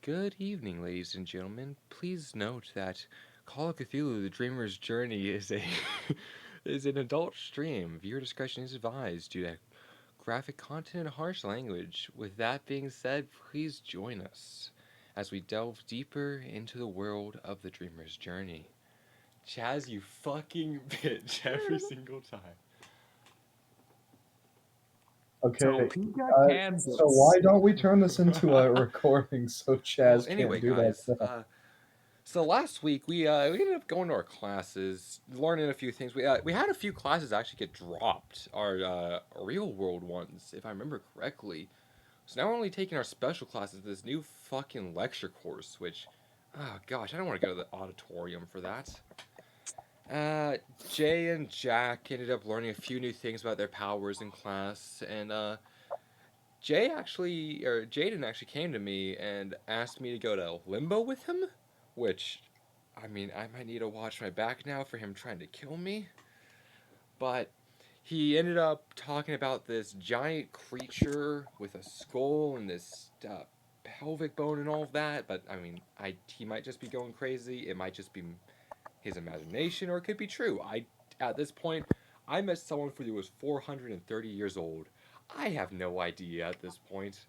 Good evening, ladies and gentlemen. Please note that Call of Cthulhu: The Dreamer's Journey is a is an adult stream. Viewer discretion is advised due to graphic content and harsh language. With that being said, please join us as we delve deeper into the world of the Dreamer's Journey. Chaz, you fucking bitch every single time. Okay, Topeka, so why Kansas. don't we turn this into a recording so Chaz Anyway, can't do that guys, stuff? so last week we ended up going to our classes, learning a few things. We had a few classes actually get dropped, our real world ones, if I remember correctly. So now we're only taking our special classes, this new fucking lecture course, which, oh gosh, I don't want to go to the auditorium for that. Jay and Jack ended up learning a few new things about their powers in class, and Jaden actually came to me and asked me to go to limbo with him, which, I mean, I might need to watch my back now for him trying to kill me. But he ended up talking about this giant creature with a skull and this pelvic bone and all of that. But I mean, he might just be going crazy. It might just be his imagination, or it could be true. At this point, I met someone who was 430 years old. I have no idea at this point.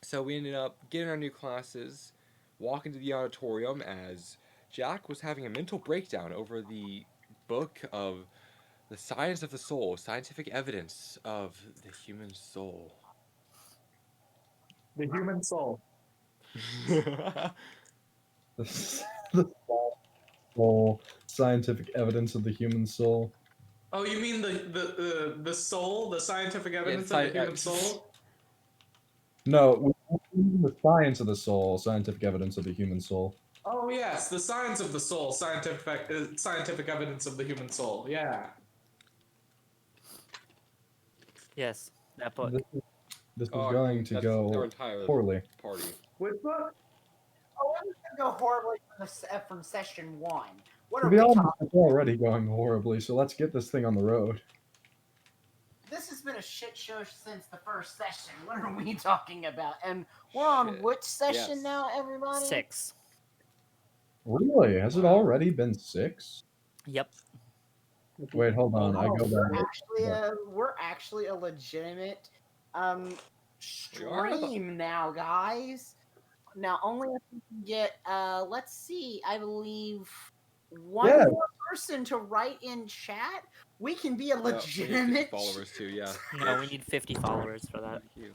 So we ended up getting our new classes, walking to the auditorium as Jack was having a mental breakdown over the book of the science of the soul, scientific evidence of the human soul. The human soul. The soul, scientific evidence of the human soul. Oh, you mean the soul, the scientific evidence of the human soul? No, the science of the soul, scientific evidence of the human soul. Oh yes, the science of the soul, scientific evidence of the human soul. Yeah. Yes, that book. This is Oh, going to that's their go entire poorly. party. Which book? Oh, it was gonna go horribly from session one. What To are be we honest, talking? it's already going horribly, so let's get this thing on the road. This has been a shit show since the first session. What are we talking about? And we're on Shit. which session Yes. now, everybody? 6. Really? Has it Wow. already been 6? Yep. Wait, hold on. I Oh, go we're back. actually a legitimate We are. stream now, guys. Now only if we can get let's see, I believe one Yeah. more person to write in chat, we can be a We need 50 legitimate followers too, yeah. No, we need 50 followers for that. Thank you.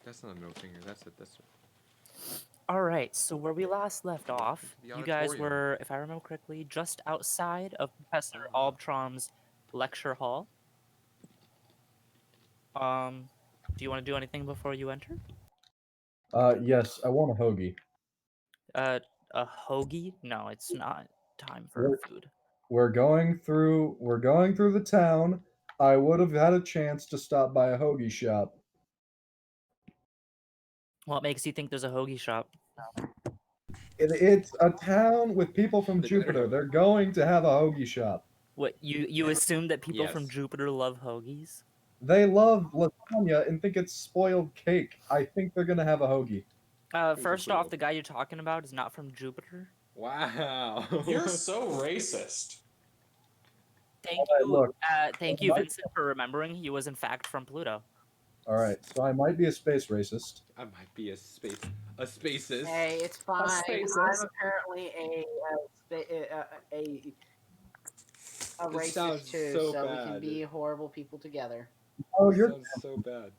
That's not a middle finger. That's All right, so where we last left off, The you guys auditorium. were, if I remember correctly, just outside of Professor Albtron's lecture hall. Do you want to do anything before you enter? Yes, I want a hoagie. A hoagie? No, it's not time for food. We're going through the town. I would have had a chance to stop by a hoagie shop. What makes you think there's a hoagie shop? It's a town with people from They better Jupiter. have- They're going to have a hoagie shop. What, you assume that people from Yes. Jupiter love hoagies? They love lasagna and think it's spoiled cake. I think they're gonna have a hoagie. First off, the guy you're talking about is not from Jupiter. Wow. You're so racist. Thank Alright, you, look. thank you, Vincent, for remembering he was in fact from Pluto. All right, so I might be a space racist. I might be a spacist. Hey, it's fine. Spaces. I'm apparently a This racist sounds too, so so we can bad. be horrible people together. Oh, This you're sounds so bad.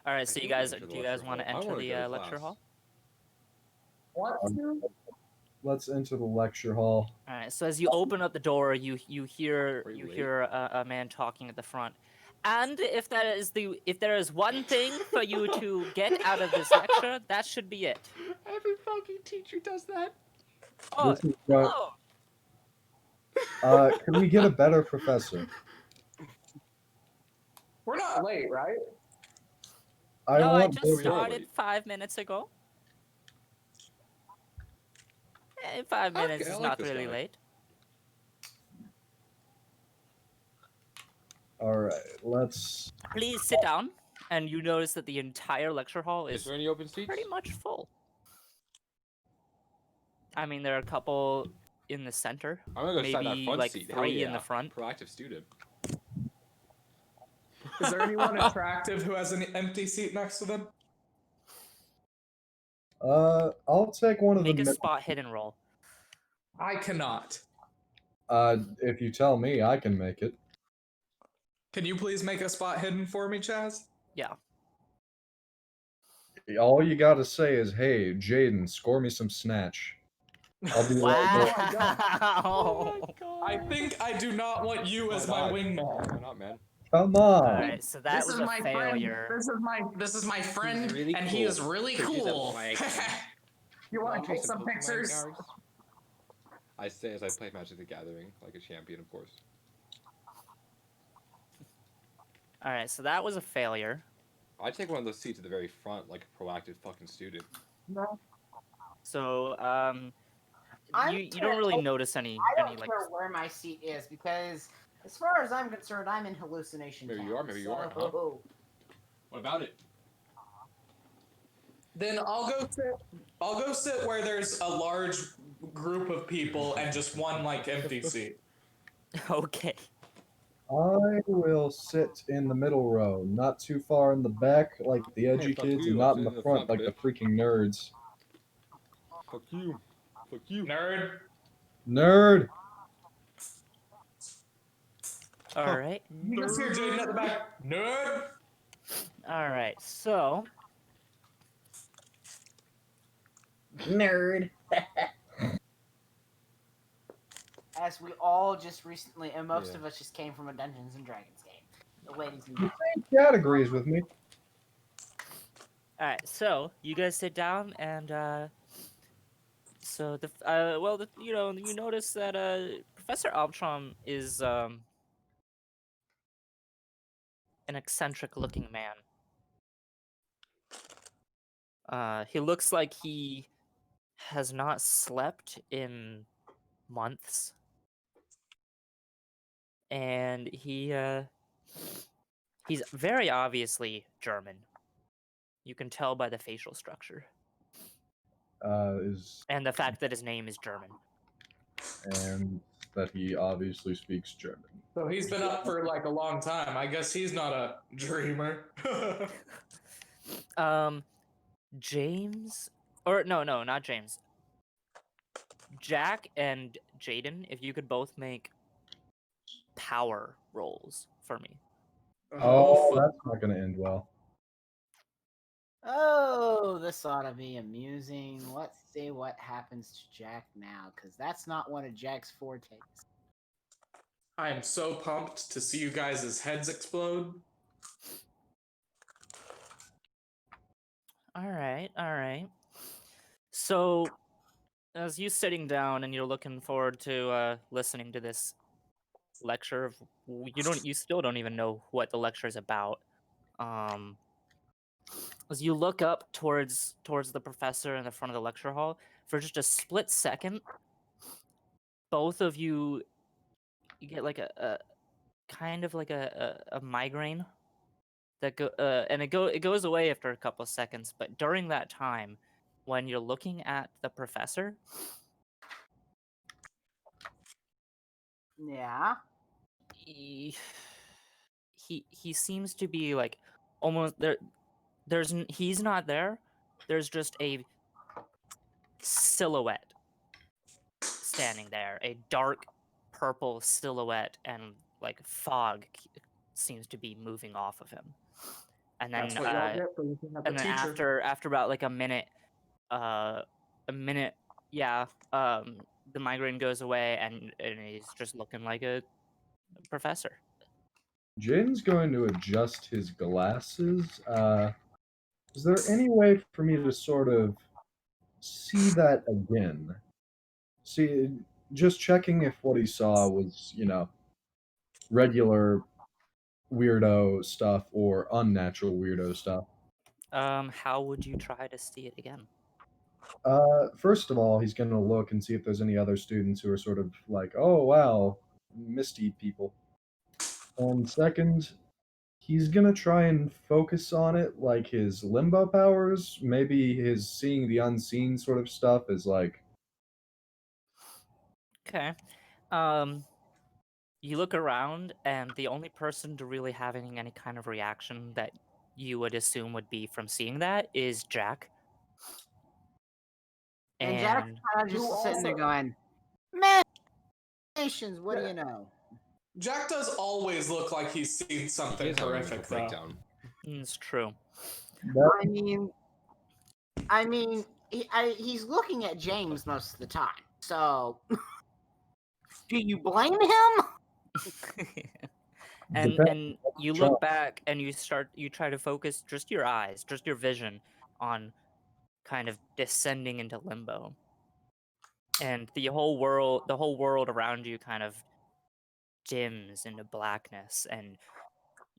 All right, so I you do wanna guys, enter the do you guys lecture want to hall. I enter wanna the go to lecture class. hall? let's enter the lecture hall. All right, so as you open up the door, you hear Are you late? a man talking at the front. And if there is one thing for you to get out of this lecture, that should be it. Every fucking teacher does that. Oh, This is hello. can we get a better professor? We're not late, right? No, I want just We are started late. 5 minutes ago. 5 minutes Okay, I is like not this really guy. late. All right, let's. Please sit down. and you notice that the entire lecture hall Is is there any open seats? pretty much full. I mean, there are a couple in the center, I'm gonna go sit in that maybe front like seat. Hell 3 in the yeah. front. Proactive student. Is there anyone attractive who has an empty seat next to them? I'll take one of the Make a middle. spot hidden roll. I cannot. If you tell me, I can make it. Can you please make a spot hidden for me, Chaz? Yeah. All you gotta say is, "Hey, Jaden, score me some snatch." I'll be Wow. right there. Oh my god. I think I do not want you as my Why wingman. not, man? Come All on. right, so that was a failure. This is my friend, really and cool. he is really Could use a cool. blank. You want Wanna to play take some Pokemon pictures? cards? I say as I play Magic the Gathering like a champion, of course. All right, so that was a failure. I'd take one of those seats at the very front like a proactive fucking student. No. So I'm you don't really notice any I don't like care where my seat is because, as far as I'm concerned, I'm in hallucination. Maybe town, you are, maybe you aren't, huh? so- What about it? Then I'll go sit where there's a large group of people and just one like empty seat. okay. I will sit in the middle row, not too far in the back like the edgy Hey, fuck kids, you, and I'll not sit in in the the front front, like the bitch. freaking nerds. Fuck you. Fuck you. Nerd. Nerd! All right. You just hear Jaden at the back. Nerd. All right. So Nerd. As we all just recently, and most Yeah. of us just came from a Dungeons and Dragons game. Ladies and gentlemen. Cat agrees with me. all right. So you guys sit down and so you notice that Professor Albtrom is an eccentric looking man. He looks like he has not slept in months. And he's very obviously German. You can tell by the facial structure Is and the fact that his name is German. and that he obviously speaks German. So he's been up for like a long time. I guess he's not a dreamer. James, or no, not James. Jack and Jaden, if you could both make power rolls for me. Oh, that's not gonna end well. Oh, this ought to be amusing. Let's see what happens to Jack now, because that's not one of Jack's fortes. I am so pumped to see you guys' heads explode. All right. So, as you sitting down and you're looking forward to listening to this lecture, you still don't even know what the lecture is about. As you look up towards the professor in the front of the lecture hall, for just a split second, both of you get like a kind of like a migraine that it goes away after a couple of seconds, but during that time when you're looking at the professor, Yeah. he seems to be like almost there. He's not there. There's just a silhouette standing there, a dark purple silhouette, and like fog seems to be moving off of him. And then That's what y'all get for looking at the and then teacher. after about like a minute, the migraine goes away, and he's just looking like a professor. Jaden's going to adjust his glasses. Is there any way for me to sort of see that again? See, just checking if what he saw was, regular weirdo stuff or unnatural weirdo stuff. How would you try to see it again? First of all, he's going to look and see if there's any other students who are sort of like, oh, wow, misty people. And second, he's gonna try and focus on it, like his limbo powers. Maybe his seeing the unseen sort of stuff is like, Okay. You look around, and the only person to really having any kind of reaction that you would assume would be from seeing that is Jack. And Jack's And kind of just Who sitting there also- going, "Man, nations, what do Yeah. you know?" Jack does always look like he's seen He something is having a horrific, mental though. breakdown. it's true. that, I mean, he's looking at James most of the time. So, do you blame him? and depends and you John. look back and you try to focus just your eyes, just your vision on kind of descending into limbo. And the whole world around you kind of dims into blackness, and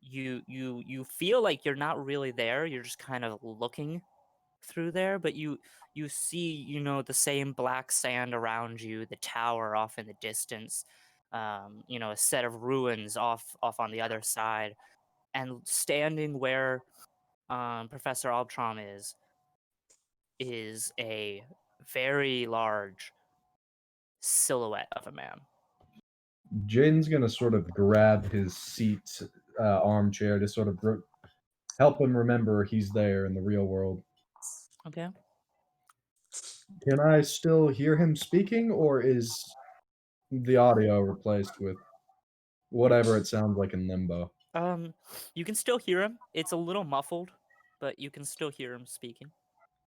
you feel like you're not really there, you're just kind of looking through there, but you see, the same black sand around you, the tower off in the distance, a set of ruins off on the other side, and standing where Professor Albtrom is a very large silhouette of a man. Jin's gonna sort of grab his seat armchair to sort of help him remember he's there in the real world. Okay. Can I still hear him speaking, or is the audio replaced with whatever it sounds like in limbo? You can still hear him. It's a little muffled, but you can still hear him speaking.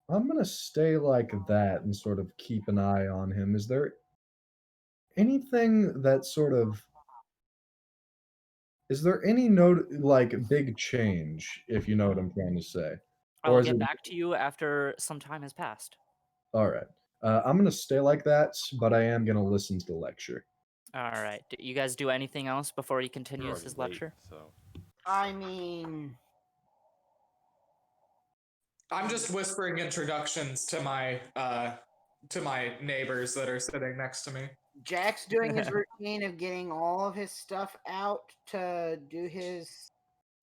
I'm gonna stay like that and sort of keep an eye on him. Is there anything that sort of is there any like big change, if you know what I'm trying to say? I'll Or is get it back to you after some time has passed. all right? I'm gonna stay like that, but I am gonna listen to the lecture. All right. Do you guys do anything else before he You're continues already his late, lecture? so I mean, I'm just whispering introductions to my neighbors that are sitting next to me. Jack's doing his routine of getting all of his stuff out to do his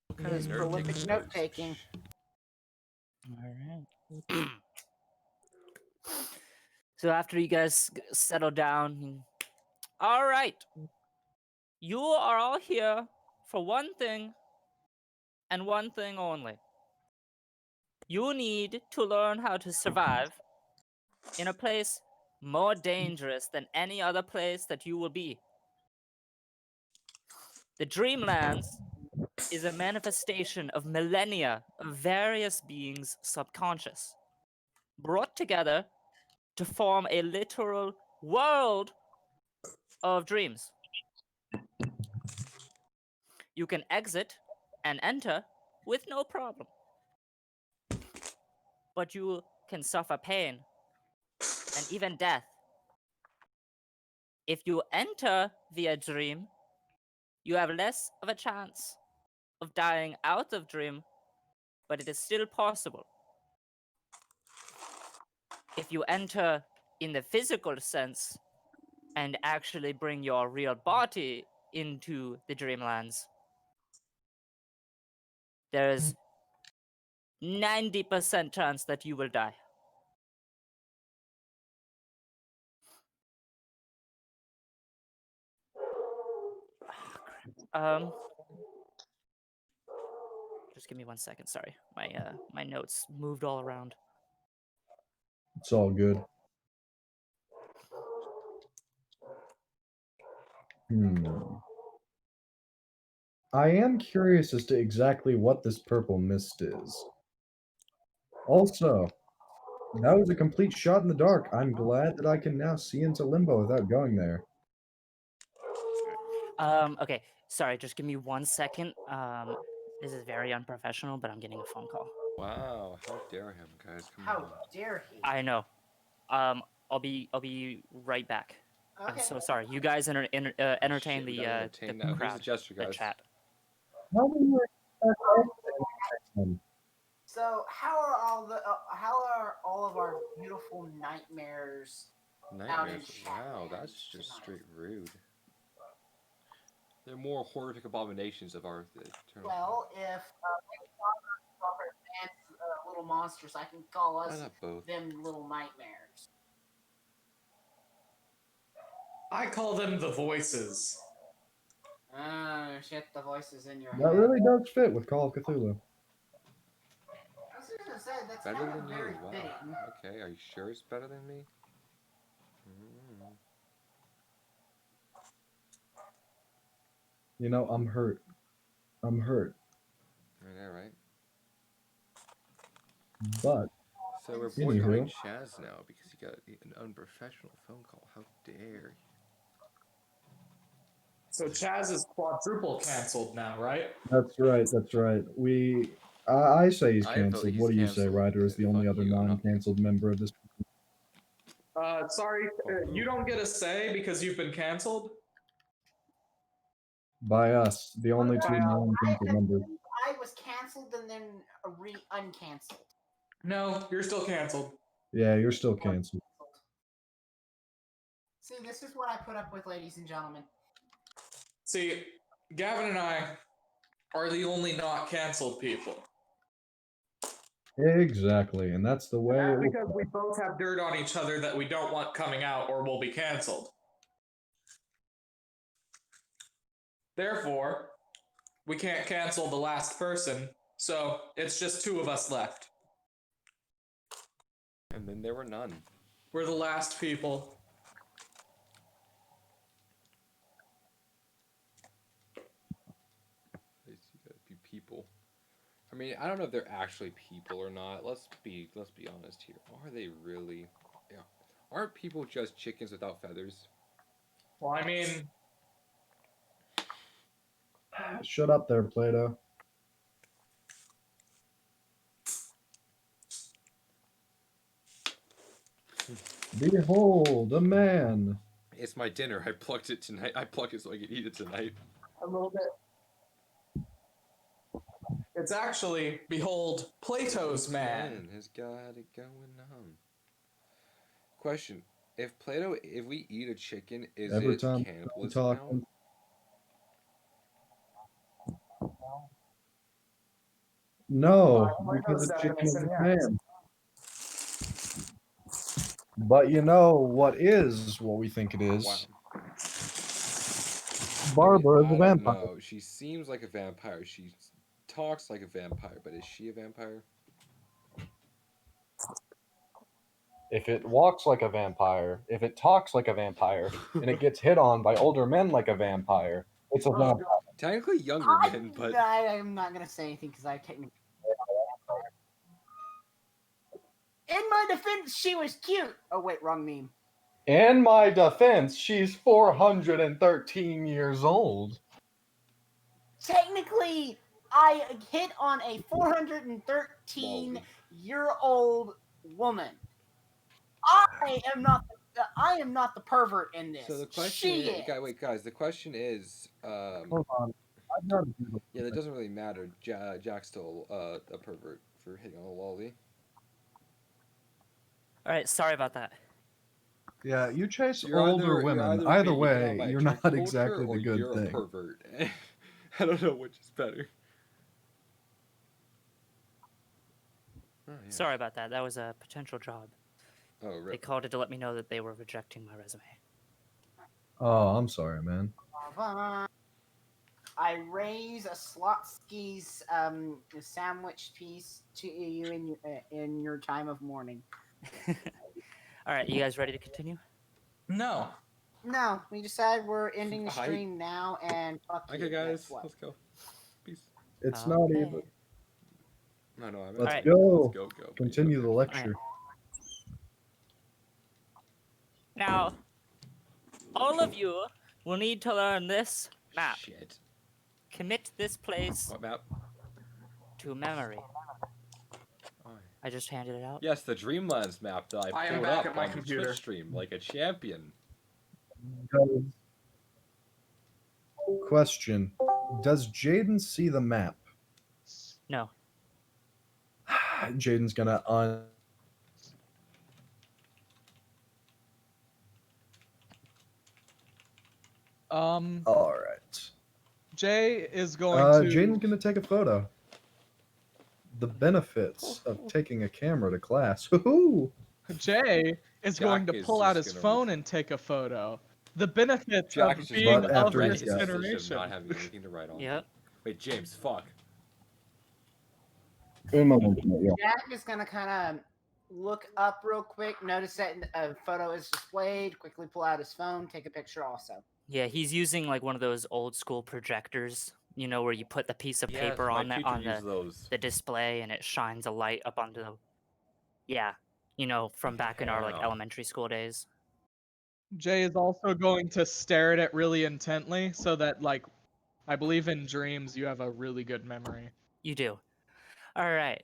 what kind his of nerd prolific takes note notes? taking. All right. So after you guys settle down, all right. You are all here for one thing and one thing only. You need to learn how to survive in a place more dangerous than any other place that you will be. The Dreamlands is a manifestation of millennia of various beings' subconscious, brought together to form a literal world of dreams. You can exit and enter with no problem, but you can suffer pain and even death. If you enter via dream, you have less of a chance of dying out of dream, but it is still possible. If you enter in the physical sense and actually bring your real body into the dreamlands, there is 90% chance that you will die. Um, just give me 1 second. Sorry, my notes moved all around. It's all good. I am curious as to exactly what this purple mist is. Also, that was a complete shot in the dark. I'm glad that I can now see into limbo without going there. Okay, sorry. Just give me 1 second. This is very unprofessional, but I'm getting a phone call. Wow, how dare him, guys? Come How on. dare he? I know. I'll be right back. I'm Okay. so sorry. You guys entertain Shit, we the gotta entertain now. Who's the crowd, jester, the guys? chat. How do you So how are all of our beautiful nightmares? Nightmares. in Wow, Chatland that's just tonight. straight rude. They're more horrific abominations of our eternal. Well, if little monsters, I can call Why us not both? them little nightmares. I call them the voices. Oh shit, the voices in your That head. really does fit with Call of Cthulhu. I was just gonna say, that's Better kind than of you? very Wow. fitting. Okay, are you sure it's better than me? Mm. You know, I'm hurt. I'm hurt. Yeah, right. But So we're Anywho. boycotting Chaz now because he got an unprofessional phone call. How dare he? So Chaz is quadruple canceled now, right? that's right. That's right. I say he's I vote canceled. he's What do you say, canceled. Ryder, as the only Fuck other you, I'm not non-canceled member of this? Sorry, Oh, you don't get a say because you've been canceled. By us, the only two By us. non-canceled members. I was canceled and then uncanceled. No, you're still canceled. Yeah, you're still canceled. See, this is what I put up with, ladies and gentlemen. See, Gavin and I are the only not canceled people. Exactly, and that's the way. That's it will- because we both have dirt on each other that we don't want coming out or we'll be canceled. Therefore, we can't cancel the last person, so it's just two of us left. And then there were none. We're the last people. They gotta be people. I mean, I don't know if they're actually people or not. Let's be honest here. Are they really? Yeah. Aren't people just chickens without feathers? Well, I mean, Shut up there, Plato. Behold, a man. It's my dinner. I plucked it tonight. I plucked it so I could eat it tonight. a little bit. It's actually, behold, Plato's man. Has got it going on. Question: if we eat a chicken, is Every it time we cannibalism talk, now? no, Plato's because a chicken is definition, a yes. man. But you know what is what we think it is? Wow. Barbara is I a don't vampire. know. She seems like a vampire. She talks like a vampire, but is she a vampire? If it walks like a vampire, if it talks like a vampire, and it gets hit on by older men like a vampire, it's a vampire. Technically younger men, but I am not gonna say anything because I technically. In my defense, she was cute. Oh wait, wrong meme. In my defense, she's 413 years old. Technically, I hit on a 413-year-old woman. I am not the pervert in this. so the question she is, guys, the question is, Hold on. I've got to do the- yeah, that doesn't really matter. Jack's still a pervert for hitting on a lolly. All right, sorry about that. Yeah, you chase So you're older you're women. being Either hit on way, by a you're drink not culture exactly or the good you're thing. a pervert. I don't know which is better. Oh, yeah. Sorry about that. That was a potential job. Oh, They really? called it to let me know that they were rejecting my resume. Oh, I'm sorry, man. I raise a Slotsky's sandwich piece to you in your time of mourning. All right, you guys ready to continue? No. No, we decided we're ending the I- stream now, and fuck you. Okay, Guess guys, what? let's go. Peace. It's not Okay. even. No, I meant Let's Alright. go. Let's go. but Continue okay. the lecture. Now, all of you will need to learn this map. Shit. Commit this place What map? to memory. Oh, I just handed it out. yes, the Dreamlands map that I I am pulled back up at my on the computer. Twitch stream like a champion. Question: does Jaden see the map? No. Jaden's gonna All right. Jay is going to. Jaden's gonna take a photo. The benefits of taking a camera to class. Woohoo! Jay is going Jack to is pull out just his gonna phone and take a photo. The benefits Jack of is just being But gonna of after regret he's his got- decision of generation. not having anything to write on. Yep. Wait, James, fuck. Jack is gonna kind of look up real quick, notice that a photo is displayed, quickly pull out his phone, take a picture also. Yeah, he's using like one of those old school projectors, you know, where you put the piece of Yes, paper my on the teacher used those. display and it shines a light up onto the. Yeah, you know, from back in our like Yeah. elementary school days. Jay is also going to stare at it really intently so that, like, I believe in dreams you have a really good memory. You do. All right.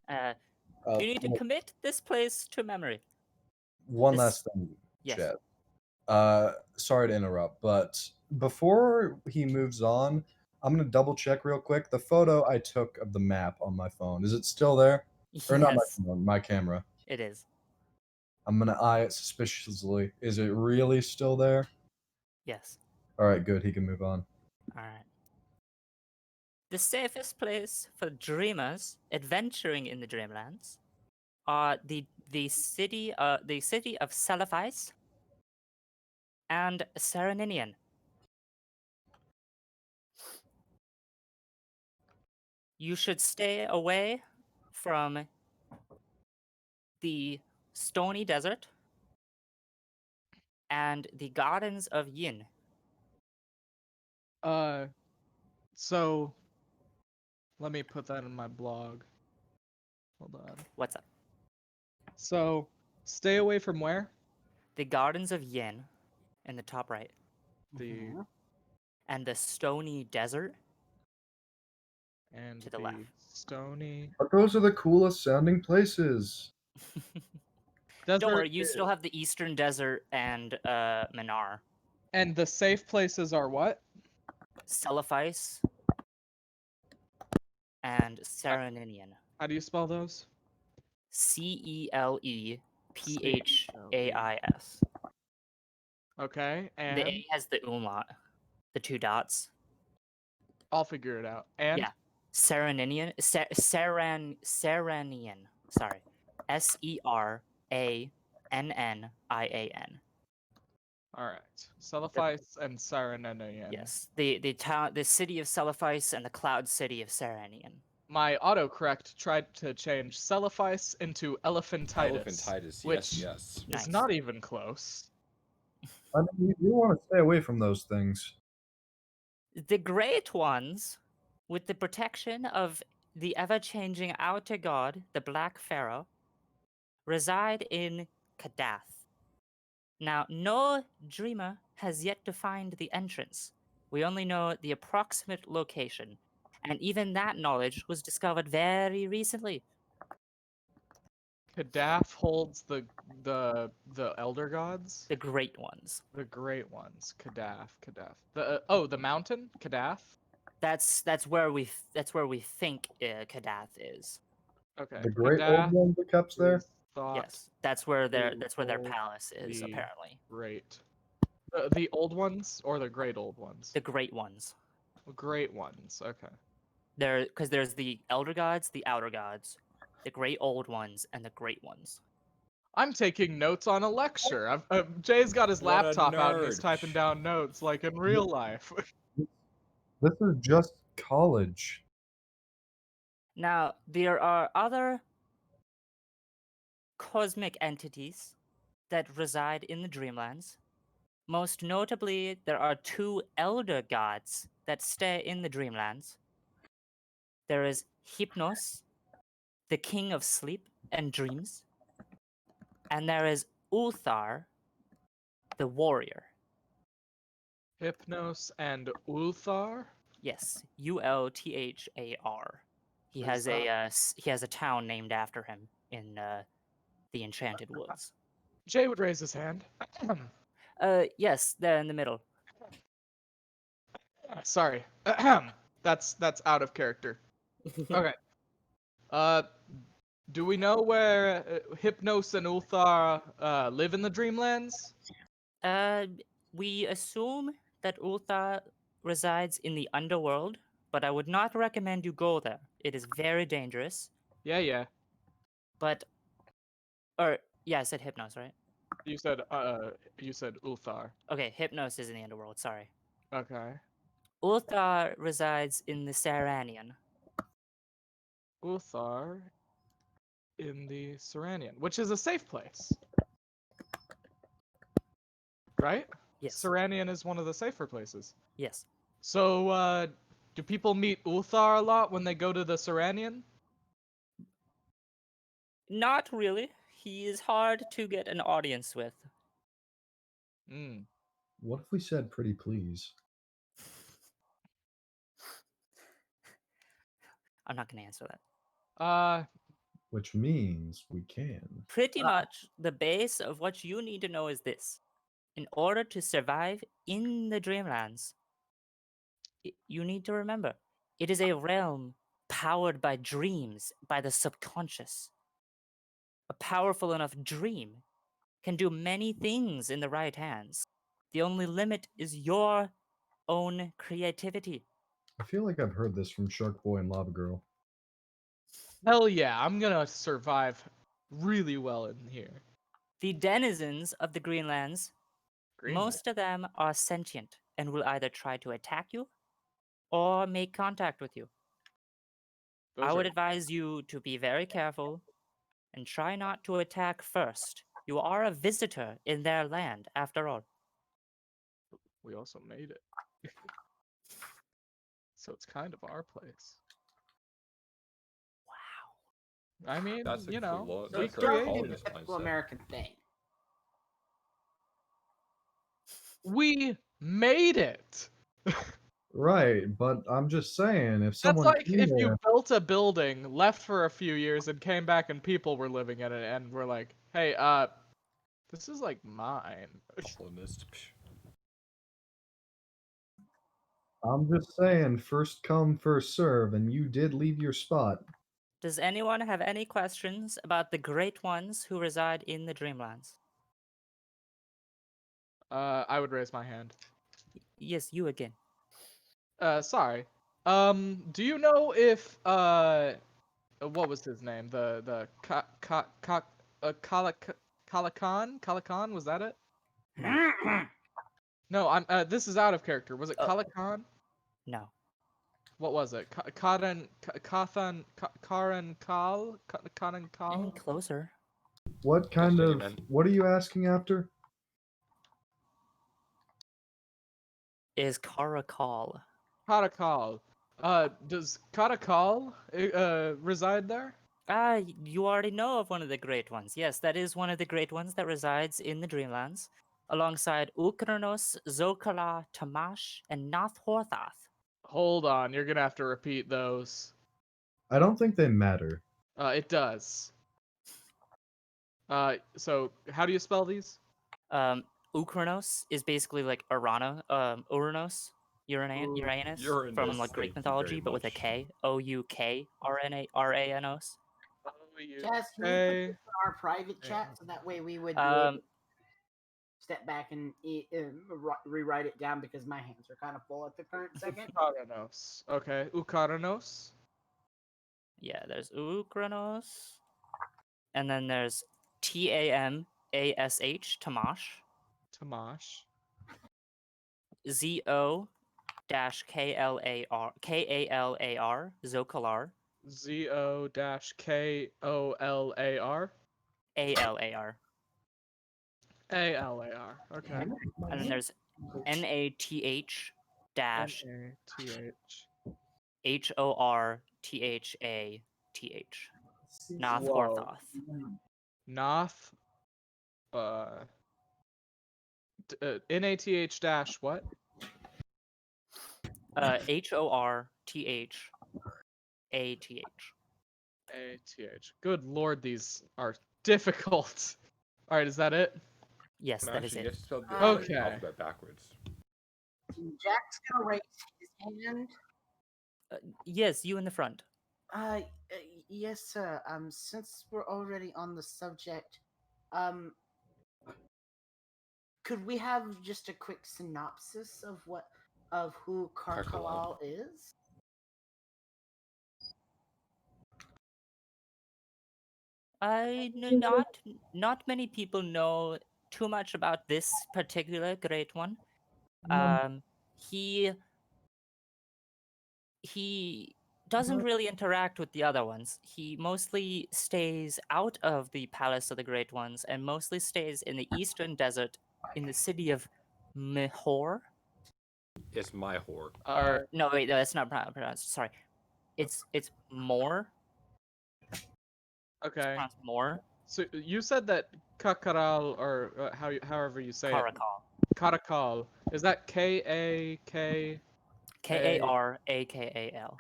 You need to commit this place to memory. One This- last thing, Yes. Chet. Sorry to interrupt, but before he moves on, I'm gonna double check real quick the photo I took of the map on my phone. Is it still there? Or not my Yes, phone, my camera. it is. I'm gonna eye it suspiciously. Is it really still there? Yes. All right, good. He can move on. All right. The safest place for dreamers adventuring in the dreamlands are the city of Salaphais and Sereninian. You should stay away from the stony desert and the gardens of Yin. So let me put that in my blog. Hold on. What's up? So, stay away from where? The gardens of Yin in the top right, The and the stony desert and to the the left. stony But those are the coolest sounding places. desert. Don't worry, you still have the eastern desert and Minar. And the safe places are what? Salaphais and Sereninian. How do you spell those? Celephais. Okay, The and A has the umlaut, the two dots. I'll figure it out. And Yeah. Sereninian. Serenian. Sorry. Serannian. all right, Salaphais and Saranenian. Yes. The city of Salaphais and the cloud city of Serenian. My autocorrect tried to change Salaphais into elephantitis, Elephantitis, which yes. is Nice. not even close. I mean, you want to stay away from those things. The great ones, with the protection of the ever-changing outer god, the Black Pharaoh, reside in Kadath. Now, no dreamer has yet to find the entrance. We only know the approximate location, and even that knowledge was discovered very recently. Kadaf holds the elder gods, The great ones. the great ones. Kadaf. The the mountain, Kadaf. That's where we think Kadath is. Okay. The great Kadath old one that kept there. is thought Yes, that's where their to palace is be apparently. great. The old ones or the great old ones? The great ones. Great ones. Okay. Because there's the elder gods, the outer gods, the great old ones, and the great ones. I'm taking notes on a lecture. Jay's got his What a laptop out and he's nerd. typing down notes like in real life. This is just college. Now, there are other cosmic entities that reside in the Dreamlands. Most notably, there are two elder gods that stay in the Dreamlands. There is Hypnos, the king of sleep and dreams, and there is Ulthar, the warrior. Hypnos and Ulthar. Yes, Ulthar. He Is has that- he has a town named after him in the Enchanted Woods. Jay would raise his hand. Yes, there in the middle. Sorry. That's out of character. Okay. Do we know where Hypnos and Ulthar live in the Dreamlands? We assume that Ulthar resides in the underworld, but I would not recommend you go there. It is very dangerous. Yeah. But, or yeah, I said Hypnos, right? You said Ulthar. Okay, Hypnos is in the underworld. Sorry. Okay. Ulthar resides in the Saranian. Ulthar in the Seranian, which is a safe place. Right? Yes. Seranian is one of the safer places. Yes. So, do people meet Ulthar a lot when they go to the Seranian? Not really. He is hard to get an audience with. Hmm. What if we said pretty please? I'm not going to answer that. Which means we can. Pretty much the base of what you need to know is this. In order to survive in the Dreamlands, you need to remember it is a realm powered by dreams, by the subconscious. A powerful enough dream can do many things in the right hands. The only limit is your own creativity. I feel like I've heard this from Shark Boy and Lava Girl. Hell yeah, I'm gonna survive really well in here. The denizens of the Greenlands, Greenland. most of them are sentient and will either try to attack you or make contact with you. I Those would are- advise you to be very careful and try not to attack first. You are a visitor in their land, after all. We also made it. So it's kind of our place. Wow. I mean, That's a you know, cool- So we that's a don't do created the colonist it. typical mindset. American thing. We made it. Right, but I'm just saying, if That's someone like came if you there, built a building, left for a few years, and came back and people were living in it, and were like, "Hey, this is like mine." Colonist. Psh. I'm just saying, first come, first serve, and you did leave your spot. Does anyone have any questions about the great ones who reside in the Dreamlands? I would raise my hand. Yes, you again. Sorry. Do you know if what was his name? The Kalakan? Was that it? No, I'm. This is out of character. Was it Oh. Kalakan? No. What was it? Karan Kal? Karan Any Kal? closer? What kind Just of. man. What are you asking after? Is Karakal. Karakal. Does Karakal reside there? You already know of one of the great ones. Yes, that is one of the great ones that resides in the Dreamlands, alongside Ukranos, Zokala, Tamash, and Nath Horthath. Hold on, you're gonna have to repeat those. I don't think they matter. It does. So how do you spell these? Ukranos is basically like Uranus, Uranus from like Uranus, Greek thank you very mythology, but with a much. K. OukranAnos. Jess, can you put this in our private chat so that way we would be able to step back and rewrite it down because my hands are kind of full at the current second. Ukaranos. Okay, Ukaranos. Yeah, there's Ukranos, and then there's Tamash, Tamash. Kalar, Zokalar, ZO-KOLAR. Alar, ALAR. Okay. and then there's Nath dash NATH. Horthath. Nath Whoa. Horthath. Nath. NATH dash what? Horthath. ATH. Good lord, these are difficult. All right, is that it? Yes, No, that is actually, you it. have to spell the Okay. alphabet backwards. Jack's gonna raise his hand. Yes, you in the front. Yes, sir. Since we're already on the subject, could we have just a quick synopsis of what of who Karkalal. Karkalal is? Not many people know too much about this particular great one. He he doesn't really interact with the other ones. He mostly stays out of the Palace of the Great Ones and mostly stays in the Eastern Desert in the city of Mihor. It's my whore. Or no, wait, no, that's not pronounced. Sorry, it's More. It's Okay. pronounced More. So you said that Kakaral, or however you say it, Karakal. Karakal, is that K-A-K? Karakal. K-A-R-K-A-L.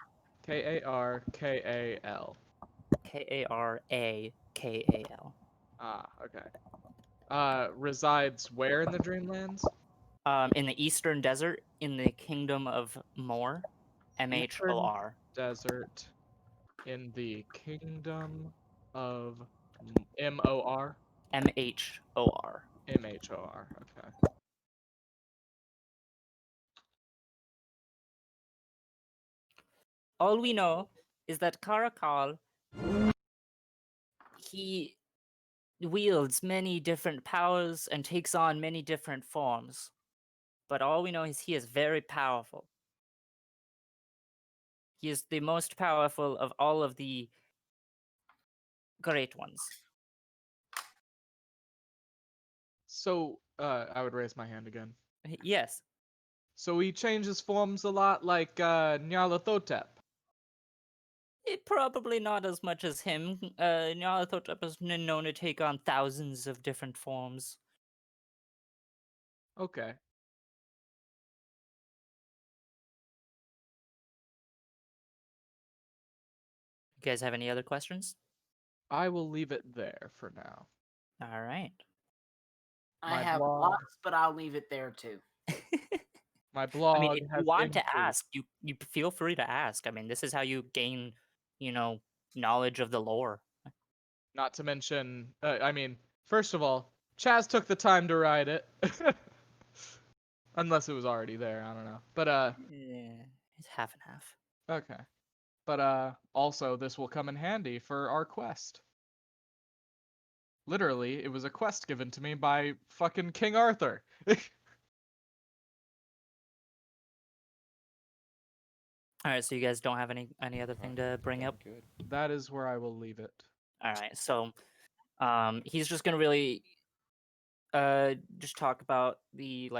Karakal. Ah, okay. Resides where in the Dreamlands? In the Eastern Desert, in the Kingdom of Mor. Mhor. Desert in the Kingdom of M-O-R? Mhor. M-H-O-R, okay. All we know is that Karakal, he wields many different powers and takes on many different forms. But all we know is he is very powerful. He is the most powerful of all of the great ones. So, I would raise my hand again. Yes. So he changes forms a lot like Nyarlathotep. Probably not as much as him. Nyarlathotep is known to take on thousands of different forms. Okay. You guys have any other questions? I will leave it there for now. All right. I My have blog. lots, but I'll leave it there too. My blog I mean, if has you want to increased. ask, you feel free to ask. I mean, this is how you gain, knowledge of the lore. Not to mention, first of all, Chaz took the time to write it. Unless it was already there, I don't know. But Yeah, it's half and half. okay. But also this will come in handy for our quest. Literally, it was a quest given to me by fucking King Arthur. All right, so you guys don't have any other thing to bring up? Good. That is where I will leave it. All right, so he's just gonna really just talk about the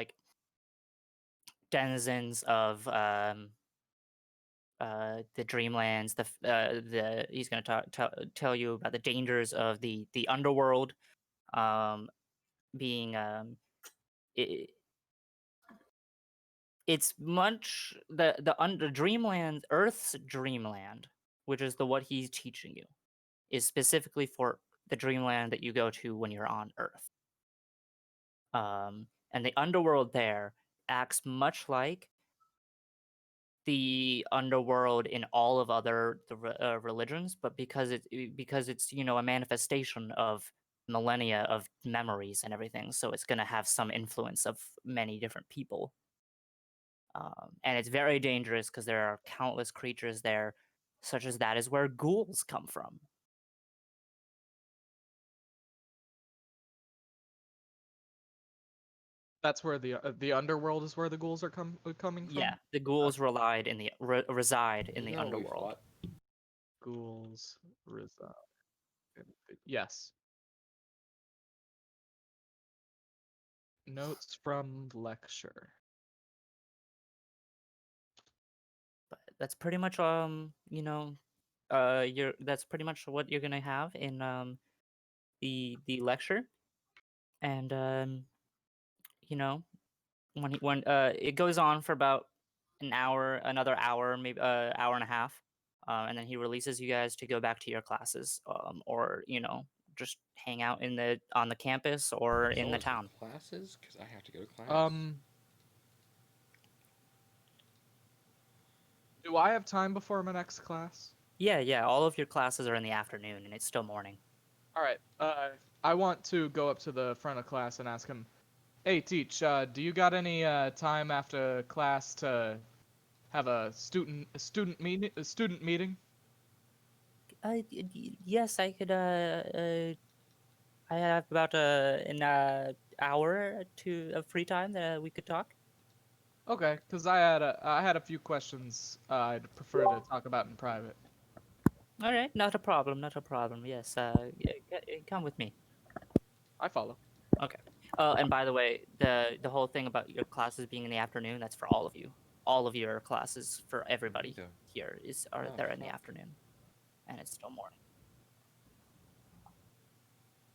denizens of the Dreamlands. He's gonna tell you about the dangers of the underworld, being it, it's much the under Dreamland, Earth's Dreamland, which is what he's teaching you, is specifically for the Dreamland that you go to when you're on Earth. And the underworld there acts much like the underworld in all of religions, but because it's a manifestation of millennia of memories and everything, so it's going to have some influence of many different people. And it's very dangerous because there are countless creatures there, such as that is where ghouls come from. That's where the underworld is where the ghouls are coming from. Yeah, the ghouls reside in the underworld. Ghouls reside. Yes. Notes from lecture. But that's pretty much that's pretty much what you're gonna have in the lecture. And when it goes on for about an hour, another hour, maybe hour and a half, and then he releases you guys to go back to your classes, or just hang out on the campus or in the town. Classes, because I have to go to class. Do I have time before my next class? Yeah, all of your classes are in the afternoon, and it's still morning. All right. I want to go up to the front of class and ask him, Hey, Teach, do you got any time after class to have a student meeting? Yes, I could. I have about an hour to of free time that we could talk. Okay, because I had a few questions I'd prefer to talk about in private. All right, not a problem. Not a problem. Yes. Come with me. I follow. Okay. And by the way, the whole thing about your classes being in the afternoon, that's for all of you. All of your classes for everybody Yeah. here are Oh, there in the fuck. afternoon, and it's still morning.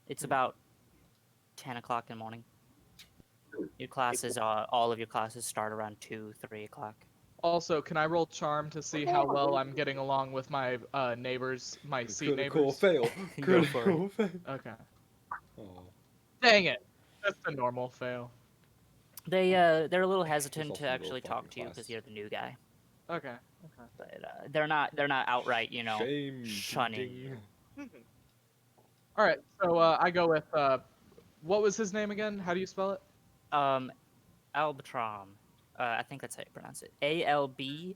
It's Hmm. about 10 o'clock in the morning. Your classes are all of your classes start around 2, 3 o'clock. Also, can I roll charm to see how well I'm getting along with my neighbors, my seat Critical neighbors? fail. Go for it. Critical fail. Okay. Oh. Dang it! That's a normal fail. They're a little It's hesitant also to the middle of actually talk fucking to you because class. you're the new guy. Okay. But they're not outright, Shame shunning ding. you. All right. So I go with what was his name again? How do you spell it? Albatron. I think that's how you pronounce it. ALBTRAUM.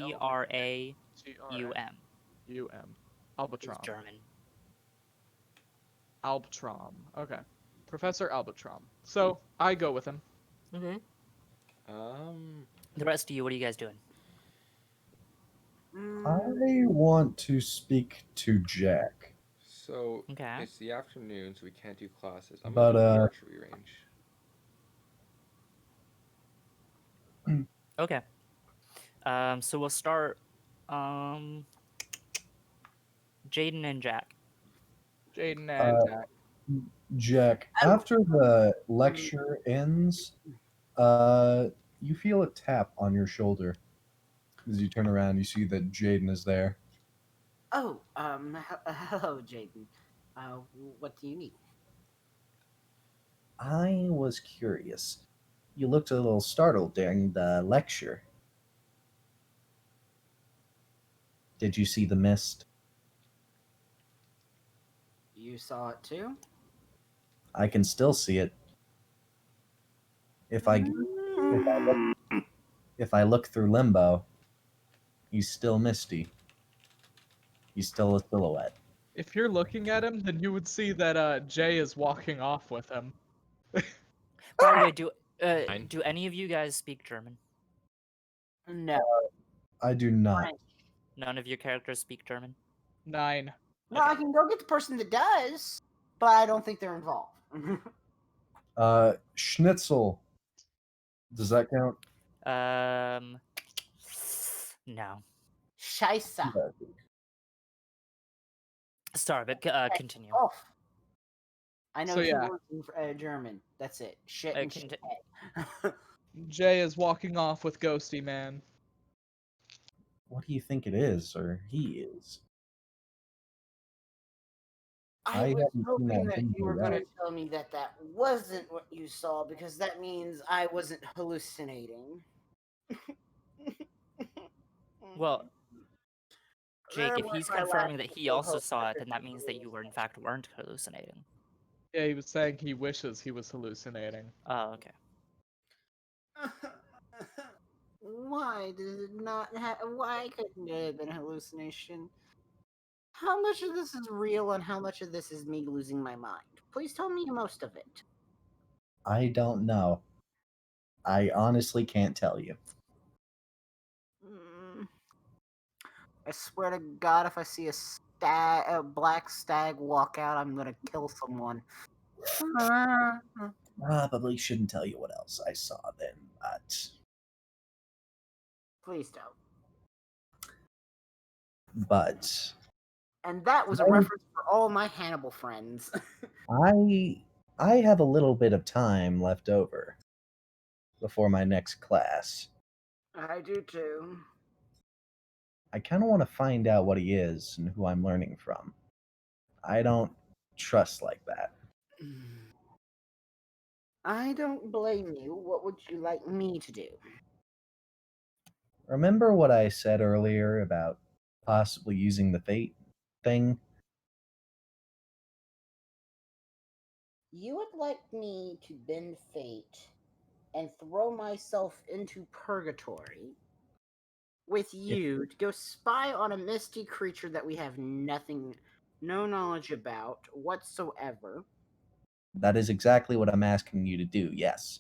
A-L-B-T-R-A-U-M. He's Albatron. German. Albtrom. Okay. Professor Albtrom. So I go with him. Okay. Um. The rest of you, what are you guys doing? I want to speak to Jack. So Okay. it's the afternoon, so we can't do classes. I'm But, gonna do archery range. Okay. So we'll start. Um, Jaden and Jack. Jaden Uh, and Jack. Jack, after the lecture ends, you feel a tap on your shoulder. As you turn around, you see that Jaden is there. Oh, hello, Jaden. What do you need? I was curious. You looked a little startled during the lecture. Did you see the mist? You saw it too? I can still see it. If I if I look through limbo, he's still misty. He's still a silhouette. If you're looking at him, then you would see that Jay is walking off with him. By the way, do Fine. do any of you guys speak German? No. I do not. French. None of your characters speak German. 9. No, I can go get the person that does, but I don't think they're involved. Schnitzel. Does that count? No. Scheisse. Sorry, but continue. Off. I know So, two yeah. words in German. That's it. Shit and shit. Jay is walking off with Ghosty Man. What do you think it is, or he is? I I was haven't seen hoping that that you were video going yet. to tell me that that wasn't what you saw, because that means I wasn't hallucinating. Well, Jake, if That he's was my last confirming that he also hope saw it, for then that means that you were in fact weren't hallucinating. Yeah, he was saying he wishes he was hallucinating. Oh, okay. Why did it not why couldn't it have been a hallucination? How much of this is real and how much of this is me losing my mind? Please tell me most of it. I don't know. I honestly can't tell you. I swear to God, if I see a black stag walk out, I'm gonna kill someone. Probably shouldn't tell you what else I saw then, but Please don't. And that was a reference for all my Hannibal friends. I have a little bit of time left over before my next class. I do too. I kind of want to find out what he is and who I'm learning from. I don't trust like that. I don't blame you. What would you like me to do? Remember what I said earlier about possibly using the fate thing? You would like me to bend fate and throw myself into purgatory with you to go spy on a misty creature that we have no knowledge about whatsoever. That is exactly what I'm asking you to do, yes.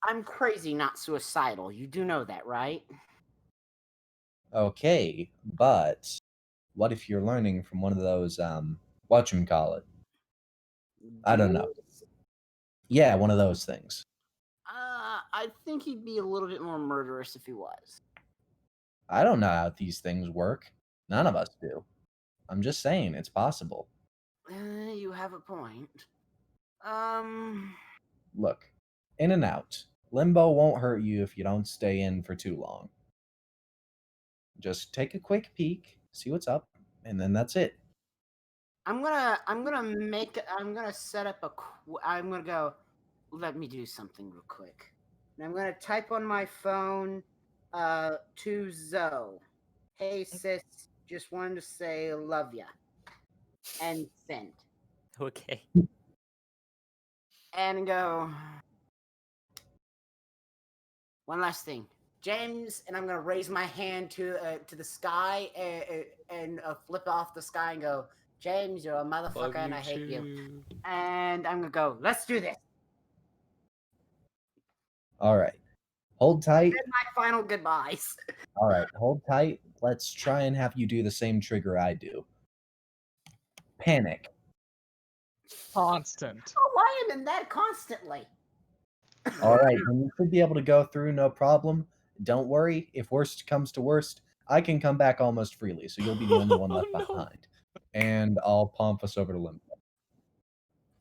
I'm crazy, not suicidal. You do know that, right? Okay, but what if you're learning from one of those, whatchamacallit? I don't know. Ghouls? Yeah, one of those things. I think he'd be a little bit more murderous if he was. I don't know how these things work. None of us do. I'm just saying, it's possible. You have a point. Um, Look, in and out. Limbo won't hurt you if you don't stay in for too long. Just take a quick peek, see what's up, and then that's it. I'm gonna set up I'm gonna go. Let me do something real quick. And I'm gonna type on my phone, to Zoe. Hey sis, just wanted to say love ya, and send. Okay. And go. One last thing, James, and I'm gonna raise my hand to the sky and flip off the sky and go, James, you're a Love motherfucker, and you I hate you. too. And I'm gonna go. Let's do this. All right. Hold tight. My final goodbyes. All right, hold tight. Let's try and have you do the same trigger I do. Panic. Constant. Oh, why am I in that constantly? All right, then you should be able to go through no problem. Don't worry, if worst comes to worst, I can come back almost freely, so you'll be the only one left Oh, no. behind. And I'll pump us over to Limbo.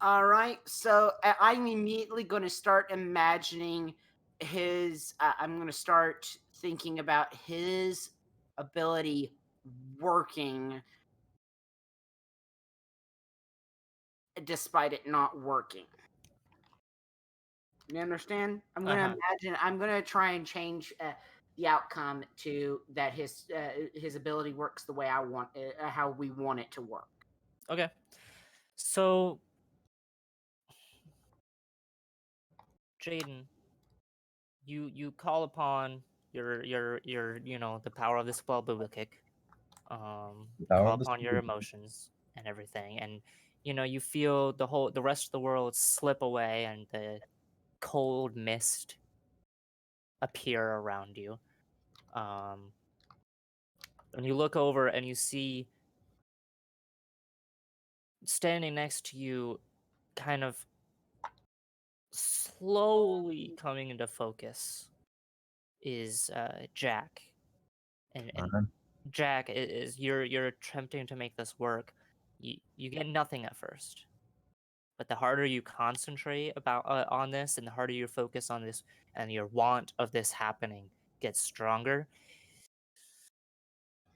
All right, so I'm immediately going to start imagining his. I'm going to start thinking about his ability working, despite it not working. You understand? I'm going to imagine. I'm going to try and change the outcome to that his ability works the way I want, how we want it to work. Okay. So, Jaden, you call upon your the power of the spell kick. Power Call of the upon your Spear. emotions and everything, and you feel the rest of the world slip away and the cold mist appear around you. And you look over and you see standing next to you, kind of slowly coming into focus, is Jack. And Uh-huh. Jack, is you're attempting to make this work. You get nothing at first, but the harder you concentrate on this, and the harder you focus on this, and your want of this happening gets stronger.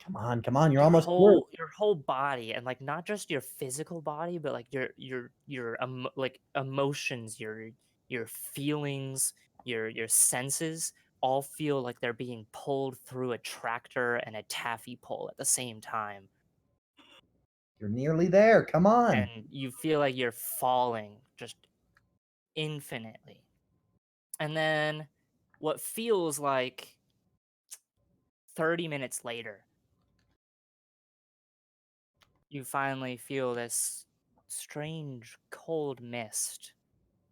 Come on, you're almost here. Your whole body, and like not just your physical body, but like your like emotions, your feelings, your senses all feel like they're being pulled through a tractor and a taffy pole at the same time. You're nearly there. Come on. And you feel like you're falling just infinitely. And then what feels like 30 minutes later, you finally feel this strange cold mist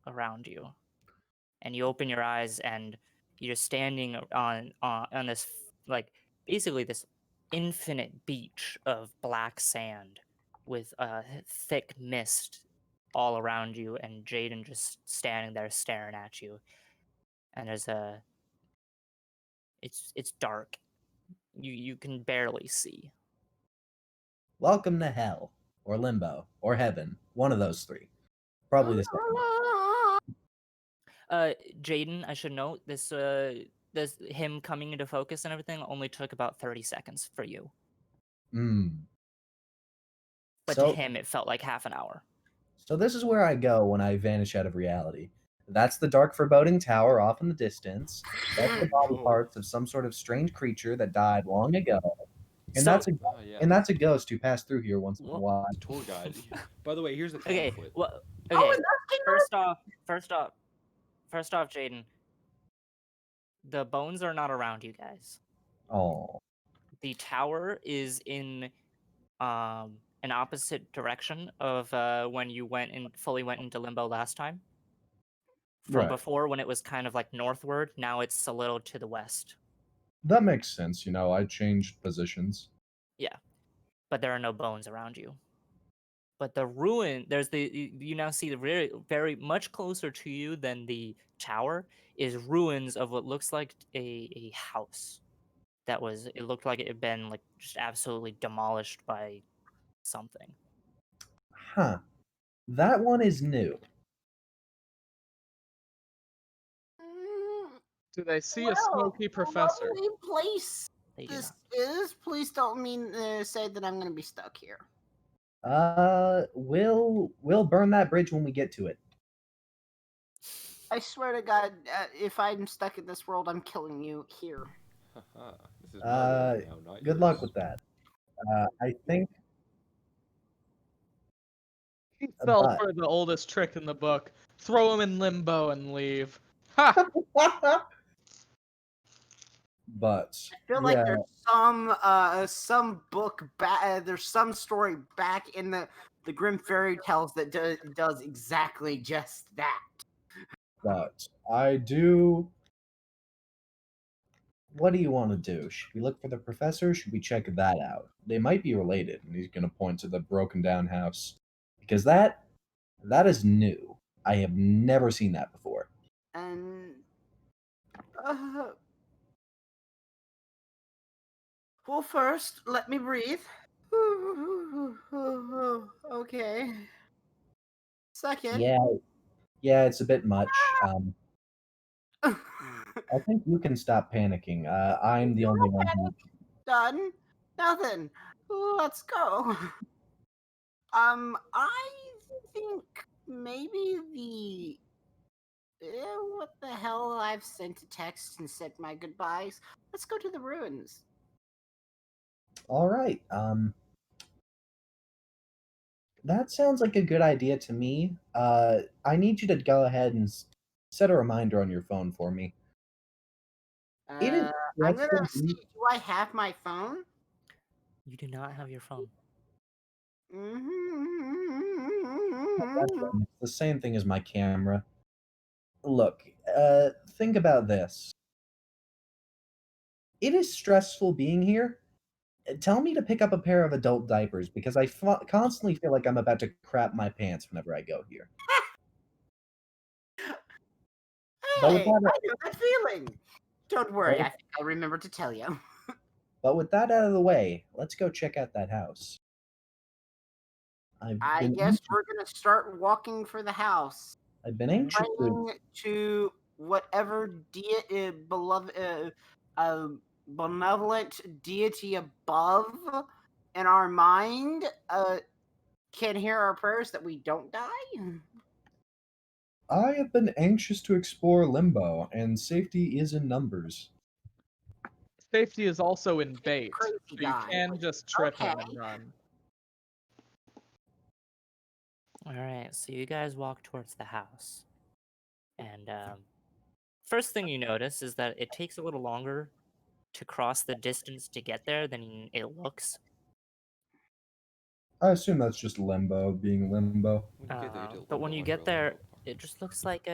around you. And you open your eyes and you're standing on this, like, basically this infinite beach of black sand with a thick mist all around you, and Jaden just standing there staring at you. And it's dark. You can barely see. Welcome to hell, or limbo, or heaven. One of those three. Probably the second. Jaden, I should note this him coming into focus and everything only took about 30 seconds for you. But to him it felt like half an hour. So this is where I go when I vanish out of reality. That's the dark foreboding tower off in the distance. That's the body parts of some sort of strange creature that died long ago. And So- that's a Yeah. and that's a ghost who passed through here once in a Well- while. The tour guide. By the way, here's the Okay, pamphlet. well, Oh, okay. and that's First off, Jaden, the bones are not around you guys. Oh, The tower is in an opposite direction of when you fully went into limbo last time. From right. before, when it was kind of like northward, now it's a little to the west. That makes sense. I changed positions. Yeah, but there are no bones around you. But the ruin, you now see the very, very much closer to you than the tower is ruins of what looks like a house. It looked like it had been like just absolutely demolished by something. Huh. That one is new. Do they see well, a smoky professor? Lovely place They do this not. is. Please don't mean say that I'm gonna be stuck here. We'll burn that bridge when we get to it. I swear to God, if I'm stuck in this world, I'm killing you here. Haha, this is my world now, not Good yours. luck with that. I think, He fell but for the oldest trick in the book. Throw him in limbo and leave. Ha! but I feel yeah, like there's some book back. There's some story back in the Grimm fairy tales that does exactly just that. but I do. What do you want to do? Should we look for the professor? Should we check that out? They might be related. And he's going to point to the broken down house because that is new. I have never seen that before. And well, first let me breathe. Okay. Second. Yeah, it's a bit much. I think you can stop panicking. I'm the only one who. Done. Nothing. Let's go. I think maybe what the hell? I've sent a text and said my goodbyes. Let's go to the ruins. All right. That sounds like a good idea to me. I need you to go ahead and set a reminder on your phone for me. It is I'm gonna stressful see. Do I have my phone? You do not have your phone. That's fine. It's the same thing as my camera. Look, think about this. It is stressful being here. Tell me to pick up a pair of adult diapers because I constantly feel like I'm about to crap my pants whenever I go here. But with Hey, that, I know that feeling. Don't worry, Oh. I think I'll remember to tell you. but with that out of the way, let's go check out that house. I guess we're gonna start walking for the house, I've been anxious to. praying to whatever benevolent deity above in our mind can hear our prayers that we don't die. I have been anxious to explore Limbo, and safety is in numbers. Safety is also in bait, Crazy so you guy. can just trip him Okay. and run. All right, so you guys walk towards the house, and first thing you notice is that it takes a little longer to cross the distance to get there than it looks. I assume that's just Limbo being Limbo. When you get there, you do But when limbo you under get a there, limbo it park. just looks like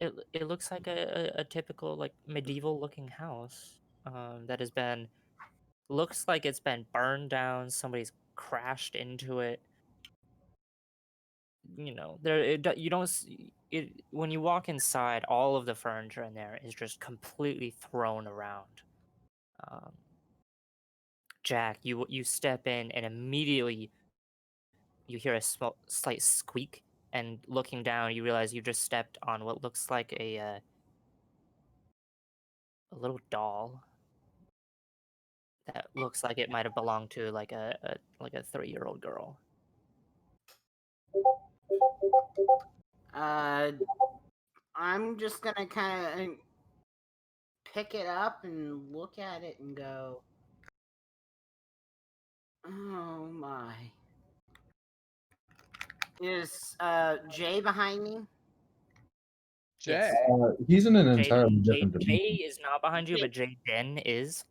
it looks like a typical like medieval looking house that has been looks like it's been burned down. Somebody's crashed into it. You know, you don't see it when you walk inside. All of the furniture in there is just completely thrown around. Um, Jack, you step in and immediately you hear a slight squeak, and looking down, you realize you just stepped on what looks like a little doll that looks like it might have belonged to like a 3-year-old girl. I'm just gonna kind of pick it up and look at it and go, oh my. Is Jay behind me? Jay. He's in an Jay, entirely Jay, different Jay dimension. is not behind you, Jay. but Jaden is.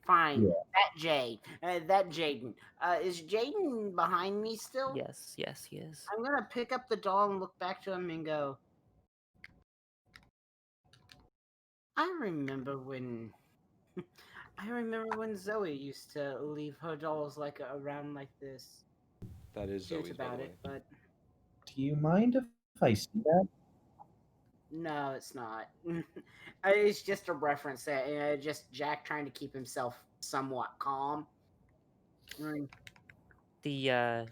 Fine. Yeah. That Jay. That Jaden. Is Jaden behind me still? Yes, he is. I'm gonna pick up the doll and look back to him and go, I remember when Zoe used to leave her dolls around like this. That is Cute Zoe's, by about the it, way. but Do you mind if I see that? no, it's not. It's just a reference that just Jack trying to keep himself somewhat calm. Mm. The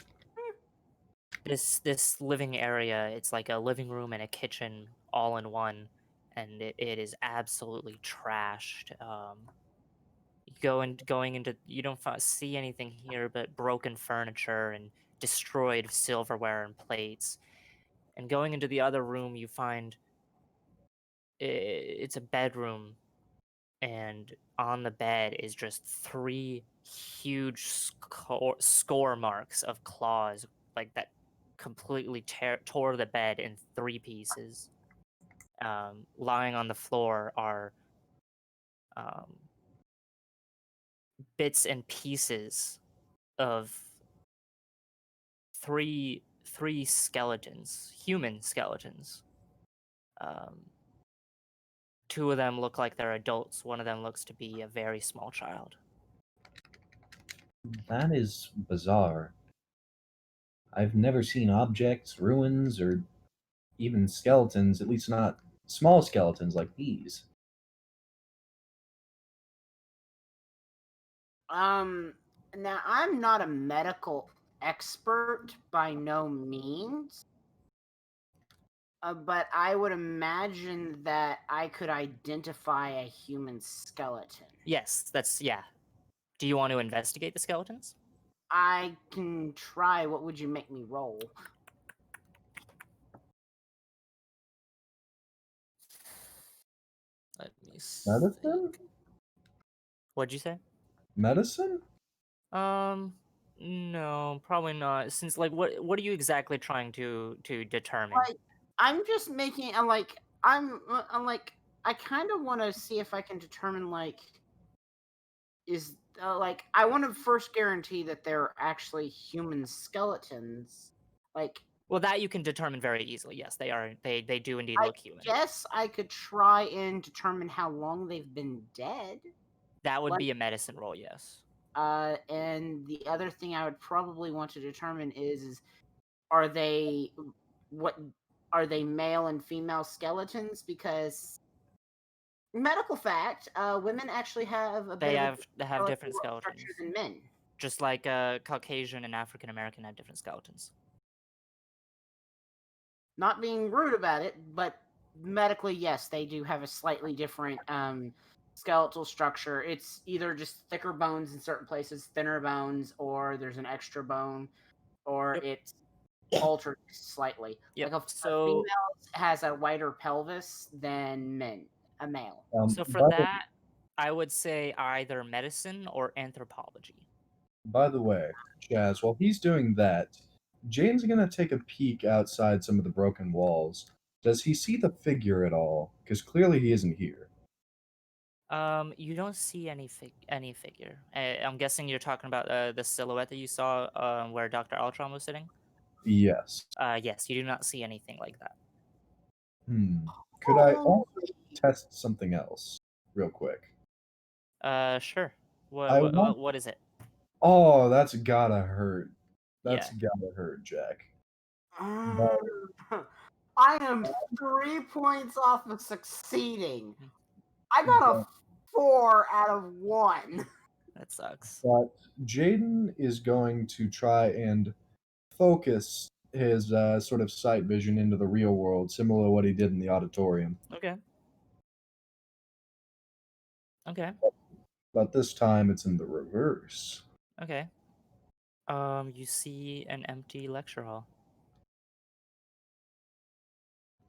this living area, it's like a living room and a kitchen all in one, and it is absolutely trashed. Going into, you don't see anything here but broken furniture and destroyed silverware and plates. And going into the other room, you find it's a bedroom, and on the bed is just 3 huge score marks of claws, like that completely tore the bed in 3 pieces. Lying on the floor are um, bits and pieces of three skeletons, human skeletons. Um, 2 of them look like they're adults. One of them looks to be a very small child. That is bizarre. I've never seen objects, ruins, or even skeletons, at least not small skeletons like these. Now I'm not a medical expert by no means. But I would imagine that I could identify a human skeleton. Yes, yeah. Do you want to investigate the skeletons? I can try. What would you make me roll? Let me see. Medicine? What'd you say? Medicine? No, probably not. Since, like, what are you exactly trying to determine? Like, I'm just making. I'm like. I kind of want to see if I can determine is I want to first guarantee that they're actually human skeletons. Like, Well, that you can determine very easily. Yes, they are. They do indeed I look human. guess I could try and determine how long they've been dead. That would Like- be a medicine roll. Yes. And the other thing I would probably want to determine is are they what are they male and female skeletons? Because medical fact, women actually have a bit They of a have different skeletal skeletons, structure than men. just like Caucasian and African American have different skeletons. Not being rude about it, but medically, yes, they do have a slightly different skeletal structure. It's either just thicker bones in certain places, thinner bones, or there's an extra bone, or Yep. it's altered slightly. Yep. Like a So female has a wider pelvis than a male. so for By that, I would say either medicine or anthropology. by the way, Jazz, while he's doing that, Jane's gonna take a peek outside some of the broken walls. Does he see the figure at all? Because clearly he isn't here. You don't see any figure. I'm guessing you're talking about the silhouette that you saw where Dr. Ultron was sitting. Yes. Yes, you do not see anything like that. Could I Oh. also test something else, real quick? Sure. I want- What is it? Oh, that's gotta hurt. That's Yeah. gotta hurt, Jack. I am 3 points off of succeeding. I got a 4 out of 1. That sucks. But Jaden is going to try and focus his sort of sight vision into the real world, similar to what he did in the auditorium. Okay. Okay. But this time it's in the reverse. Okay. You see an empty lecture hall.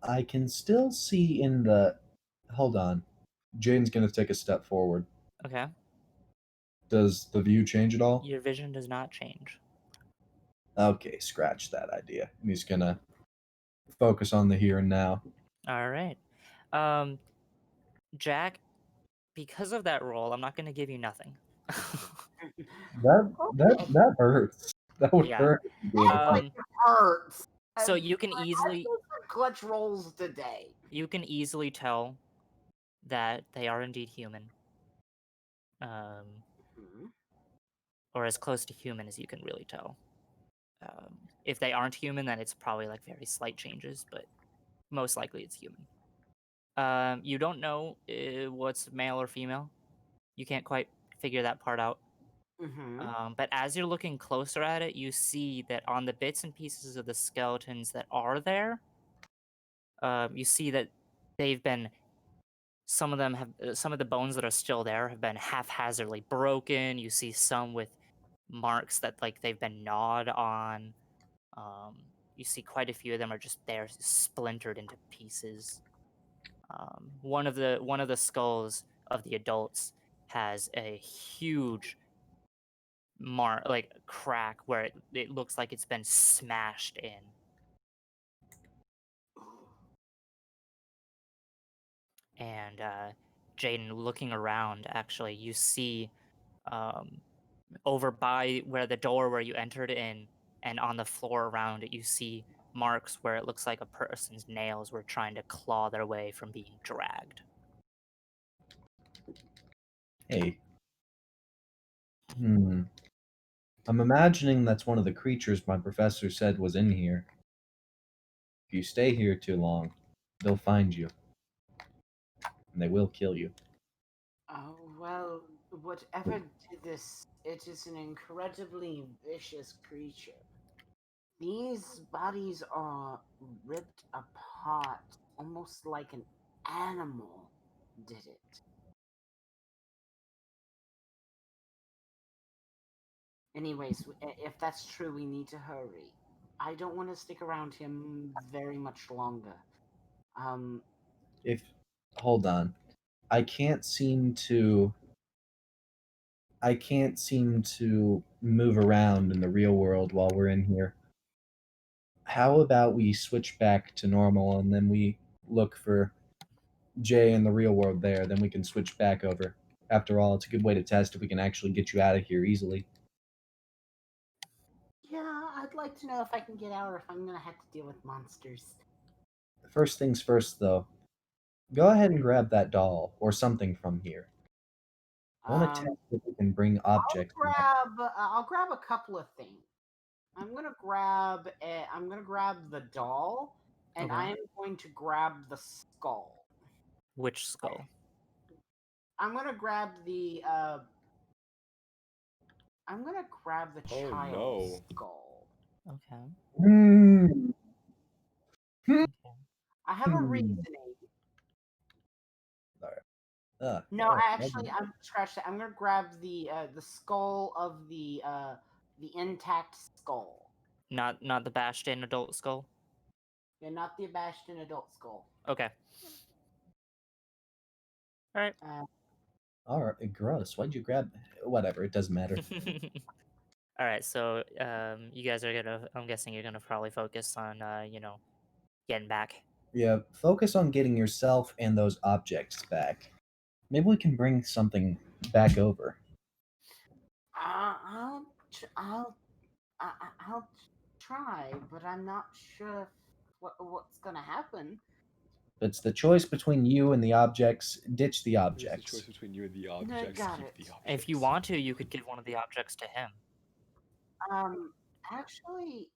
I can still see in the. Hold on. Jaden's gonna take a step forward. Okay. Does the view change at all? Your vision does not change. Okay, scratch that idea. And he's gonna focus on the here and now. All right. Jack, because of that roll, I'm not going to give you nothing. That hurts. That would Yeah. hurt. Um, Hurts. so you can easily I've some clutch rolls today. tell that they are indeed human. Mhm. Or as close to human as you can really tell. If they aren't human, then it's probably like very slight changes, but most likely it's human. You don't know what's male or female. You can't quite figure that part out. But as you're looking closer at it, you see that on the bits and pieces of the skeletons that are there, you see that they've been. Some of them have. Some of the bones that are still there have been haphazardly broken. You see some with marks that like they've been gnawed on. You see quite a few of them are just there, splintered into pieces. One of the skulls of the adults has a huge like crack where it looks like it's been smashed in. And Jaden, looking around, actually, you see over by where the door where you entered in, and on the floor around it, you see marks where it looks like a person's nails were trying to claw their way from being dragged. Hey. I'm imagining that's one of the creatures my professor said was in here. If you stay here too long, they'll find you. And they will kill you. Oh, well, whatever did this, it is an incredibly vicious creature. These bodies are ripped apart, almost like an animal did it. Anyways, if that's true, we need to hurry. I don't want to stick around him very much longer. Hold on. I can't seem to move around in the real world while we're in here. How about we switch back to normal and then we look for Jay in the real world there, then we can switch back over. After all, it's a good way to test if we can actually get you out of here easily. Yeah, I'd like to know if I can get out or if I'm gonna have to deal with monsters. First things first, though. Go ahead and grab that doll or something from here. I want to test if we can bring objects back. I'll grab a couple of things. I'm gonna grab the doll, and Okay. I am going to grab the skull. Which skull? I'm gonna grab the Oh, child's no. skull. Okay. Hmm. I have a reasoning. No, I'm scratch that. I'm gonna grab the skull of the intact skull. Not the bashed in adult skull. Yeah, not the Abashed adult skull. Okay. All right. All right, gross. Why'd you grab? Whatever, it doesn't matter. All right. So you guys are gonna. I'm guessing you're gonna probably focus on getting back. Yeah, focus on getting yourself and those objects back. Maybe we can bring something back over. I'll I'll try, but I'm not sure what's gonna happen. It's the choice between you and the objects. Ditch the It's the objects. choice between you and the objects. got Keep it. the objects. If you want to, you could give one of the objects to him. Actually,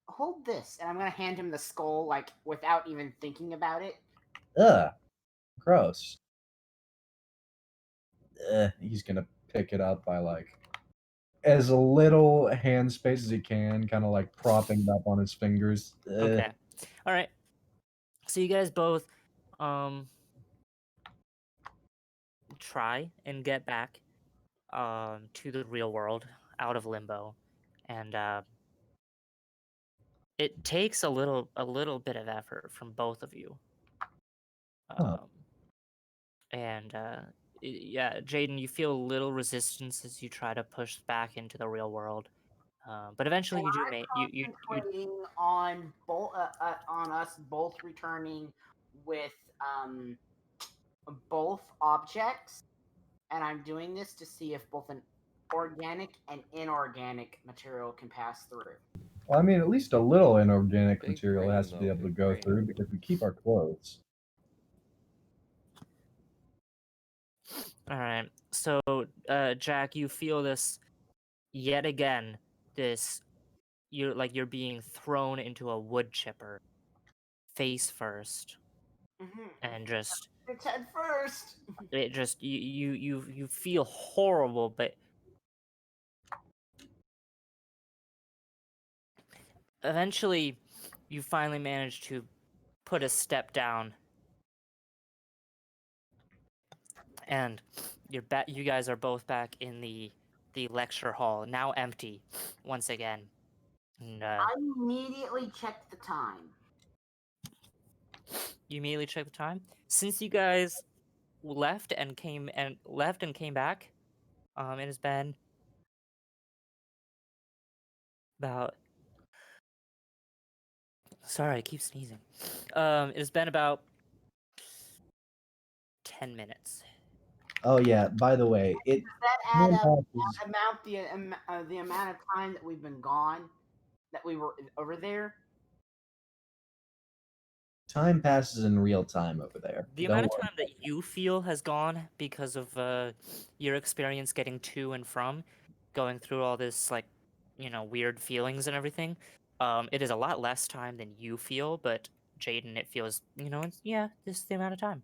hold this, and I'm gonna hand him the skull, like without even thinking about it. Ugh, gross. He's gonna pick it up by like as little hand space as he can, kind of like propping it up on his fingers. Okay. All right. So you guys both try and get back to the real world out of limbo, and it takes a little bit of effort from both of you. Huh. and yeah, Jaden, you feel a little resistance as you try to push back into the real world, but eventually you do make you Concentrating on on us both returning with both objects, and I'm doing this to see if both an organic and inorganic material can pass through. Well, I mean, at least a little inorganic Big material brain, has to be though, able to big go brain. through because we keep our clothes. All right. So, Jack, you feel this yet again. This you're being thrown into a wood chipper, face first, and just It's head first. it just you feel horrible, but eventually, you finally manage to put a step down, and you're back. You guys are both back in the lecture hall, now empty, once again. And I immediately checked the time. you immediately check the time. Since you guys left and came back, it has been about. Sorry, I keep sneezing. It has been about 10 minutes. Oh yeah. By the way, Does that add time up passes- the amount of time that we've been gone, that we were over there? time passes in real time over there. The Don't amount of worry. time that you feel has gone because of your experience getting to and from, going through all this weird feelings and everything, it is a lot less time than you feel. But Jaden, it feels this is the amount of time.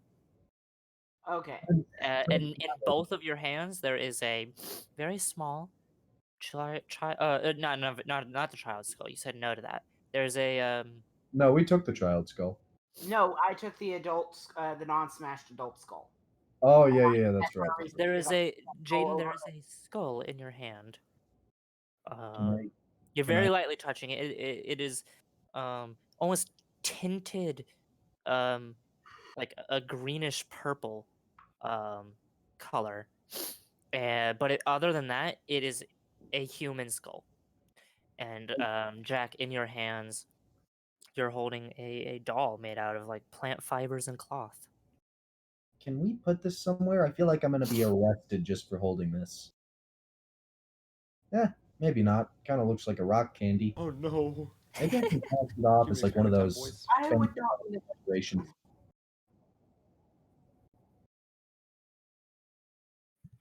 Okay. And in both of your hands, there is a very small child. Not the child's skull. You said no to that. There's a No, we took the child skull. No, I took the the non-smashed adult skull. Oh yeah, that's right. there is a Jaden. over There is a skull in your hand. Can I, You're can I very lightly touching it. It is almost tinted, like a greenish purple color. But other than that, it is a human skull. And Jack, in your hands, you're holding a doll made out of like plant fibers and cloth. Can we put this somewhere? I feel like I'm gonna be arrested just for holding this. Yeah, maybe not. Kind of looks like a rock candy. Oh no. Maybe I can pass it off Give as me a like one of story time, those boys. I family would not. decorations.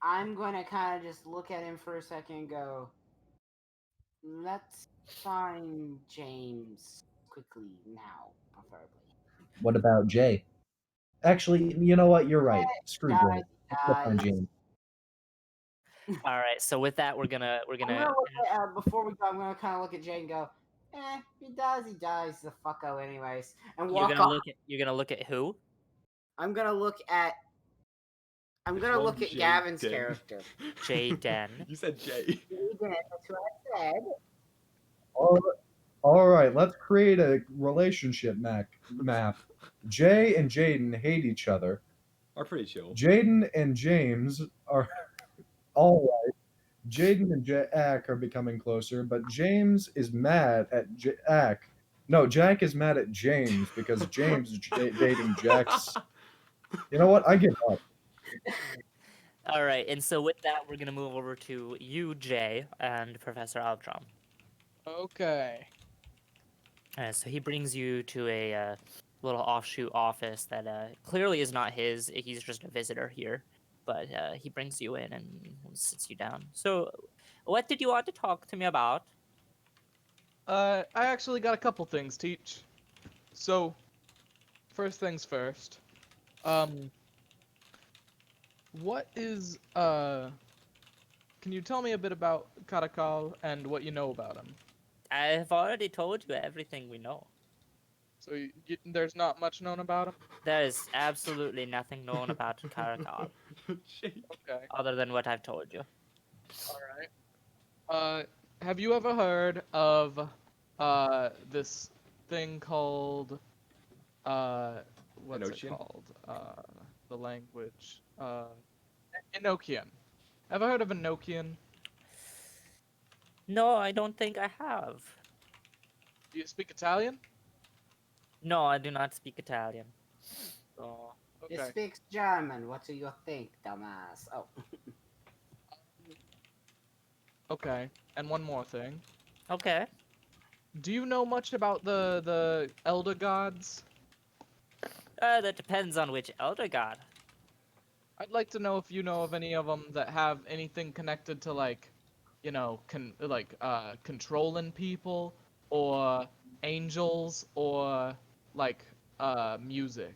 I'm going to kind of just look at him for a second and go, let's find James quickly now, preferably. What about Jay? Actually, you know what? You're right. Screw Guys, Jay. Let's go find James. All right. So with that, we're gonna I'm gonna look at, before we go, I'm gonna kind of look at Jay and go, he dies the fucko anyways, and walk off. You're gonna look at who? I'm gonna look at Which one? Gavin's Jaden. character. Jaden. You said Jay. That's what I said. all right, let's create a relationship map. Jay and Jaden hate each other. Are pretty chill. Jaden and James are all right. Jaden and Jack are becoming closer, but James is mad at Jack. No, Jack is mad at James because James is dating Jack's. You know what? I give up. All right. And so with that, we're gonna move over to you, Jay, and Professor Albtrom. Okay. So he brings you to a little offshoot office that clearly is not his. He's just a visitor here, but he brings you in and sits you down. So, what did you want to talk to me about? I actually got a couple things, Teach. So, first things first. What is Can you tell me a bit about Karakal and what you know about him? I've already told you everything we know. So there's not much known about him. There is absolutely nothing known about Karakal Jake. Okay. other than what I've told you. All right. Have you ever heard of this thing called what's it ocean? called? the language. Enochian. Ever heard of Enochian? No, I don't think I have. Do you speak Italian? No, I do not speak Italian. Oh, He okay. speaks German. What do you think, dumbass? Oh, Okay. And one more thing. Okay. Do you know much about the elder gods? That depends on which elder god. I'd like to know if you know of any of them that have anything connected to like, controlling people or angels or like music.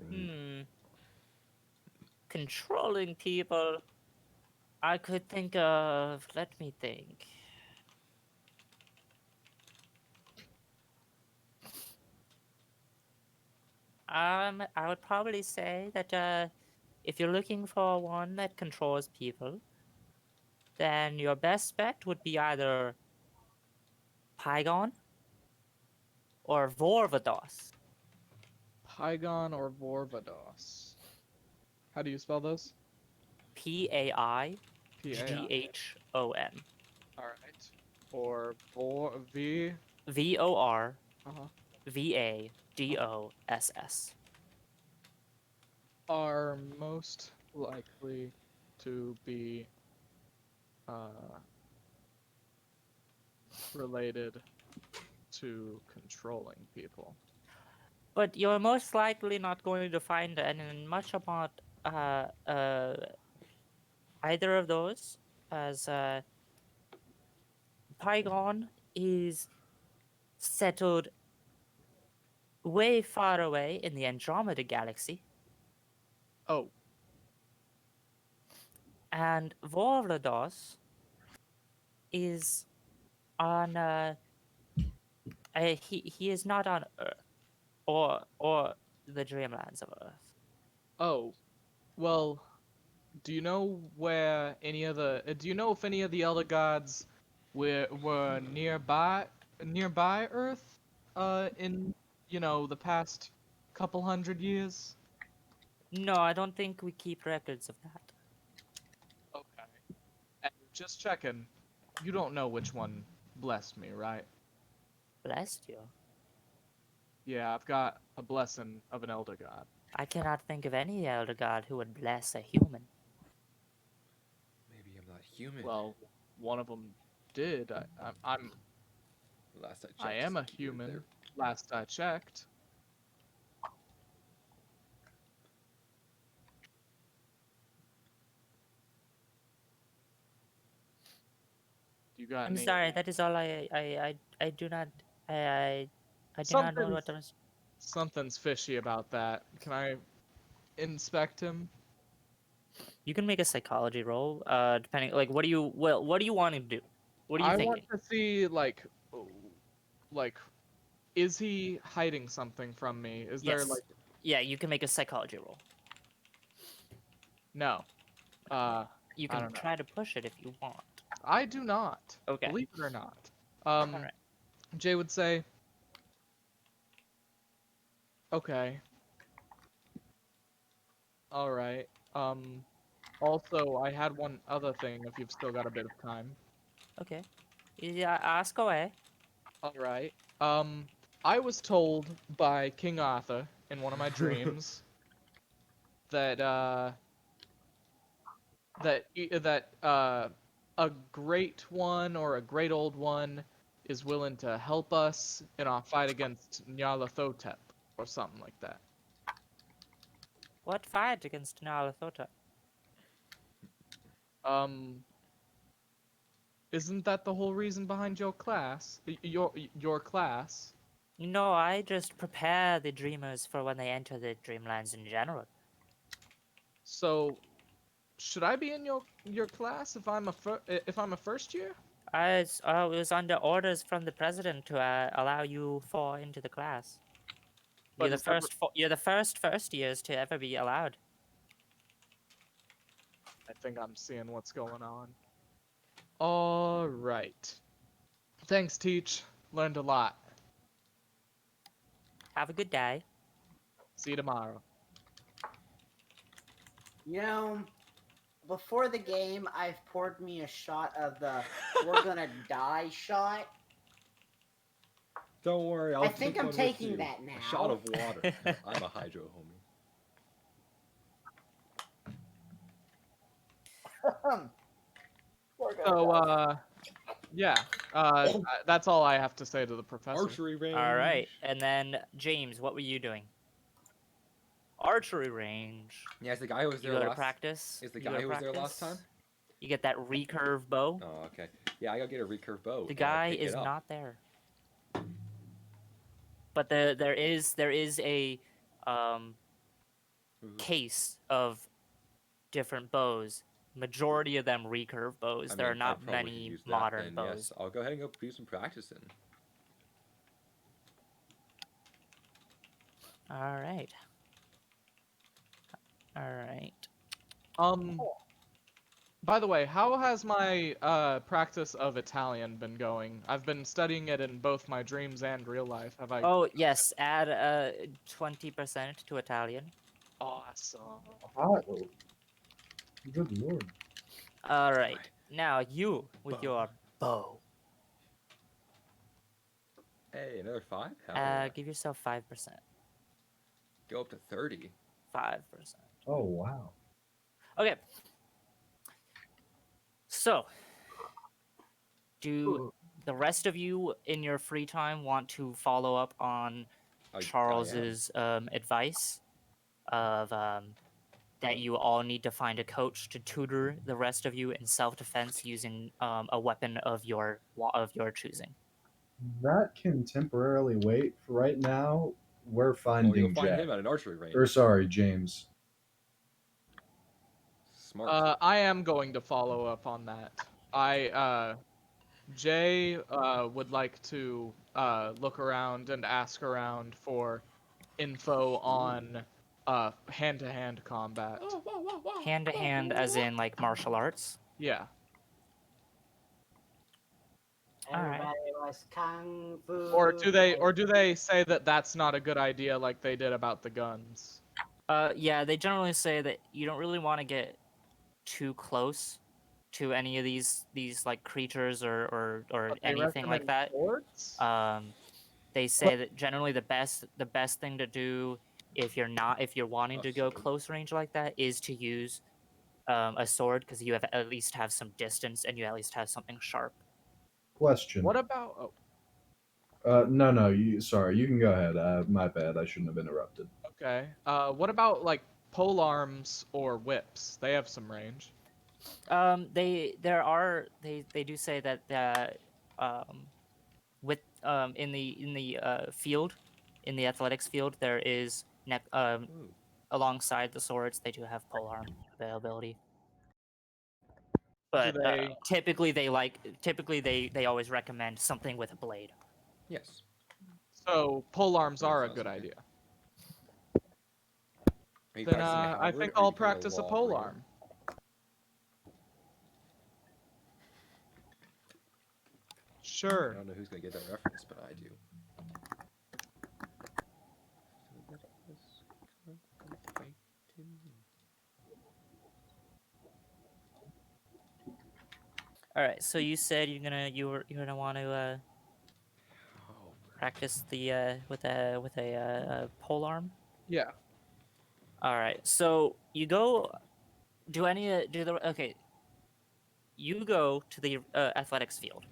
Hmm. Controlling people. I could think of. Let me think. I would probably say that if you're looking for one that controls people, then your best bet would be either Pygon or Vorvados. Pygon or Vorvados. How do you spell those? P-A-I-G-H-O-N. P-A-I. All right. Or V. Uh-huh. V-O-R-V-A-D-O-S-S. Are most likely to be uh related to controlling people. But you're most likely not going to find any much about uh, uh, either of those, as Pygon is settled way far away in the Andromeda Galaxy, Oh, and Vorlados is on he is not on Earth or the Dreamlands of Earth. oh. Well, do you know where any of the do you know if any of the elder gods were nearby Earth in the past couple hundred years? No, I don't think we keep records of that. Okay. And just checking, you don't know which one blessed me, right? Blessed you. Yeah, I've got a blessing of an elder god. I cannot think of any elder god who would bless a human. Maybe I'm not human. Well, one of them did. Last I checked, I am a you're human. there. Last I checked. You got I'm any? sorry, that is all I do not I do not know Something's what was. something's fishy about that. Can I inspect him? You can make a psychology roll, depending like what do you want to do? What are you I want thinking? to see like is he hiding something from me? Is there Yes. like Yeah, you can make a psychology roll. no? You I can don't know. try to push it if you want. I do not. Okay. Believe it or not. All right. Jay would say, okay, all right. Also, I had one other thing. If you've still got a bit of time. Okay. Yeah, ask away. All right. I was told by King Arthur in one of my dreams that a great one or a great old one is willing to help us in our fight against Nyarlathotep or something like that. What fight against Nyarlathotep? Um, isn't that the whole reason behind your class? Your class? No, I just prepare the dreamers for when they enter the dreamlands in general. So should I be in your class if I'm a first year? I was under orders from the president to allow you four into the class. But is that You're the first years to ever be allowed. I think I'm seeing what's going on. All right. Thanks, Teach. Learned a lot. Have a good day. See you tomorrow. You know, before the game, I've poured me a shot of the "we're gonna die" shot. Don't worry, I'll I think take I'm one with taking you. that A shot now. of water. I'm a hydro homie. So, yeah. That's all I have to say to the professor. Archery range. All right, and then James, what were you doing? Archery range. Yeah, is the guy who was You there go to last? practice. Is the You go guy to who was there last practice. time? You get that recurve bow. Oh, okay. Yeah, I gotta get a recurve bow. The and I guy pick is it up. not there. But there is a case of different bows. Majority of them recurve bows. I There mean, are I not probably could many use that modern then. bows. Yes, I'll go ahead and go do some practicing. All right. All right. By the way, how has my practice of Italian been going? I've been studying it in both my dreams and real life. Have I? Oh yes, add 20% to Italian. Awesome. Oh, good lord. All right. Now you with Bow. your bow. Hey, another 5? Hell yeah. Give yourself 5%. Go up to 30. 5%. Oh wow. Okay. So, do the rest of you in your free time want to follow up on I am. Charles's advice of that you all need to find a coach to tutor the rest of you in self-defense using a weapon of your choosing? That can temporarily wait. For right now, we're Well, finding you'll find Jack. him at an archery range. Or sorry, James. Smart. I am going to follow up on that. Jay would like to look around and ask around for info on hand-to-hand combat. Hand to hand, as in like martial arts. Yeah. All right. Everybody was kung fu. Or do they say that that's not a good idea like they did about the guns? Yeah, they generally say that you don't really want to get too close to any of these like creatures or But they anything like recommend that. swords? They say that generally the best thing to do if you're wanting to go sword. close range like that is to use a sword, because you at least have some distance and you at least have something sharp. Question. What about No, sorry, you can go ahead. My bad, I shouldn't have interrupted. okay. What about like pole arms or whips? They have some range. They do say that with in the field, in the athletics field, there is Ooh. alongside the swords they do have polearm availability. Do But they typically they always recommend something with a blade. Yes. so pole arms That are a sounds good okay. idea. Are you Then practicing a I halberd, think or are you I'll becoming practice a law pole breaker? arm. I Sure. don't know who's gonna get that reference, but I do. All right, so you said you're gonna want to Oh, practice the with a pole arm. Yeah. All right, so you go okay. You go to the athletics field,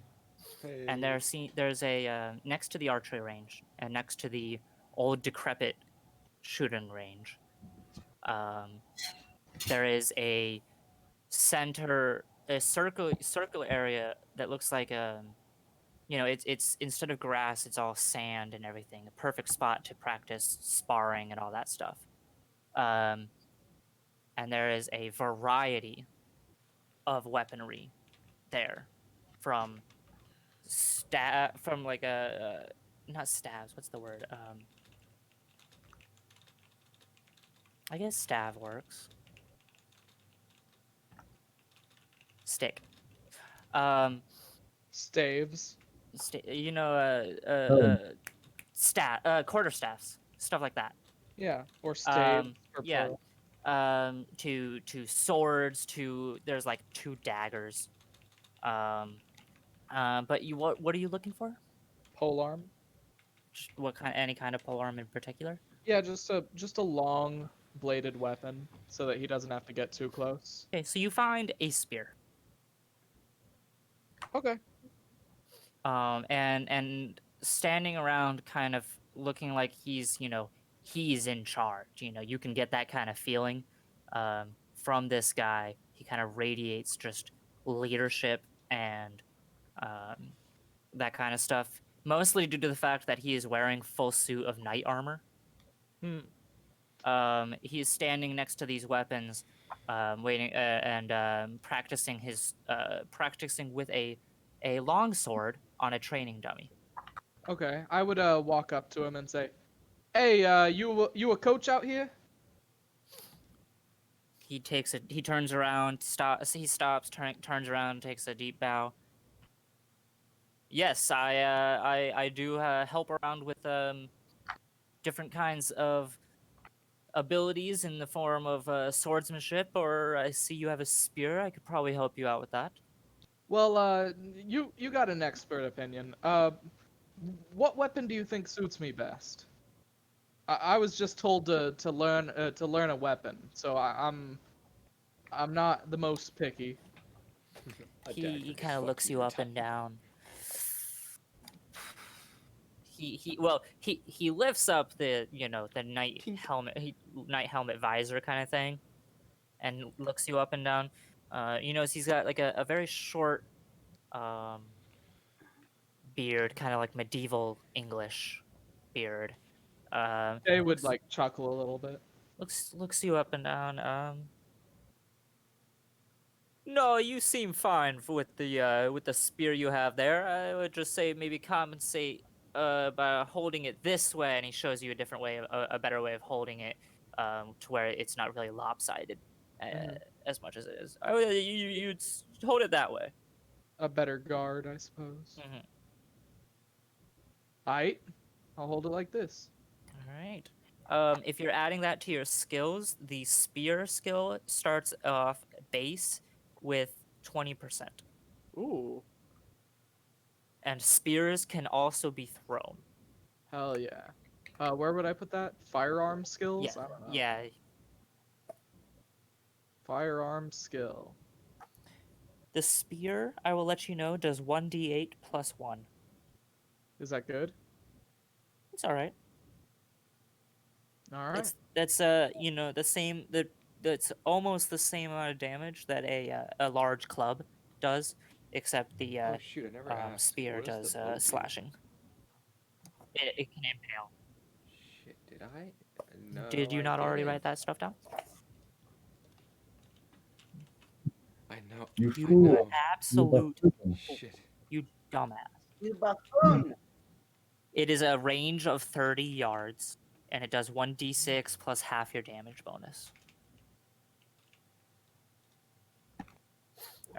hey. and there's a next to the archery range and next to the old decrepit shooting range. There is a circle area that looks like it's instead of grass, it's all sand and everything. A perfect spot to practice sparring and all that stuff. And there is a variety of weaponry there, from from like a not stabs. What's the word? I guess stav works. Stick. Staves. Quarter staffs, stuff like that. Yeah. Or staves for Yeah. plural. to swords, to there's like 2 daggers. But what are you looking for? Polearm. Just what kind, any kind of polearm in particular? Yeah, just a long bladed weapon so that he doesn't have to get too close. Okay, so you find a spear. Okay. And standing around, kind of looking like he's in charge. You can get that kind of feeling from this guy. He kind of radiates just leadership and um, that kind of stuff. Mostly due to the fact that he is wearing full suit of knight armor. Hmm. He is standing next to these weapons, waiting and practicing with a long sword on a training dummy. Okay. I would walk up to him and say, "Hey, you a coach out here?" He turns around, he stops, turns around, takes a deep bow. Yes, I do help around with different kinds of abilities in the form of swordsmanship, or I see you have a spear. I could probably help you out with that. Well, you got an expert opinion. What weapon do you think suits me best? I was just told to learn a weapon, so I'm not the most picky. A He dagger. kind of Fuck looks you, you you're up and tiny. down. He lifts up the Tink. knight helmet visor kind of thing, and looks you up and down. You notice he's got like a very short um beard, kind of like medieval English beard. Jay would Looks like chuckle a little bit. looks you up and down. No, you seem fine with the spear you have there. I would just say maybe compensate by holding it this way, and he shows you a different way, a better way of holding it, to where it's not really lopsided Mhm. as much as it is. You'd hold it that way. A better guard, I suppose. Hmm. Aight, I'll hold it like this. All right. If you're adding that to your skills, the spear skill starts off base with 20%, Ooh, and spears can also be thrown. hell yeah. Where would I put that? Firearm skills? Yeah, I don't know. yeah. Firearm skill. The spear, I will let you know, does 1d8 plus 1. Is that good? It's all right. All right. That's the same that's almost the same amount of damage that a large club does, except the Oh shoot, I never asked. spear What does the does bow do? slashing. It can impale. Shit, did I? No, Did you I not already didn't. write that stuff down? I know. You You I fool. know. You absolute buffoon. Shit. you dumbass. You buffoon! It is a range of 30 yards, and it does 1d6 plus half your damage bonus. All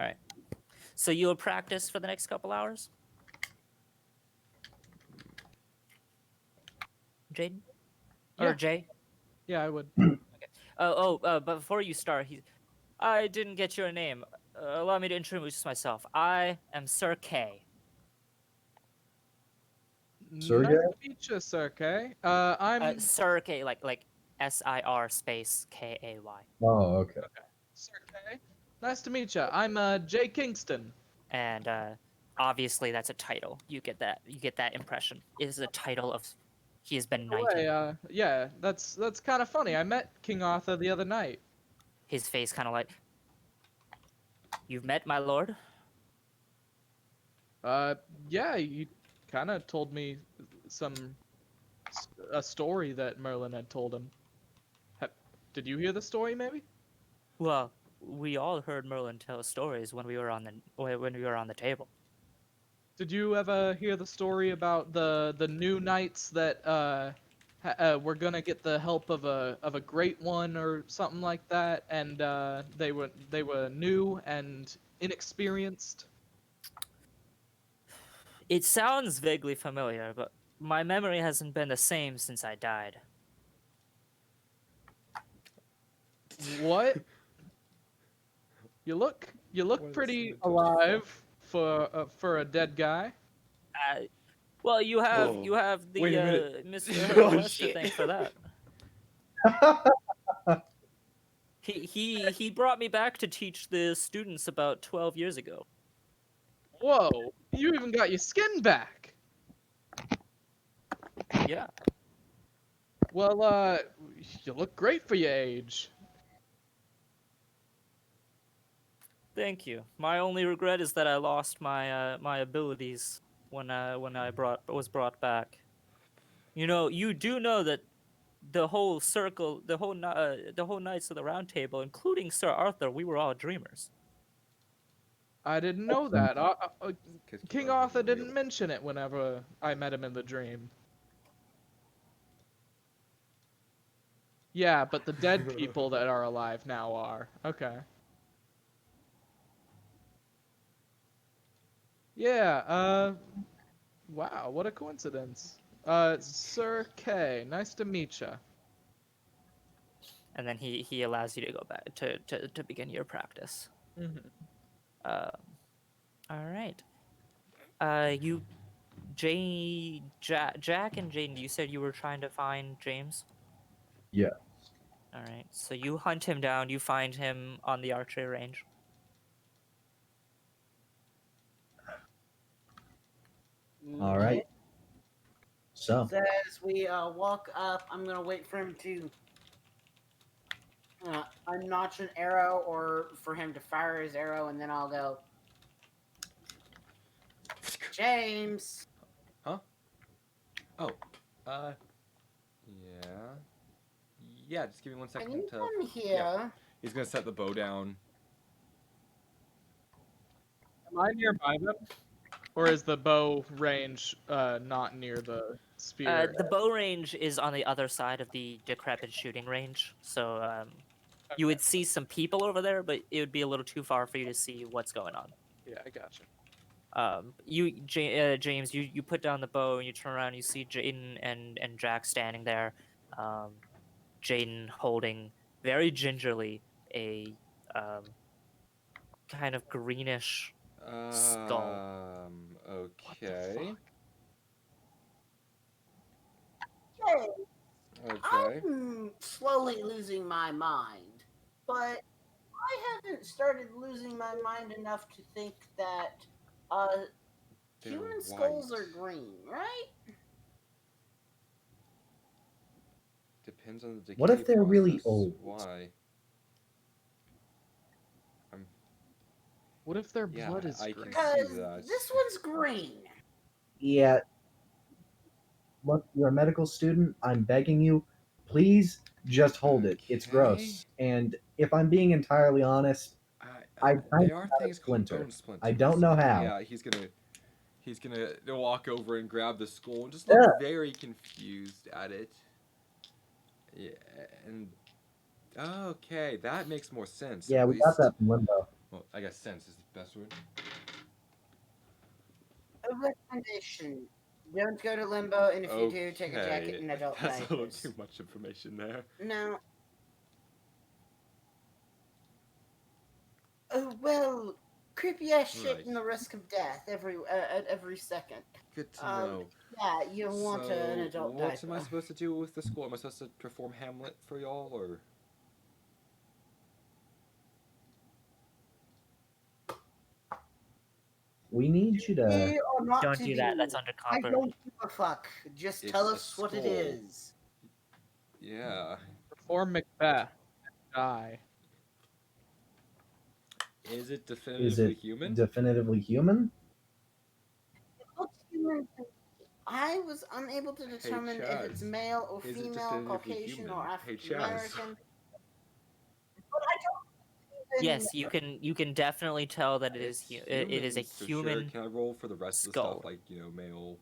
right. So you will practice for the next couple hours, Jaden or Yeah. Jay? Yeah, I would. But before you start, I didn't get your name. Allow me to introduce myself. I am Sir K. Sergey? Nice to meet you, Sir Kay. I'm Sir K, like SIR space KAY. Oh, okay. Sir Kay. Nice to meet you. I'm Jay Kingston. And obviously that's a title. You get that. You get that impression. It is a title of. He has been knighted. Yeah, that's kind of funny. I met King Arthur the other night. His face kind of like. You've met my lord. Yeah, he kind of told me some a story that Merlin had told him. Ha- Did you hear the story, maybe? Well, we all heard Merlin tell stories when we were on the table. Did you ever hear the story about the new knights that were gonna get the help of a great one or something like that, and they were new and inexperienced? It sounds vaguely familiar, but my memory hasn't been the same since I died. What? You look What is pretty the touch? alive for a dead guy. Uh, well, you have Oh, you have the wait a minute. Mr. Oh, West to shit. thank for that. He brought me back to teach the students about 12 years ago. Whoa! You even got your skin back. Yeah. Well, you look great for your age. Thank you. My only regret is that I lost my abilities when I was brought back. You know, you do know that the whole circle, the whole Knights of the Round Table, including Sir Arthur, we were all dreamers. I didn't know that. King Arthur Real. didn't mention it whenever I met him in the dream. Yeah, but the dead people that are alive now are. Okay. Yeah, wow, what a coincidence. Sir K, nice to meet ya. And then he allows you to go back to begin your practice. Mm-hmm. Um, all right. You, Jack and Jaden, you said you were trying to find James. Yeah. All right. So you hunt him down. You find him on the archery range. All right. So, So as we walk up, I'm gonna wait for him to unnotch an arrow, or for him to fire his arrow, and then I'll go, James. Huh? Oh. Uh. Yeah. Yeah. Just give me 1 Can second you to. come here? Yeah. He's gonna set the bow down. Am I nearby them? Or is the bow range not near the spear? The bow range is on the other side of the decrepit shooting range. So you would see some people over there, but it would be a little too far for you to see what's going on. Yeah, I gotcha. James, you put down the bow and you turn around. And you see Jaden and Jack standing there. Jaden holding very gingerly a kind of greenish skull. What the Okay. fuck? Hey, Okay. I'm slowly losing my mind, but I haven't started losing my mind enough to think that They're human skulls white. are green, right? Depends on the decay What if they're really process. old? Why? What if their Yeah, blood is I green? can see Because that. this one's green. Yeah. Look, you're a medical student. I'm begging you, please just hold it. It's Okay. gross. And if I'm being entirely honest, I kind There of are got a things called splinter. bone splinters. I don't know how. Yeah, he's gonna walk over and grab the skull and just look Yeah. very confused at it. Yeah, and okay, that makes more sense. Yeah, At we got least. that from Limbo. Well, I guess sense is the best word. A recommendation: don't go to limbo, and if you do, take a jacket and adult That's a little diapers. too much information there. No. Oh well, creepy ass shit Right. and the risk of death at every second. Good to Um, know. Yeah, you want an So, adult what diaper. am I supposed to do with the skull? Am I supposed to perform Hamlet for y'all, or? We need you to. We are not Don't to do that. That's under I copper. don't give a fuck. Just It's tell a us what it skull. is. Yeah. Perform Macbeth. Die. Is it Is definitively it human? definitively human? It looks human to me. I was unable to determine if it's Chaz, male or is it female, definitively Caucasian, human? or Hey, African Chaz. American. But I don't even. Yes, you can definitely tell that it is it is a human, for human Sure. Can I roll for the rest of the skull. stuff, like male?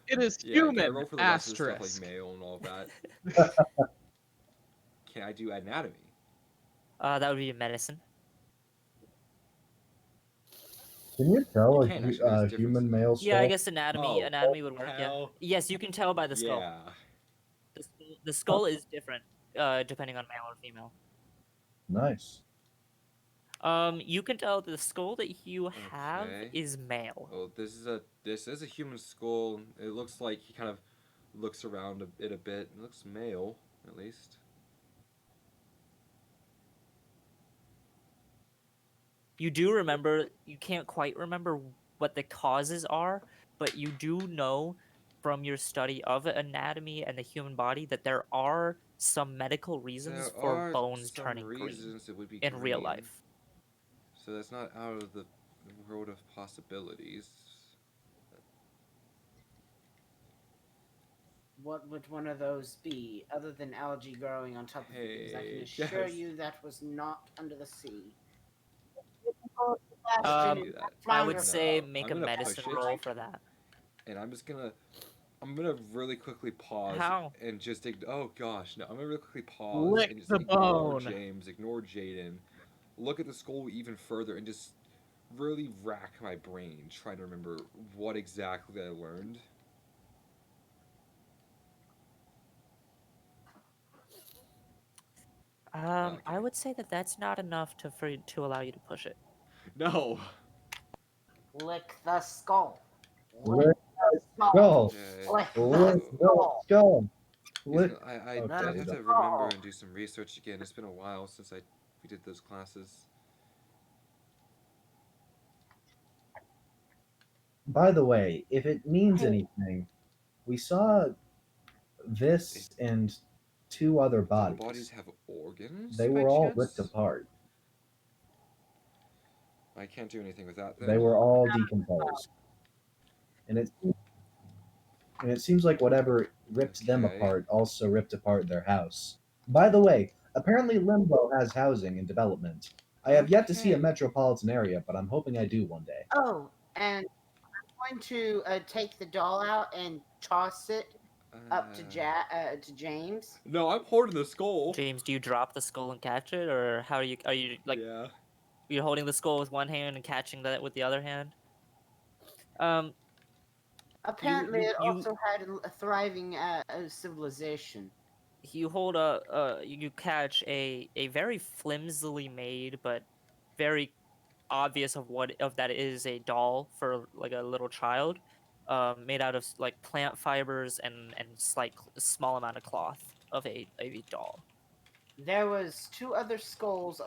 It is Yeah. Can I human. roll for the rest of the stuff, Asterisk. like male and all that? Can I do anatomy? That would be medicine. Can you tell You a can actually. There's human differences. male skull? Yeah, I guess anatomy Oh, would work. Yeah. hell. Yes, you can tell by the skull. Yeah. The skull is different. depending on male or female. Nice. You can tell the skull that you have Okay. is male. Well, this is a human skull. It looks like he kind of looks around it a bit. It looks male, at least. You do remember, you can't quite remember what the causes are, but you do know from your study of anatomy and the human body that there are some medical reasons There for are bones some turning green reasons it would be in real green, life. so that's not out of the world of possibilities. What would one of those be, other than algae growing on top of it? Because I can Hey, assure yes. you that was not under the sea. Um, See that? I would No, say make I'm a gonna medicine push it. roll for that. And I'm gonna really quickly pause How? and just oh gosh, no, I'm gonna really quickly pause Lick and just the ignore bone. James, ignore Jaden, look at the skull even further, and just really rack my brain trying to remember what exactly I learned. I Okay. would say that that's not enough to allow you to push it. No. Lick the skull. Lick the skull. Skull. Okay. Lick the Lick the skull. skull. He's Lick. gonna, I Okay, have the to remember skull. and do some research again. It's been a while since we did those classes. By the way, if it means Hey. anything, we saw this and two other Do the bodies. bodies have organs? They by were all chance? ripped apart. I can't do anything with that then. They were all decomposed. And it seems like whatever ripped them Okay. apart also ripped apart their house. By the way, apparently Limbo has housing and development. I have yet to see a Okay. metropolitan area, but I'm hoping I do one day. Oh, and I'm going to take the doll out and toss it up to James. No, I'm holding the skull. James, do you drop the skull and catch it, or how are you like Yeah. you're holding the skull with one hand and catching that with the other hand? Apparently, you it you also had a thriving civilization. you hold you catch a very flimsily made but very obvious of that is a doll for like a little child, made out of like plant fibers and small amount of cloth of a doll. There was two other skulls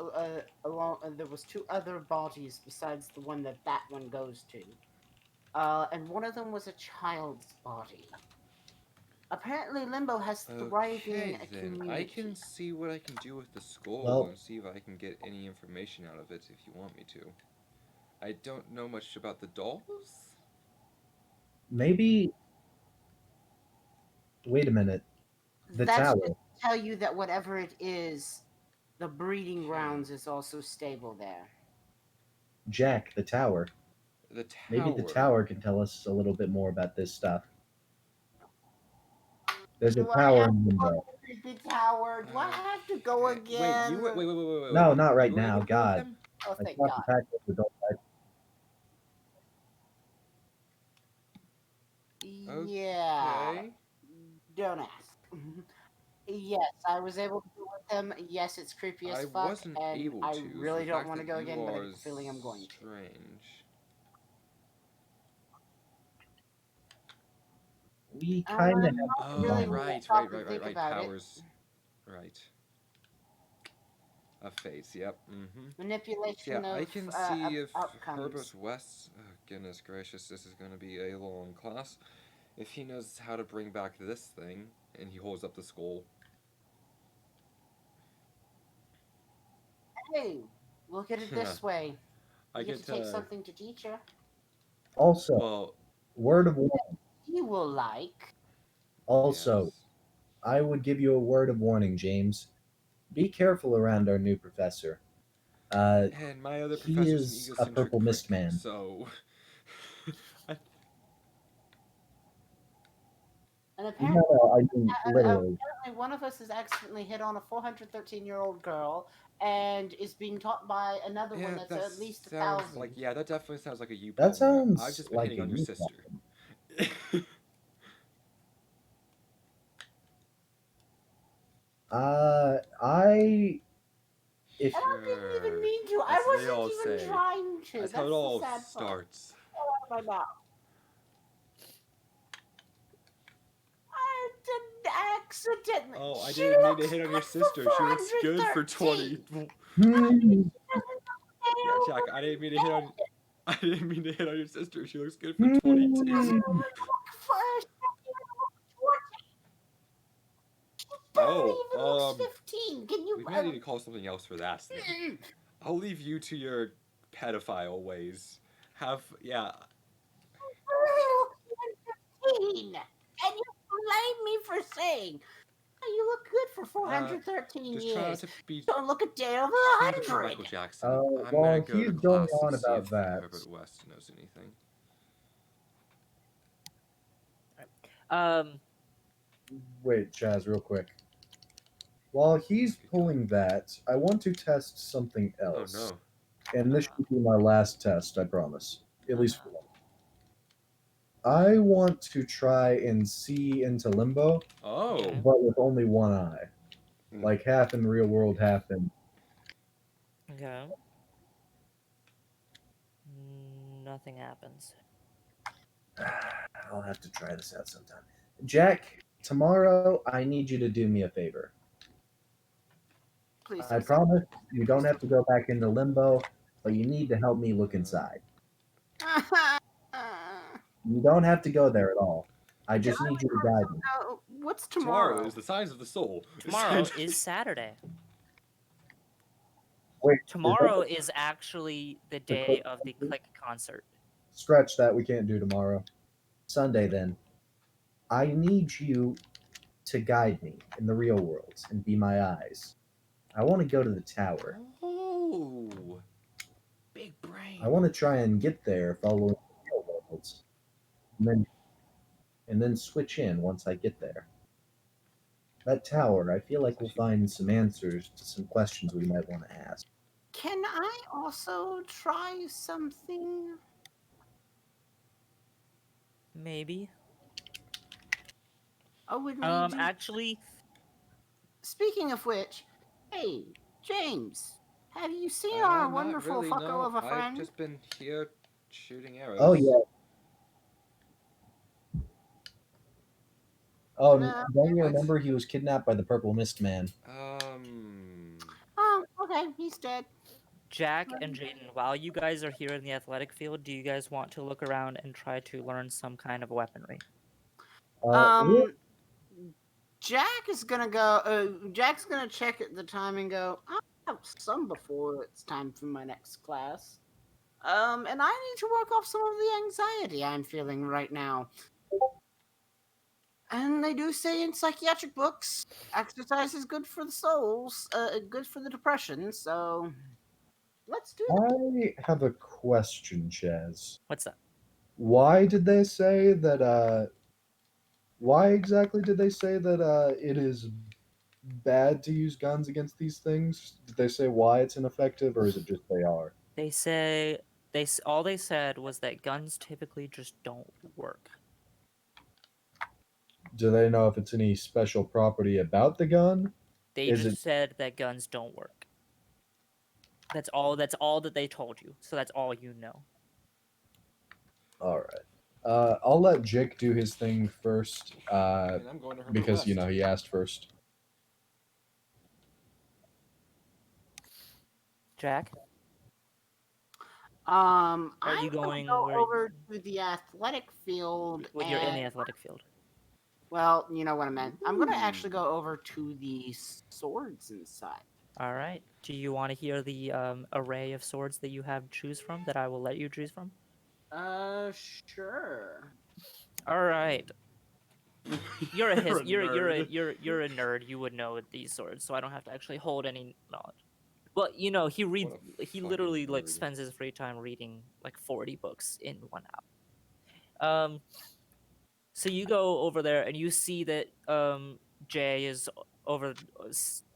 along. There was two other bodies besides the one that one goes to, and one of them was a child's body. Apparently, Limbo has thriving Okay, then. community. I can see what I can do with the skull Well- and see if I can get any information out of it if you want me to. I don't know much about the dolls. Maybe. Wait a minute. The That's tower. just to tell you that whatever it is, the breeding Okay. grounds is also stable there. Jack, the tower. The tower. Maybe the tower can tell us a little bit more about this stuff. There's a Do I tower have in to Limbo. go to the tower? Do I have to go again? Wait. No, not right You were now, able to go with God. him? Oh, I thank thought God. the fact that the dog died. Yeah. Okay. Don't ask. Yes, I was able to go with him. Yes, it's creepy as I fuck, wasn't and able I to. really for the don't fact want to that go you again, but I are have a feeling I'm going to. strange. We kind of Not Oh, really when I right. stop and think about it. Powers. Right. A face, yep. Mm-hmm. Manipulation Yeah, I of can see if outcomes. Herbert West, oh goodness gracious, this is going to be a long class. If he knows how to bring back this thing, and he holds up the skull. Hey, look at it this way. I You get get to take something to teacher. Also, Well, word of warning. You will like. Also, yes. I would give you a word of warning, James. Be careful around our new professor. And my other He professor's an is a egocentric purple mist prick, man. so... And No, apparently, I mean literally. apparently one of us has accidentally hit on a 413-year-old girl and is being taught by another one Yeah, that's that at least sounds 1,000. like... Yeah, that definitely sounds like a you That problem. I've sounds just been like hitting a on your you sister. I if And I didn't even Sure. mean to. I That's what they wasn't all even say. trying to. That's That's how it the all sad part. starts. Out of my mouth. I didn't accidentally. Oh, I She didn't mean to looks hit on your good for sister. She looks good for 20. 413. Hmm, Yeah, Jack, I didn't mean to hit on. I didn't mean to hit on your sister. She looks good for 22. hmm. Barely Oh, even looks 15. Can you? we might need to call something else for that then. I'll leave you to your pedophile ways. Yeah. Barely 15. And you blame me for saying you look good for 413 Just try not years. to be Don't look a day over too hypocritical, 100. Jackson. I'm gonna While go he's to going class and on see about if that, Herbert West knows anything. Um, wait, Chaz, real quick. While he's Okay, go. pulling that, I want to test something Oh else. no. And this should be my last test, I promise. At least Uh-huh. for one. I want to try and see into limbo, Oh. Okay. but with only one eye. Hmm. Like half in the real world, half in. Okay. Nothing happens. I'll have to try this out sometime. Jack, tomorrow I need you to do me a favor. Please. I promise you don't have to go back into limbo, but you need to help me look inside. You don't have to go there at all. I just need you to guide me. What's Tomorrow tomorrow? is the size of the soul. Tomorrow is Saturday. Wait, Tomorrow is actually the the day click of the concert? Click concert. Scratch that. We can't do tomorrow. Sunday then. I need you to guide me in the real world and be my eyes. I want to go to the tower. Oh. Big brain. I want to try and get there following the real world, and then switch in once I get there. That tower, I feel like we'll find some answers to some questions we might want to ask. Can I also try something? Maybe. I would need you. Actually, Speaking of which, hey, James, have you seen our Not wonderful really, fucko no. of a I've friend? just been here shooting arrows. Oh yeah. Oh, No. don't you What? remember he was kidnapped by the Purple Mist Man? Oh, okay, he's dead. Jack and Jaden, while you guys are here in the athletic field, do you guys want to look around and try to learn some kind of weaponry? Um, Jack is gonna go. Jack's gonna check at the time and go. I have some before it's time for my next class. And I need to work off some of the anxiety I'm feeling right now. And they do say in psychiatric books, exercise is good for the souls, good for the depression. So let's do it. I have a question, Chaz. What's that? Why did they say that? Why exactly did they say that it is bad to use guns against these things? Did they say why it's ineffective, or is it just they are? They say all they said was that guns typically just don't work. Do they know if it's any special property about the gun? They Is just it said that guns don't work. That's all that they told you. So that's all you know. all right? I'll let Jake do his thing first, And I'm going to Herbert because West. you know he asked first. Jack? Are Are you I'm gonna going go where over to the athletic field when and you're in the athletic field? well, you know what I meant. I'm gonna actually go over to the swords inside. All right. Do you want to hear the array of swords that you have to choose from that I will let you choose from? Sure. All right. You're a You're a nerd. you're a nerd. You would know these swords, so I don't have to actually hold any knowledge. Well, you know, he reads. What a He fucking literally like nerd. spends his free time reading like 40 books in 1 hour. So you go over there and you see that Jay is over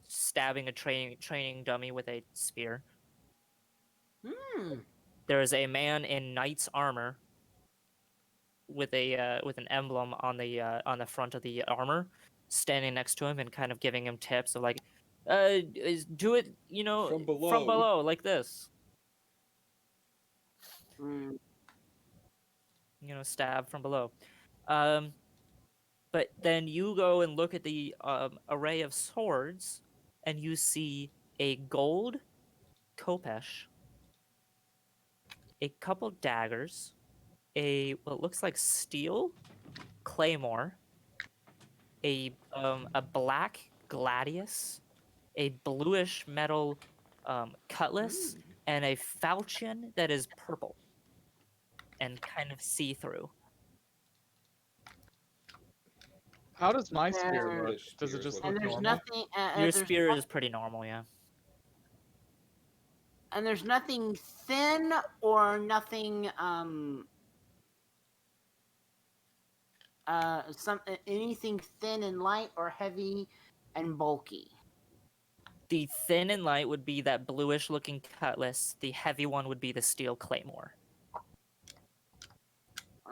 stabbing a training dummy with a spear. Hmm. There is a man in knight's armor with an emblem on the front of the armor, standing next to him and kind of giving him tips of like, do it, From from below. below, like this. Mm, Stab from below. Um, but then you go and look at the array of swords, and you see a gold khopesh, a couple daggers, a what looks like steel claymore, a black gladius, a bluish metal cutlass, and a falchion that is purple and kind of see-through. How does my Some spear there, look? English Does it spears just look and look there's normal? nothing. Your spear is pretty normal, yeah. And there's nothing thin or nothing anything thin and light or heavy and bulky. The thin and light would be that bluish looking cutlass. The heavy one would be the steel claymore.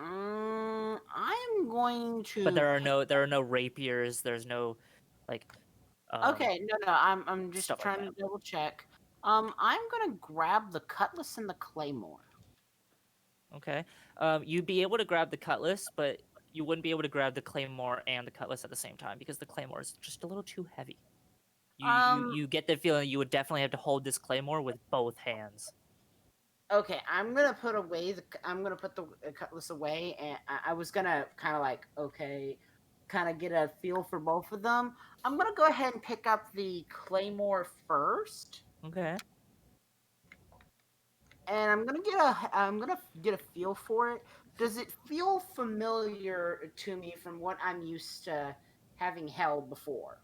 I'm going to. But there are no rapiers. There's no like Okay, no, I'm just stuff like trying that. to double check. I'm gonna grab the cutlass and the claymore. Okay. You'd be able to grab the cutlass, but you wouldn't be able to grab the claymore and the cutlass at the same time because the claymore is just a little too heavy. You get the feeling you would definitely have to hold this claymore with both hands. Okay, I'm gonna put the cutlass away, and I was gonna kind of like kind of get a feel for both of them. I'm gonna go ahead and pick up the claymore first, Okay. and I'm gonna get a feel for it. Does it feel familiar to me from what I'm used to having held before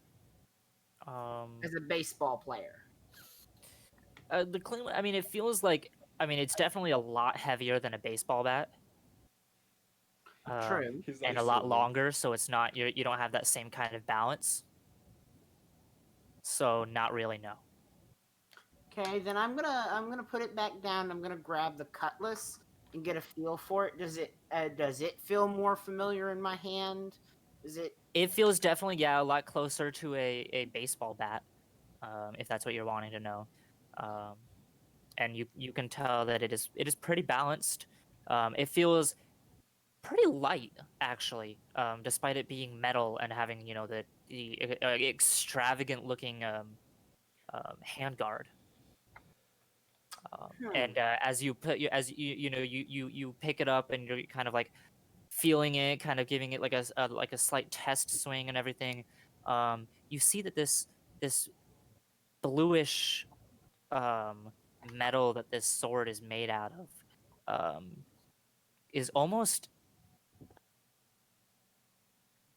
as a baseball player? The claymore. I mean, it feels like. I mean, it's definitely a lot heavier than a baseball bat. True. He's And a nice lot to limp. longer, so it's not you don't have that same kind of balance. So not really, no. Okay, then I'm gonna put it back down. I'm gonna grab the cutlass and get a feel for it. Does it feel more familiar in my hand? Is it It feels definitely, yeah, a lot closer to a baseball bat, if that's what you're wanting to know. Um, and you can tell that it is pretty balanced. It feels pretty light, actually, despite it being metal and having the extravagant looking handguard. hmm. And as you put as you pick it up and you're kind of like feeling it, kind of giving it like a slight test swing and everything. You see that this bluish metal that this sword is made out of is almost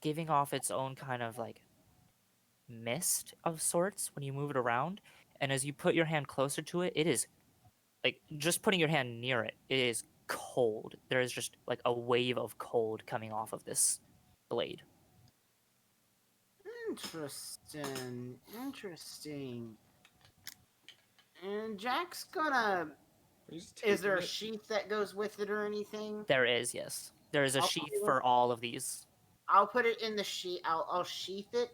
giving off its own kind of like mist of sorts when you move it around. And as you put your hand closer to it, it is like just putting your hand near it, it is cold. There is just like a wave of cold coming off of this blade. Interesting. And Jack's gonna. Are you just Is there taking a it? sheath that goes with it or anything? There is, yes. There is a I'll sheath put it, for all of these. I'll put it in the sheath. I'll sheath it,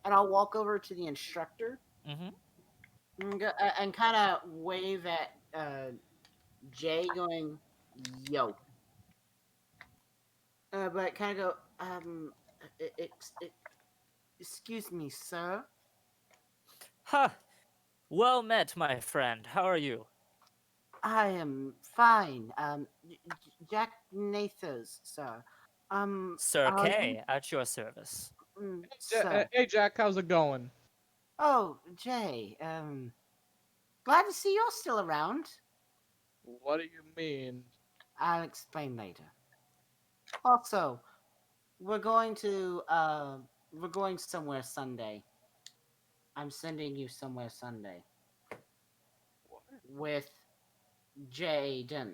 and I'll walk over to the instructor Mm-hmm. and kind of wave at Jay, going, "Yo." But kind of go, excuse me, sir. Ha! Well met, my friend. How are you? I am fine. Jack Nathers, sir. Sir Are you, K, at your service. sir? Hey Jack, how's it going? Oh, Jay. Glad to see you're still around. What do you mean? I'll explain later. Also, we're going somewhere Sunday. I'm sending you somewhere Sunday with Jaden.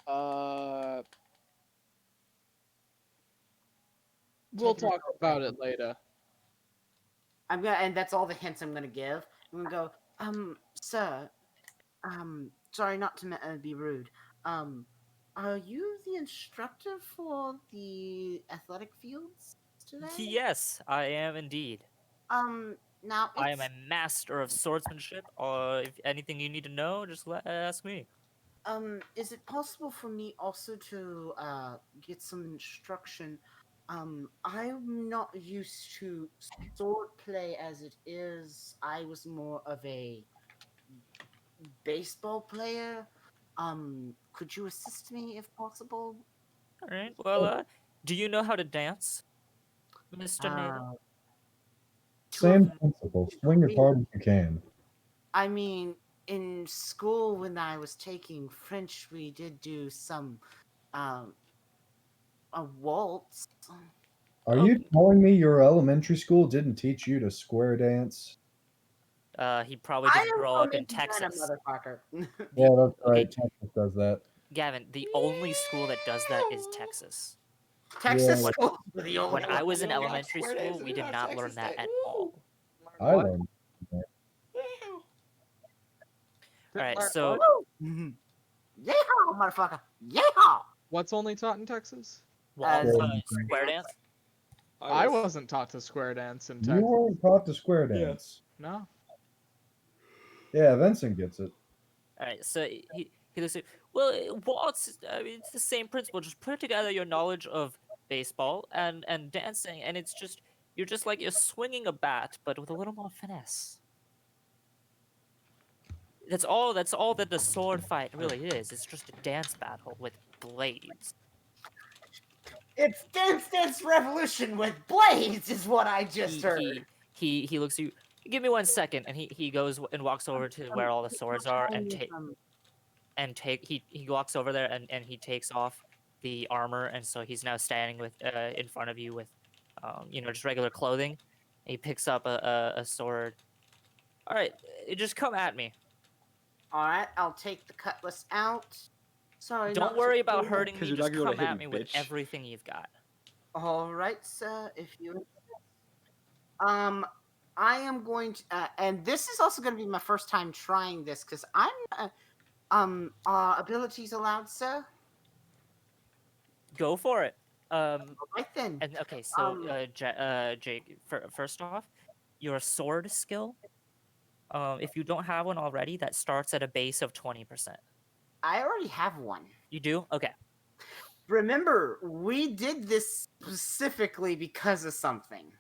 Uh, we'll Taking it talk over. about it later. And that's all the hints I'm gonna give. I'm gonna go, sir, sorry not to be rude. Um, are you the instructor for the athletic fields? today? Yes, I am indeed. Now I am it's a master of swordsmanship. If anything you need to know, just ask me. is it possible for me also to get some instruction? I'm not used to sword play as it is. I was more of a baseball player. Could you assist me if possible? All right. Well, do you know how to dance, Mr. Nader? Uh, to a Same principle. Swing as degree. hard as you can. I mean, in school when I was taking French, we did do some um a waltz. Are Oh, you telling me your elementary school didn't teach you to square dance? he probably I didn't am grow from up in Indiana, Texas. motherfucker. Yeah, The that's okay, right. Texas does that. Gavin, the only school that does that is Texas. Texas Yeah, When schools were the only when I one. was in You only got elementary square school, dance we and did not not learn Texas that State. at Woo! all. I What? learned. that. All right, Learn so what? Woo! Yeehaw, motherfucker! Yeehaw! What's only taught in Texas? wall Square dancing. square dance. I wasn't taught to square dance in You Texas. weren't taught to square Yeah. dance. No. Yeah, Vincent gets it. All right, so he looks like, well, waltz. I mean, it's the same principle. Just put together your knowledge of baseball and dancing, and it's just you're swinging a bat, but with a little more finesse. That's all. That's all that the sword fight really is. It's just a dance battle with blades. It's Dance Dance Revolution with blades, is what I just He heard. he he looks at you. Give me 1 second, and he goes and walks over to where all the swords are and he walks over there and he takes off the armor, and so he's now standing with in front of you with just regular clothing. He picks up a sword. All right, just come at me. All right, I'll take the cutlass out. Sorry, Don't not so worry about cool. hurting 'Cause me. you're Just not gonna come hit at me, me with bitch. everything you've got. All right, sir. If you I am going to, and this is also going to be my first time trying this because abilities allowed, sir. Go for it. All right then. And okay, so Um, Jake, first off, your sword skill. If you don't have one already, that starts at a base of 20%. I already have one. You do? Okay. Remember, we did this specifically because of something.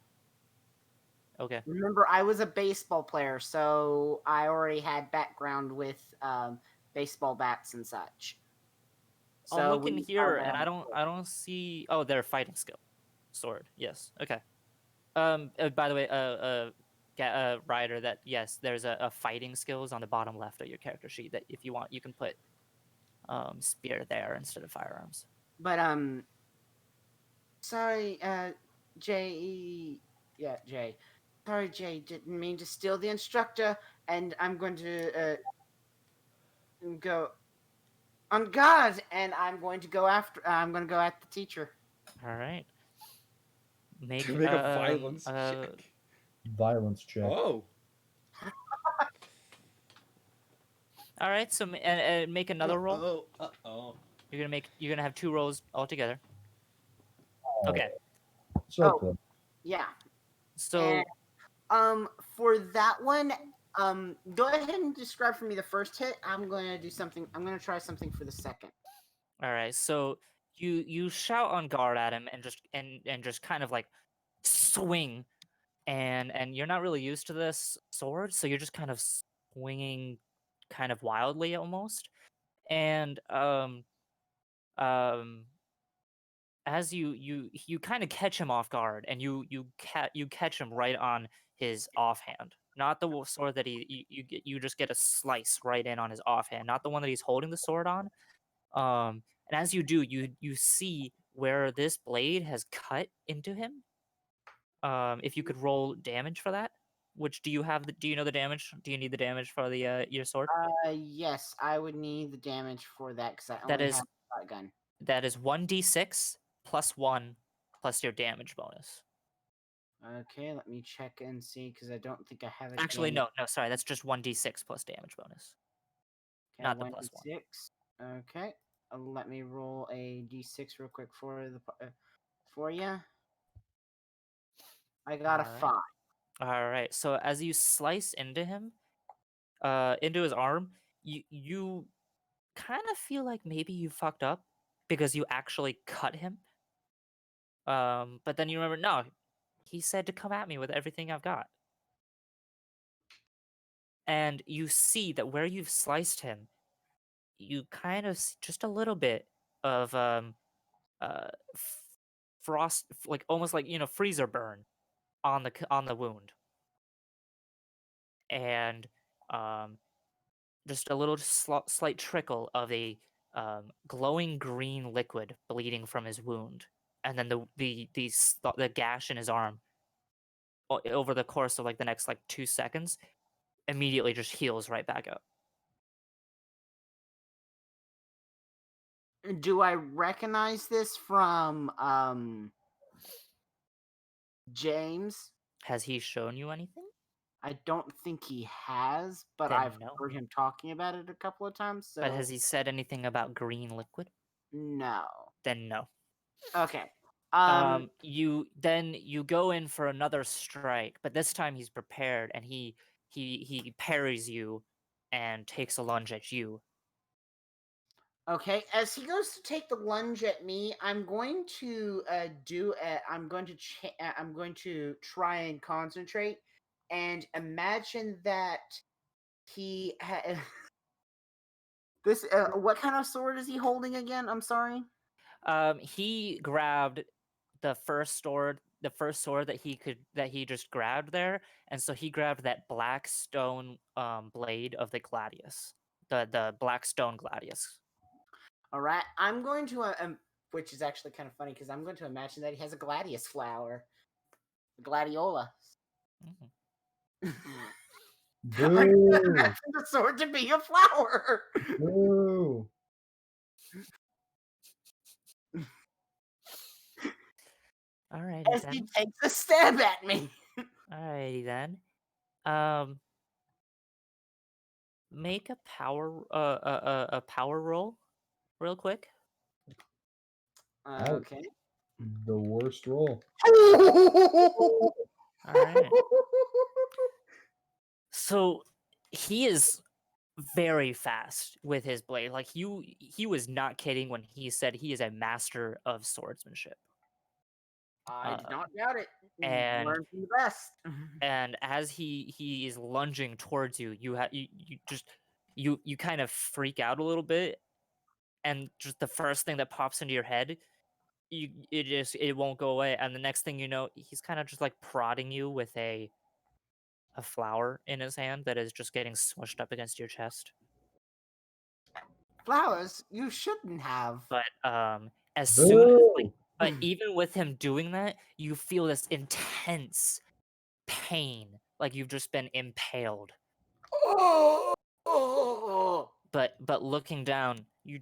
Okay. Remember, I was a baseball player, so I already had background with baseball bats and such. I'm So looking we here, and I don't see. Oh, they're fighting skill, sword. Yes. Okay. By the way, Ryder, that yes, there's a fighting skills on the bottom left of your character sheet. That if you want, you can put spear there instead of firearms. But sorry, Jay. Yeah, Jay. Sorry, Jay. Didn't mean to steal the instructor, and I'm going to go on guard, and I'm going to go after. I'm going to go at the teacher. All right. Make Make a violence check. Violence check. Oh. All right. So and make another roll. Oh. You're gonna have 2 rolls altogether. Okay. So Oh. close. Yeah. So For that one, go ahead and describe for me the first hit. I'm going to do something. I'm going to try something for the second. all right. So you shout on guard at him and just kind of like swing, and you're not really used to this sword, so you're just kind of swinging kind of wildly almost. And um as you kind of catch him off guard, and you catch him right on his offhand, not the sword that you just get a slice right in on his offhand, not the one that he's holding the sword on. And as you do, you see where this blade has cut into him. If you could roll damage for that, which do you know the damage? Do you need the damage for the your sword? Yes, I would need the damage for that because I That only is have a shotgun. that is 1d6 plus 1 plus your damage bonus. Okay, let me check and see because I don't think I have a Actually, damage. no, sorry, that's just 1d6 plus damage bonus, Okay, not the plus 1. 1d6. Okay, let me roll a d6 real quick for the for you. I got a Alright. 5. All right. So as you slice into him, into his arm, you kind of feel like maybe you fucked up because you actually cut him. But then you remember, no, he said to come at me with everything I've got. And you see that where you've sliced him, you kind of see just a little bit of frost, like almost like freezer burn on the wound, and um, just a little slight trickle of a glowing green liquid bleeding from his wound, and then the gash in his arm over the course of like the next like 2 seconds immediately just heals right back up. Do I recognize this from James? Has he shown you anything? I don't think he has, but Then I've no. heard him talking about it a couple of times. So But has he said anything about green liquid? no. Then no. Okay. You go in for another strike, but this time he's prepared and he parries you and takes a lunge at you. Okay, as he goes to take the lunge at me, I'm going to I'm going to try and concentrate and imagine that he this what kind of sword is he holding again? I'm sorry. He grabbed the first sword that he just grabbed there, and so he grabbed that black stone blade of the gladius, the black stone gladius. All right, I'm going to which is actually kind of funny because I'm going to imagine that he has a gladius flower, gladiola. Mhm. I'm going to Boo! imagine the sword to be a flower. Boo! Alrighty As he then. takes a stab at me. Alrighty then. Make a power roll, real quick. Okay. The worst roll. All right. So he is very fast with his blade. Like he was not kidding when he said he is a master of swordsmanship. I did not doubt it. and- Learn from the best. And as he is lunging towards you, you kind of freak out a little bit, and just the first thing that pops into your head, it won't go away, and the next thing you know, he's kind of just like prodding you with a flower in his hand that is just getting smushed up against your chest. Flowers, you shouldn't have. But as soon as like, Boo! but even with him doing that, you feel this intense pain, like you've just been impaled. Oh! But looking down, you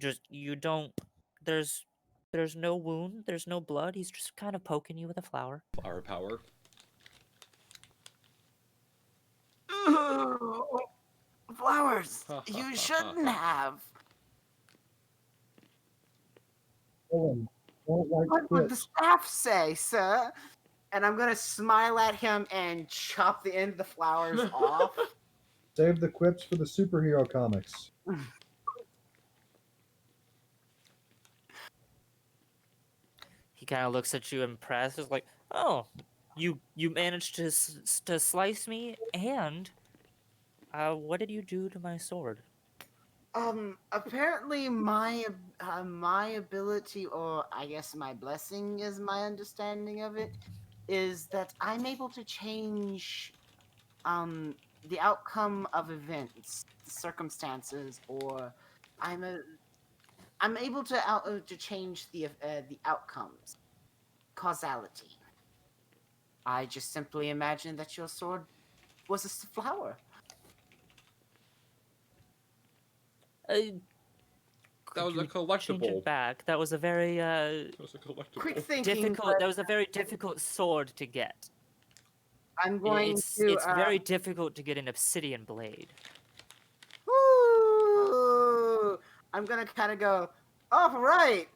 don't. There's no wound. There's no blood. He's just kind of poking you with a flower. Flower power. Flowers, you shouldn't have. Ellen, don't like What would the quips. staff say, sir? And I'm gonna smile at him and chop the end of the flowers off. Save the quips for the superhero comics. He kind of looks at you impressed. Is like, oh, you managed to to slice me, and what did you do to my sword? Apparently my ability, or I guess my blessing is my understanding of it, is that I'm able to change the outcome of events, circumstances, or I'm able to change the outcomes, causality. I just simply imagine that your sword was a flower. That was a Change collectible. it back. That was a very That was a collectible. Quick thinking. difficult. That was a very difficult sword to get. I'm going to. It's very difficult to get an obsidian blade. Woo! I'm gonna kind of go. All right.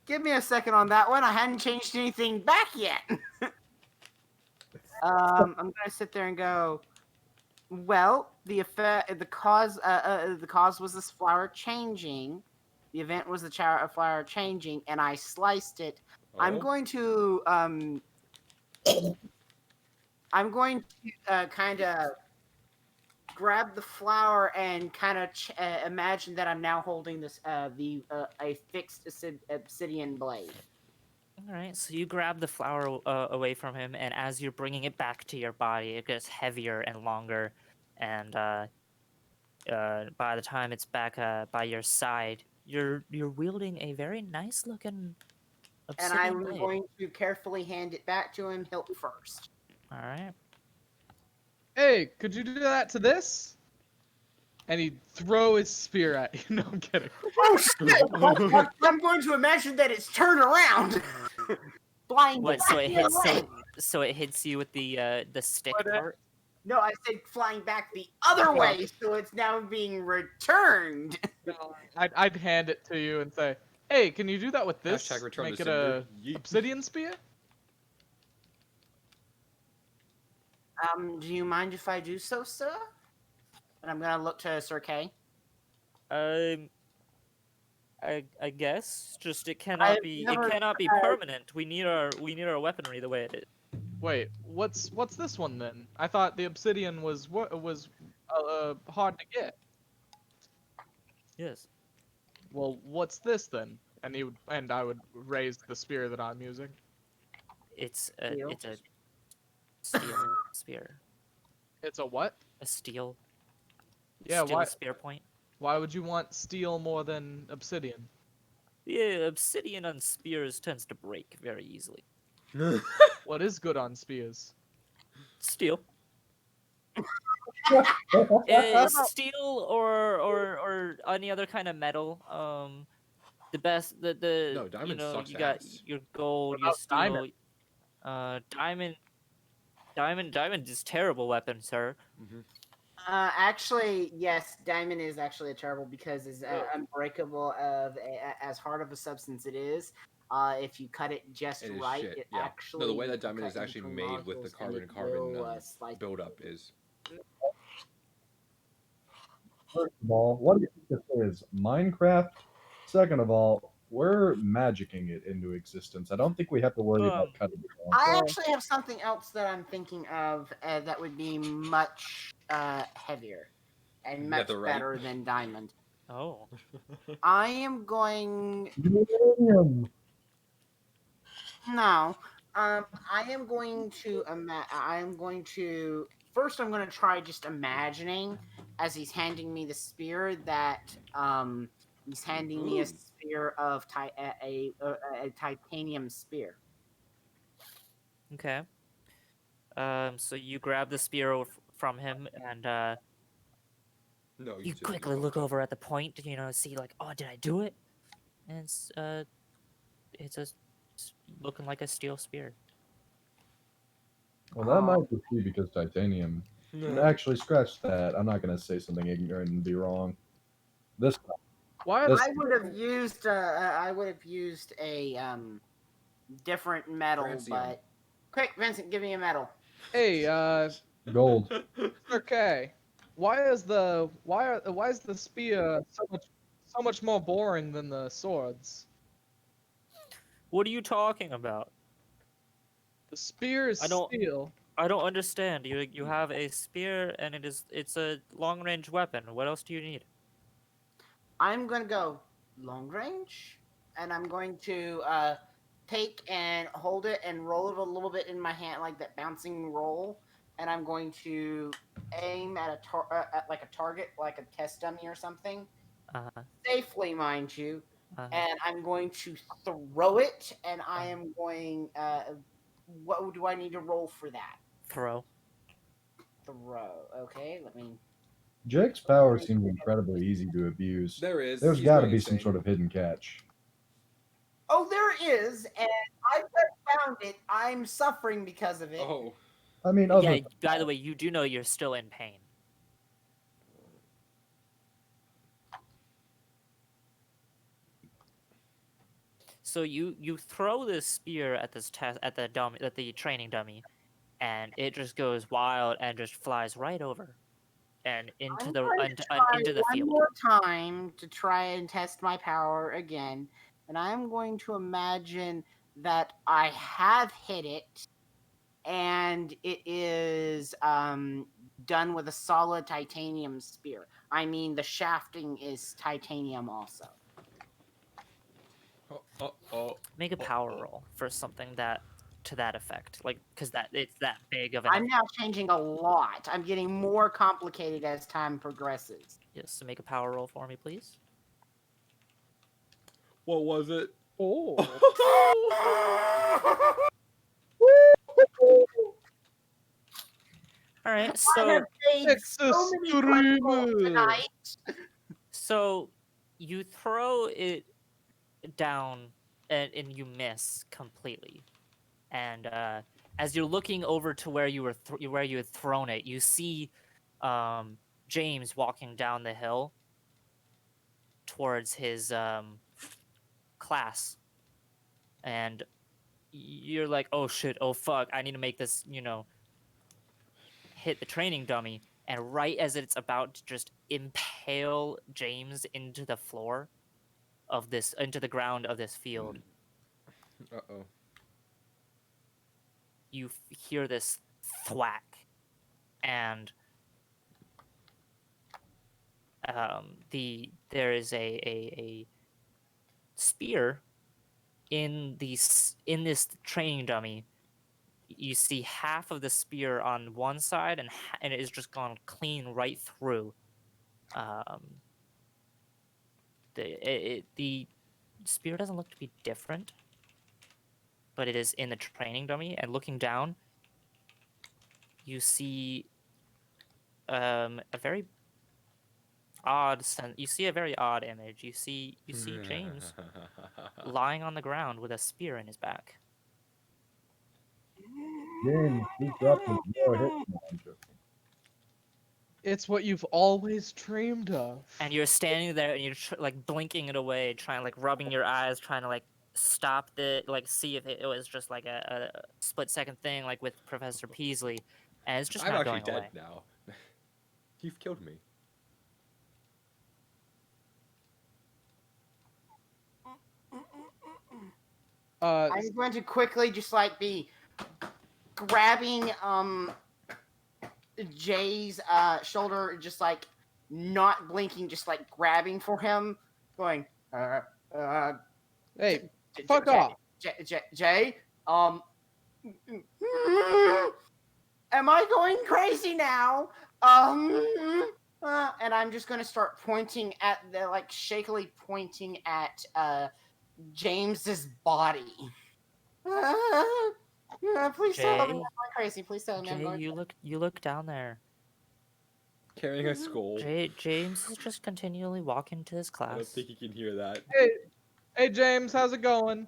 Give me a second on that one. I hadn't changed anything back yet. I'm gonna sit there and go. Well, the cause was this flower changing. The event was the flower changing, and I sliced it. I'm Oh, going to kind of grab the flower and kind of imagine that I'm now holding this a fixed obsidian blade. All right, so you grab the flower away from him, and as you're bringing it back to your body, it gets heavier and longer, and by the time it's back by your side, you're wielding a very nice looking And obsidian I'm blade. going to carefully hand it back to him, hilt first. All right. Hey, could you do that to this? And he'd throw his spear at you. No, I'm kidding. Oh shit! I'm going to imagine that it's turned around, flying What? back So it the hits. other way. So it hits you with the stick But, part. No, I said flying back the other No. way, so it's now being returned. No, I'd hand it to you and say, "Hey, can you do that with this? Hashtag return Make the it cinder. a Yeet. obsidian spear?" Do you mind if I do so, sir? And I'm gonna look to Sir Kay. Um, I guess just it I've cannot never be permanent. We need our weaponry the way it is. Wait, what's this one then? I thought the obsidian was hard to get. Yes. Well, what's this then? And I would raise the spear that I'm using. It's Steel? a steel spear. It's a what? A steel Yeah, why spear point. why would you want steel more than obsidian? Yeah, obsidian on spears tends to break very easily. What is good on spears? Steel. Well, Steel or any other kind of metal. The best the No, you diamond know sucks you got ass. your gold, What your about steel. diamond? Diamond is terrible weapon, sir. Actually, yes, diamond is actually a terrible because it's Ugh. unbreakable as hard of a substance it is. If you cut it just It is right, shit. it Yeah. actually No, the way you that can diamond cut is in actually between made with the molecules and carbon it and carbon will slice. buildup is. first of all, what do you think this is? Minecraft? Second of all, we're magicking it into existence. I don't think we have to worry about cutting it off. I Well- actually have something else that I'm thinking of that would be much heavier and much Netherite. better than diamond. Oh. I am going Uranium. No. I am going to first I'm going to try just imagining as he's handing me the spear that he's handing me a Ooh. spear of a titanium spear. Okay. So you grab the spear from him, and No, you just quickly don't look touch over at the point, see like, oh, did I do it? And it's looking like a steel spear. Well, that might just be because titanium. it. Actually, scratch that. I'm not going to say something ignorant and be wrong. This Why? This- I would have used a different metal, Francium. but quick, Vincent, give me a metal. Hey, gold. okay. Why is the spear so much more boring than the swords? What are you talking about? The spear is I don't- steel. I don't understand. You have a spear, and it's a long range weapon. What else do you need? I'm going to go long range, and I'm going to take and hold it and roll it a little bit in my hand, like that bouncing roll. And I'm going to aim at at like a target, like a test dummy or something, Uh, safely, mind you. uh, And I'm going to throw it, and I am going. What do I need to roll for that? throw. Throw. Okay, let me. Jake's power seems incredibly easy to abuse. There is. There's He's got to going be some insane. sort of hidden catch. Oh, there is, and I just found it. I'm suffering because of it. Oh. I mean, other Yeah. By the way, you do know you're still in pain. So you throw this spear at this test at the training dummy, and it just goes wild and just flies right over and into I'm the going to try into the one field. more time to try and test my power again, and I'm going to imagine that I have hit it, and it is done with a solid titanium spear. I mean, the shafting is titanium also. Oh. Make a power roll for something that to that effect, like because that it's that big of an. I'm now changing a lot. I'm getting more complicated as time progresses. Yes, so make a power roll for me, please. What was it? Oh. All right, I so have made so many critical Extreme. tonight. so you throw it down and you miss completely. And as you're looking over to where you were where you had thrown it, you see James walking down the hill towards his class, and you're like, "Oh shit! Oh fuck! I need to make this, hit the training dummy." And right as it's about to just impale James into the floor of this, into the ground of this field, Uh-oh. you hear this thwack, and there is a spear in in this training dummy. You see half of the spear on one side, and it is just gone clean right through. The spear doesn't look to be different, but it is in the training dummy. And looking down, you see a very you see a very odd image. You see James lying on the ground with a spear in his back. James, please drop the zero hit. No, I'm joking. It's what you've always dreamed of. And you're standing there and you're like blinking it away, trying like rubbing your eyes, trying to like stop the like see if it was just like a split-second thing like with Professor Peasley, and it's just I'm not actually going dead away. now. You've killed me. I'm going to quickly just like be grabbing Jay's shoulder, just like not blinking, just like grabbing for him, going, Hey, J- fuck J- off. Jay, am I going crazy now? And I'm just gonna start pointing at the like shakily pointing at James's body. Please tell me I'm Jay, going crazy. Please tell me I'm Jay, going. you look down there. Carrying a skull. James is just continually walking to his I don't class. think he can hear that. Hey, James, how's it going?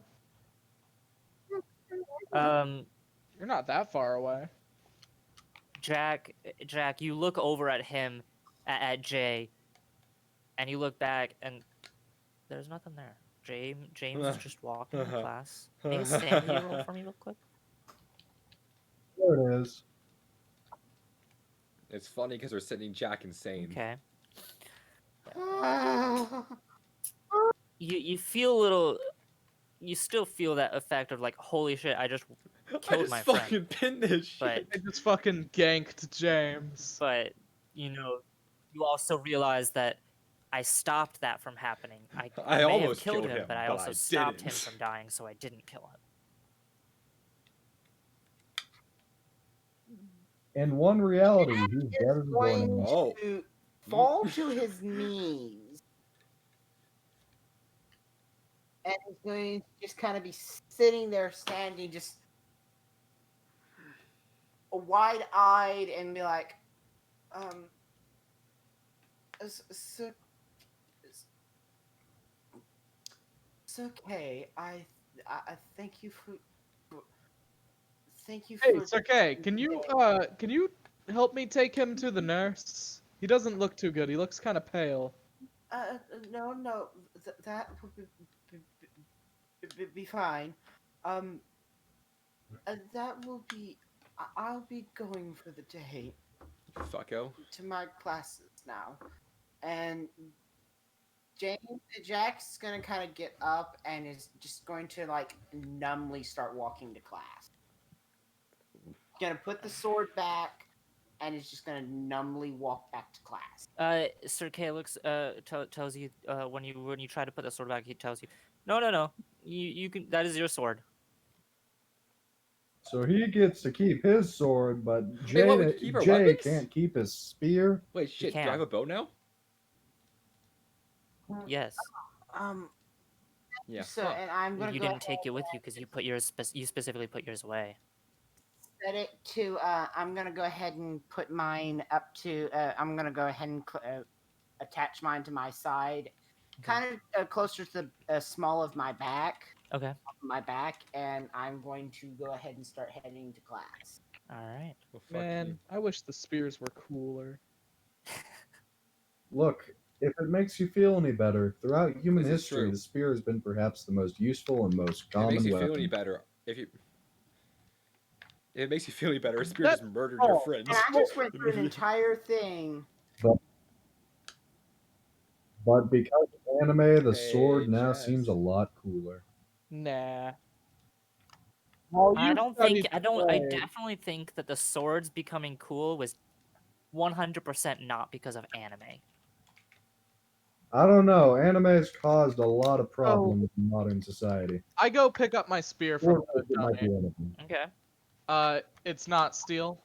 You're not that far away. Jack, you look over at him, at Jay, and you look back, and there's nothing there. James is just walking to class. Make a sanity roll for me real quick. There it is. It's funny because we're sending Jack insane. Okay. You feel a little. You still feel that effect of like, holy shit! I just killed my friend. fucking pinned this shit. But I just fucking ganked James. but you also realize that I stopped that from happening. I I may have almost killed killed him, him, but I but also I stopped him didn't. from dying, so I didn't kill him. In one reality, he's Is better than going going. Oh. to fall to his knees, and he's going to just kind of be sitting there, standing, just wide-eyed, and be like, it's okay. I thank you for Hey, it's okay. Can you help me take him to the nurse? He doesn't look too good. He looks kind of pale. no, that would be fine. That will be I'll be going for the day Fucko. to my classes now, and Jack's gonna kind of get up and is just going to like numbly start walking to class. Gonna put the sword back, and is just gonna numbly walk back to class. Sir K looks tells you when you try to put the sword back, he tells you, no, you can, that is your sword. So he gets to keep his sword, but Wait, what, we can keep our Jay weapons? can't keep his spear. Wait, shit, do I can. have a bow now? Yes, Um. Yeah, So, fuck. and I'm gonna you go didn't take it with you because you put yours you specifically put yours away. set it to. I'm gonna go ahead and put mine up to. I'm gonna go ahead and attach mine to my side, kind of closer to the small of my back. Okay. And I'm going to go ahead and start heading to class. All right. Well, fuck Man, you. I wish the spears were cooler. Look, if it makes you feel any better, throughout human This is history, true. the spear has been perhaps the most useful and most If it makes common you weapon. feel any better, if it makes you feel any better, a spear That- just murdered your oh, friends. And I just went through an entire thing. But because of anime, the Hey, sword now Jess. seems a lot cooler. Nah. Well, I you don't studied think the I blade. definitely think that the swords becoming cool was 100% not because of anime. I don't know. Anime has caused a lot of problems in modern society. I go pick up my spear from Or the it might be dummy. anything. Okay. It's not steel.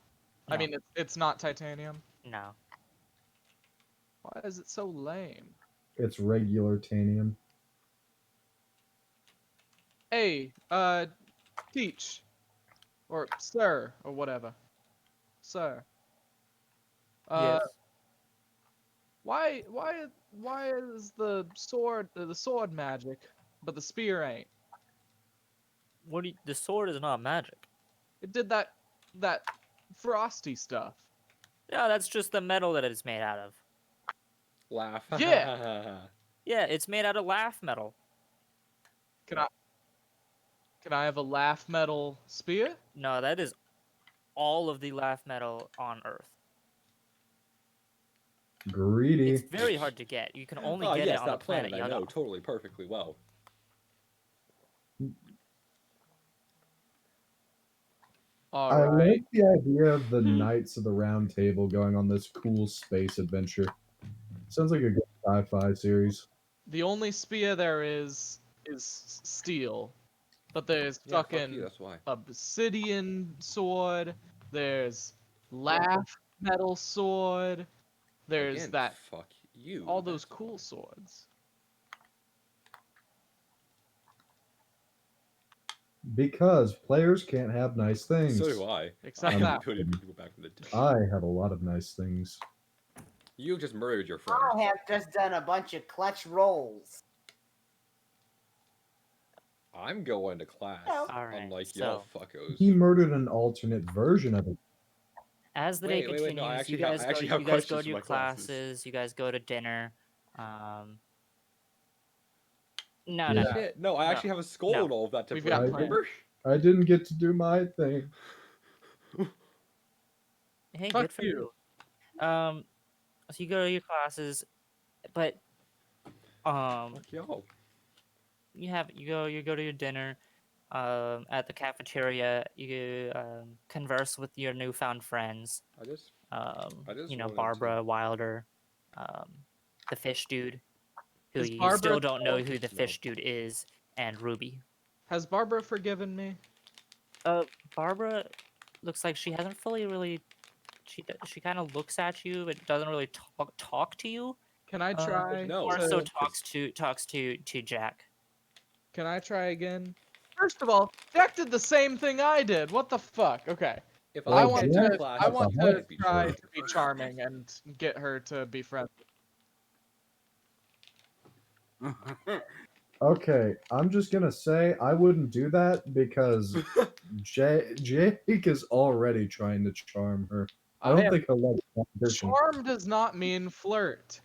I No. mean, it's not titanium. No. Why is it so lame? It's regular tanium. Hey, teach, or sir, or whatever, sir. Yes. Why is the sword magic, but the spear ain't? What do you, the sword is not magic. It did that frosty stuff. Yeah, that's just the metal that it's made out of. Laugh. Yeah. Yeah, it's made out of laugh metal. Can I have a laugh metal spear? No, that is all of the laugh metal on Earth. Greedy. It's very hard to get. You can only Oh get yes, it on the that planet I planet know Yuggoth. totally perfectly well. I like Alright. the idea of the Knights of the Round Table going on this cool space adventure. Sounds like a good sci-fi series. The only spear there is steel. But there's Yeah, fuck you, fucking that's why. obsidian sword, there's laugh metal sword, there's Again, that fuck you. all those that's cool why. swords. Because players can't have nice things. So do I. Except I that. have ability to bring people back from the dead. I have a lot of nice things. You just murdered your friend. I have just done a bunch of clutch rolls. I'm going to class, Alright, unlike y'all so fuckos. He murdered an alternate version of it. as the day Wait, continues, no, I actually you have- guys I go. actually have You guys go questions to for your my classes. classes. You guys go to dinner. No, Yeah. no, no. Shit, no, I No. actually have a skull No. and all of that to We've bring, got remember? I didn't get to do my thing. Hey, Fuck good for you. you. So you go to your classes, but Fuck y'all. you go to your dinner. At the cafeteria, you converse with your newfound friends. I just You know, wanted Barbara, Wilder, the fish dude, who Is you Barbara still don't know still- who the No. fish dude is, and Ruby. Has Barbara forgiven me? Barbara looks like she hasn't fully really. She kind of looks at you, but doesn't really talk to you. Can I try? No. More to- so talks to Jack. Can I try again? First of all, Jack did the same thing I did. What the fuck? Okay. If Oh, I I want went Jack? to to class, I What the want heck? to I'd be try charming. to be charming and get her to be friendly. Okay, I'm just gonna say I wouldn't do that because Jake is already trying to charm her. I don't think he'll like competition. Charm does not mean flirt.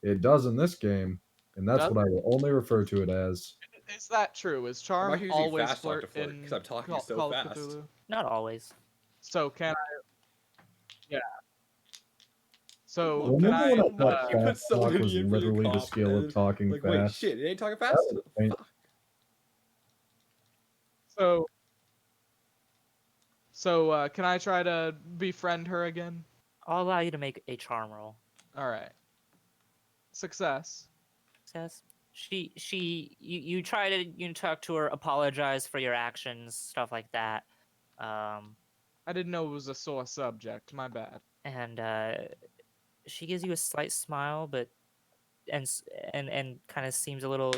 It does in this game, and that's Does what I will only refer to it as. Is that true? Is I'm charm actually using always fast talk to flirt flirt in because I'm talking Call so of fast. Cthulhu? Not always. So can I? Yeah. So Look, can Remember I? when I so thought much. You put fast so talk was many in for your literally the comp, skill of and talking like, wait, fast? shit, it ain't talking That fast? was pain- Fuck. So can I try to befriend her again? I'll allow you to make a charm roll. All right. Success. Says you try to talk to her, apologize for your actions, stuff like that. I didn't know it was a sore subject. My bad. And she gives you a slight smile, but and s- and kind of seems a little,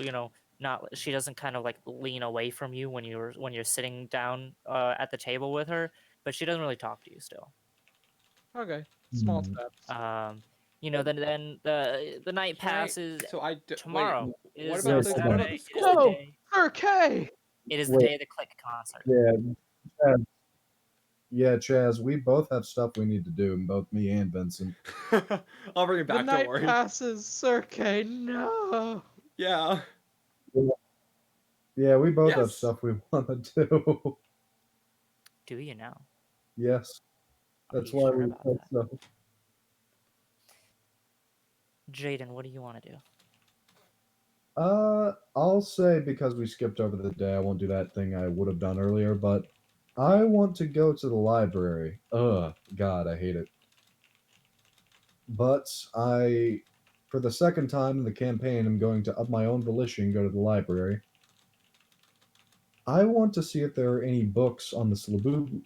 not. She doesn't kind of like lean away from you when you're sitting down at the table with her, but she doesn't really talk to you still. Okay. Small Hmm. steps. Then the night Can I? passes. So I wait. Tomorrow What is about Wait, the hold what on. about the Saturday. It is the skull? No, day. Sir K. It is the Wait. day of the Click concert. Yeah, Chaz, we both have stuff we need to do, both me and Vincent. I'll bring it The back. Don't night worry. passes, Sir K. No. Yeah. Yeah, we both have Yes. stuff we want to do. Do you now? Yes, Are that's you why sure we about said that? so. Jaden, what do you want to do? I'll say because we skipped over the day, I won't do that thing I would have done earlier, but I want to go to the library. Ugh, God, I hate it. But for the second time in the campaign, I'm going to, of my own volition, go to the library. I want to see if there are any books on the Slabublikik.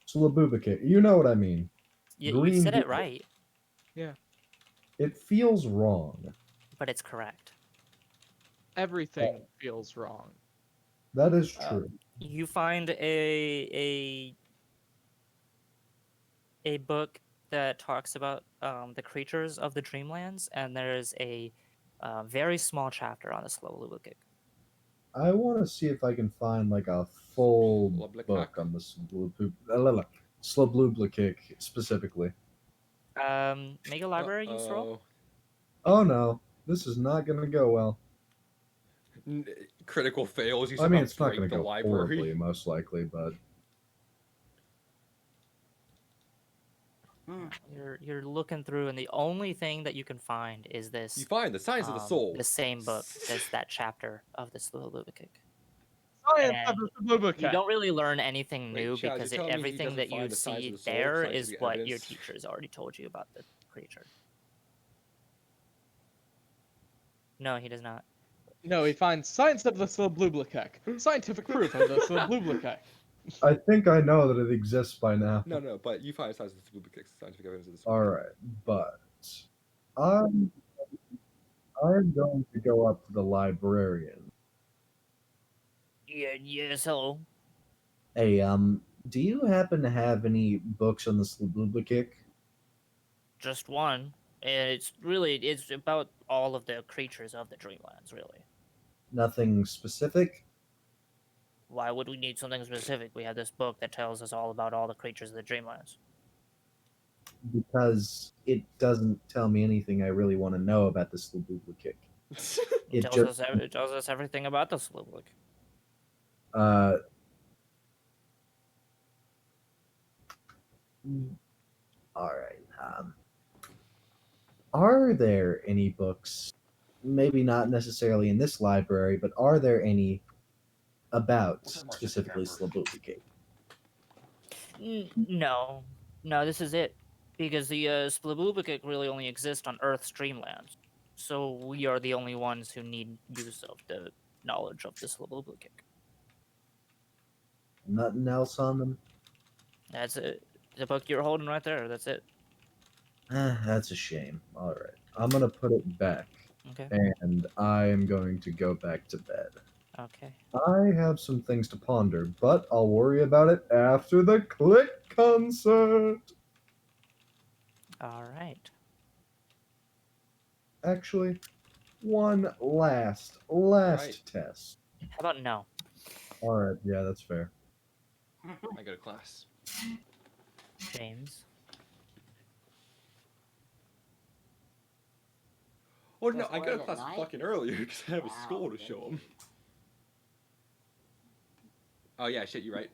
Slabubikik. You know what I mean. You Green said it Beetle. right, Yeah. It feels wrong. but it's correct. Everything feels wrong. That is Uh, true. You find a book that talks about the creatures of the Dreamlands, and there's a very small chapter on the Slowlubikik. I want to see if I can find like a full Slublikak. book on the Slabublikik specifically. Make a library use roll. Uh-oh. Oh no, this is not going to go well. Critical fails. You I mean, somehow it's not break going to the go library. horribly, most likely, but You're looking through, and the only thing that you can find is You this find the science of the soul. the same book, that chapter of the Slowlubikik. Science of And the Slabubikak. you don't really learn anything Wait, new Chaz, you're because telling me he everything doesn't that you find the science of see the soul, there is scientific what your evidence? teachers already told you about the creature. No, he does not. No, he finds science of the Slabublikak. Scientific proof of the Slabublikak. I think I know that it exists by now. No, but you find the science of the Slubikik, scientific evidence of the All right, but I'm I'm going to go up to the librarian. Yeah, yes, hello. Hey, do you happen to have any books on the Slabublikik? Just one. It's about all of the creatures of the Dreamlands, really. Nothing specific? Why would we need something specific? We have this book that tells us all about all the creatures of the Dreamlands. Because it doesn't tell me anything I really want to know about the Slabublikik. It It it tells us everything about the Slublik. uh, all right. Are there any books, maybe not necessarily in this library, but are there any about specifically Slabublikik? No, this is it. Because the Splabubikik really only exist on Earth's Dreamlands. So we are the only ones who need use of the knowledge of the Splabubikik. Nothing else on them? That's it. The book you're holding right there. That's it. That's a shame. All right. I'm going to put it back, Okay. And I am going to go back to bed. Okay. I have some things to ponder, but I'll worry about it after the Click concert. All right. Actually, one last Right. test. How about no? All right, yeah, that's fair. I go to class. James. Oh no, This I go late to at class night? fucking earlier because I have a Wow, school to good show for him. Oh yeah, shit, you're right.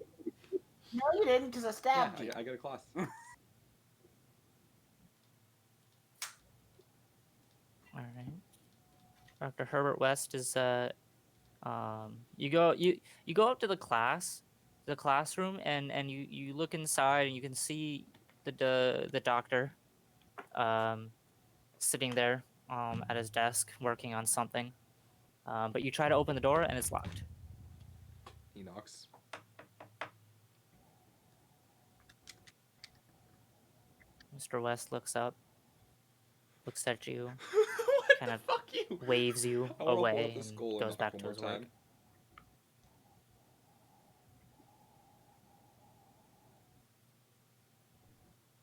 No, you didn't, because I Yeah, stabbed you. I got a class. All right. Dr. Herbert West is you go up to the classroom, and you look inside and you can see the doctor sitting there at his desk working on something. But you try to open the door and it's locked. He knocks. Mr. West looks up, looks at you, What kind the of fuck you? waves you I want to hold away up the and skull goes and back knock to one his more work. time.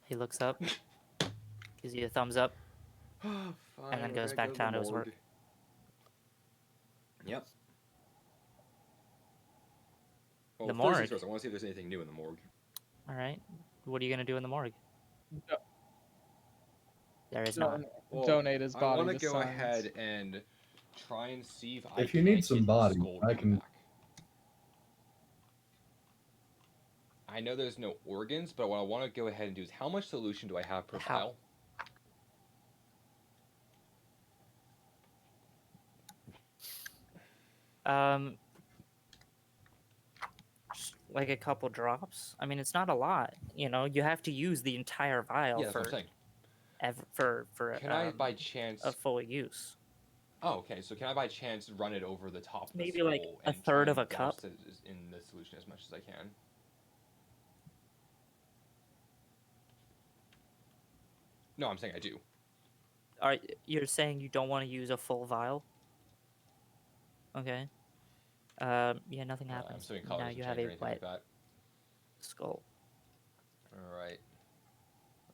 He looks up, gives you a thumbs up, Fine, and then we're goes gonna back go to down the to his work. morgue. Yep. Well, The first morgue? things first, I want to see if there's anything new in the morgue. All right. What are you gonna do in the morgue? Do- There is not. Well, donate his I body want to to go science. ahead and try and see if I If you can't need some get bodies, the skull to I come can- back. I know there's no organs, but what I want to go ahead and do is how much solution do I have per How- vial? Just like a couple drops. I mean, it's not a lot. You know, you have to use the entire vial Yeah, that's what I'm for saying. for Can I by chance? a full use. Oh, okay. So can I by chance run it over the top of the Maybe skull like a and third try of and a cup? douse it in the solution as much as I can? No, I'm saying I do. You're saying you don't want to use a full vial? Okay. Yeah, nothing I'm happens. assuming Now colors you doesn't have change a or anything wet like that. skull. All right.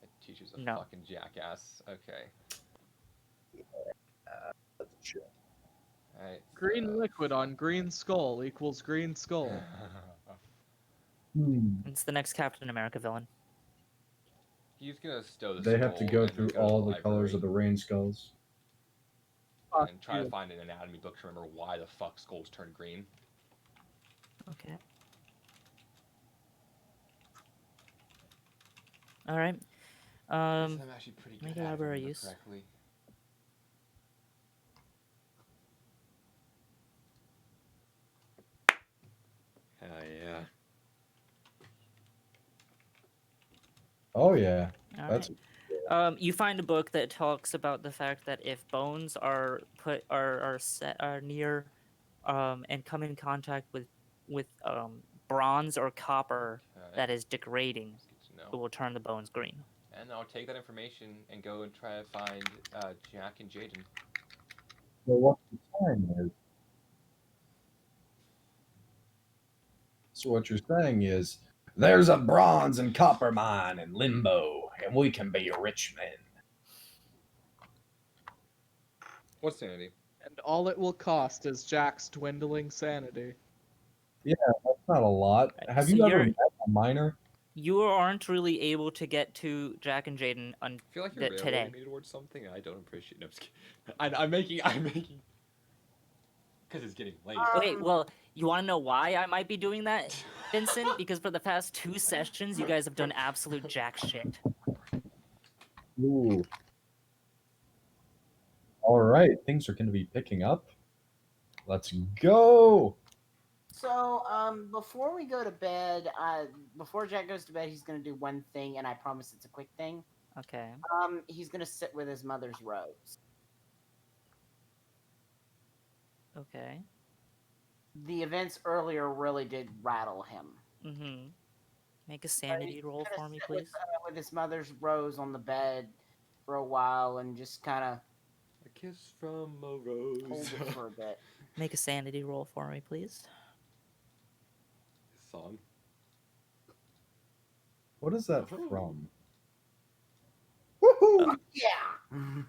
My teacher's a No. fucking jackass. Okay. All right. Green liquid on green skull equals green skull. It's the next Captain America villain. He's gonna stow the They have to skull go and then through go all to the colors of the rain skulls. library and try to you. find an anatomy book to remember why the fuck skulls turn green. Okay. All right. I'm actually pretty good make at a it, if I library remember use. correctly. Hell yeah. Oh yeah, All that's right. You find a book that talks about the fact that if bones are are near, and come in contact with bronze or copper Alright. that is degrading, That's good to it know. will turn the bones green. And I'll take that information and go and try to find Jack and Jaden. well, what you're saying is. So what you're saying is, there's a bronze and copper mine in Limbo, and we can be rich men. What's sanity? And all it will cost is Jack's dwindling sanity. That's not a lot. Right, Have so you ever you're- met a miner? You aren't really able to get to Jack and Jaden I feel like you're today. railroading me towards something, and I don't appreciate. No, I'm just kidding. I'm making. Because it's getting late. Okay, well, you want to know why I might be doing that, Vincent? Because for the past 2 sessions, you guys have done absolute jack shit. Ooh. All right, things are going to be picking up. Let's go. So, before we go to bed, before Jack goes to bed, he's gonna do one thing, and I promise it's a quick thing. Okay. He's gonna sit with his mother's rose. Okay. The events earlier really did rattle him. Mm-hmm. Make a sanity roll Gonna for me, sit please. with his mother's rose on the bed for a while, and just kind of A kiss from a hold rose. it for a bit. Make a sanity roll for me, please. Song. What is that Oh. from? Woohoo! Yeah.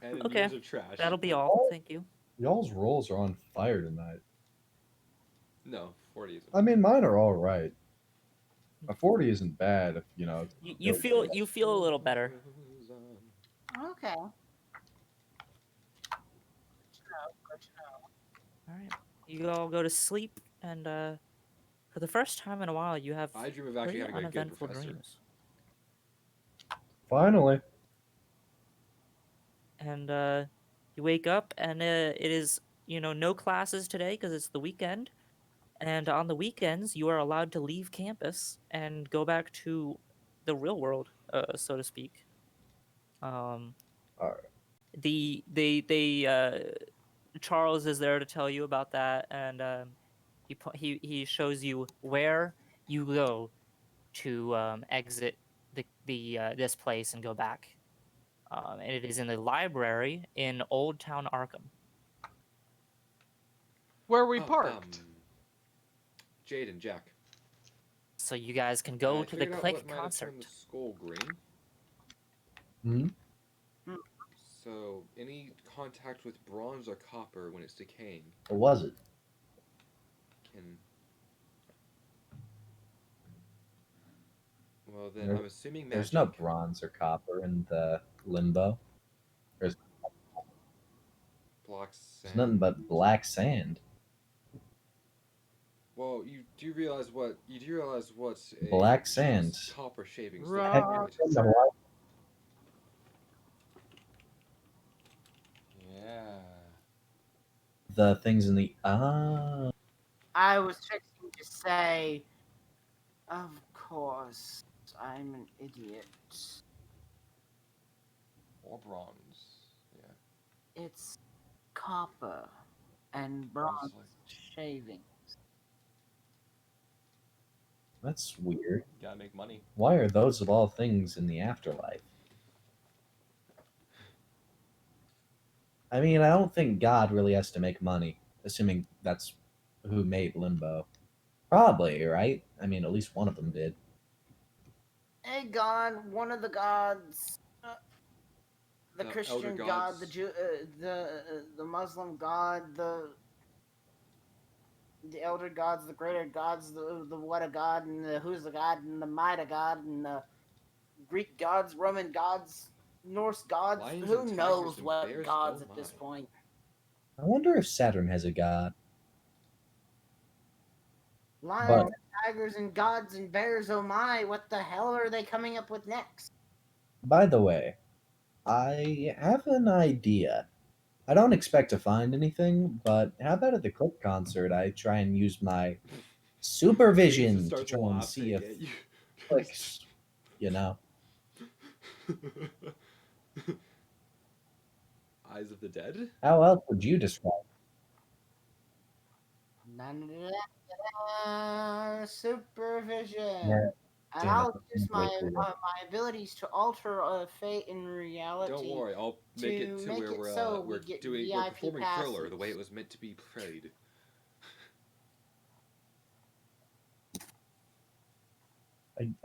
And Okay, years of trash. That'll be all. Thank you. Y'all's rolls are on fire tonight. No, 40 is. I mean, mine are all right. A 40 isn't bad if you know. You feel a little better. Okay. All right. You all go to sleep, and For the first time in a while, you have I dream of actually pretty having a good uneventful professor. dreams. Finally. And you wake up, and it is, no classes today because it's the weekend. And on the weekends, you are allowed to leave campus and go back to the real world, so to speak. Um, Alright. Charles is there to tell you about that, and he shows you where you go to exit the this place and go back. And it is in the library in Old Town Arkham. Where we Oh, parked. Jade and Jack. So you guys can I go to the figured out Click what might have turned the concert. skull green. Hmm? So, any contact with bronze or copper when it's decaying Or was it? can. Well, then There- I'm assuming magic. There's no bronze or copper in the limbo. Black There's sand. nothing but black sand. Well, you do realize what a Black just sand. copper shavings Right. look Heck, like, in the right? light. Yeah. The things in the I was fixing to say, of course, I'm an idiot. Or bronze. Yeah. It's copper and Bronze bronze is like shaving. that's weird. gotta make money. Why are those of all things in the afterlife? I mean, I don't think God really has to make money, assuming that's who made Limbo. Probably, right? I mean, at least one of them did. A god, one of the gods, the Elder Christian god, gods. the Jew, the Muslim god, the elder gods, the greater gods, the what a god, and the who's a god, and the might a god, and the Greek gods, Roman gods, Norse gods. Lions Who and tigers knows and what bears, gods oh at this my. point? I wonder if Saturn has a god. Lions, But and tigers, and gods and bears. Oh my! What the hell are they coming up with next? by the way, I have an idea. I don't expect to find anything, but how about at the Clip concert I try and use my supervision to starts try and see if laughing at you. clicks, you know. Eyes of the Dead? How else would you describe Supervision. it? And Damn it, I'll that use sounds way cooler. my abilities to alter fate in reality. Don't worry, I'll make it to to make where it we're so we we're get doing VIP we're performing Thriller the way passes. it was meant to be played.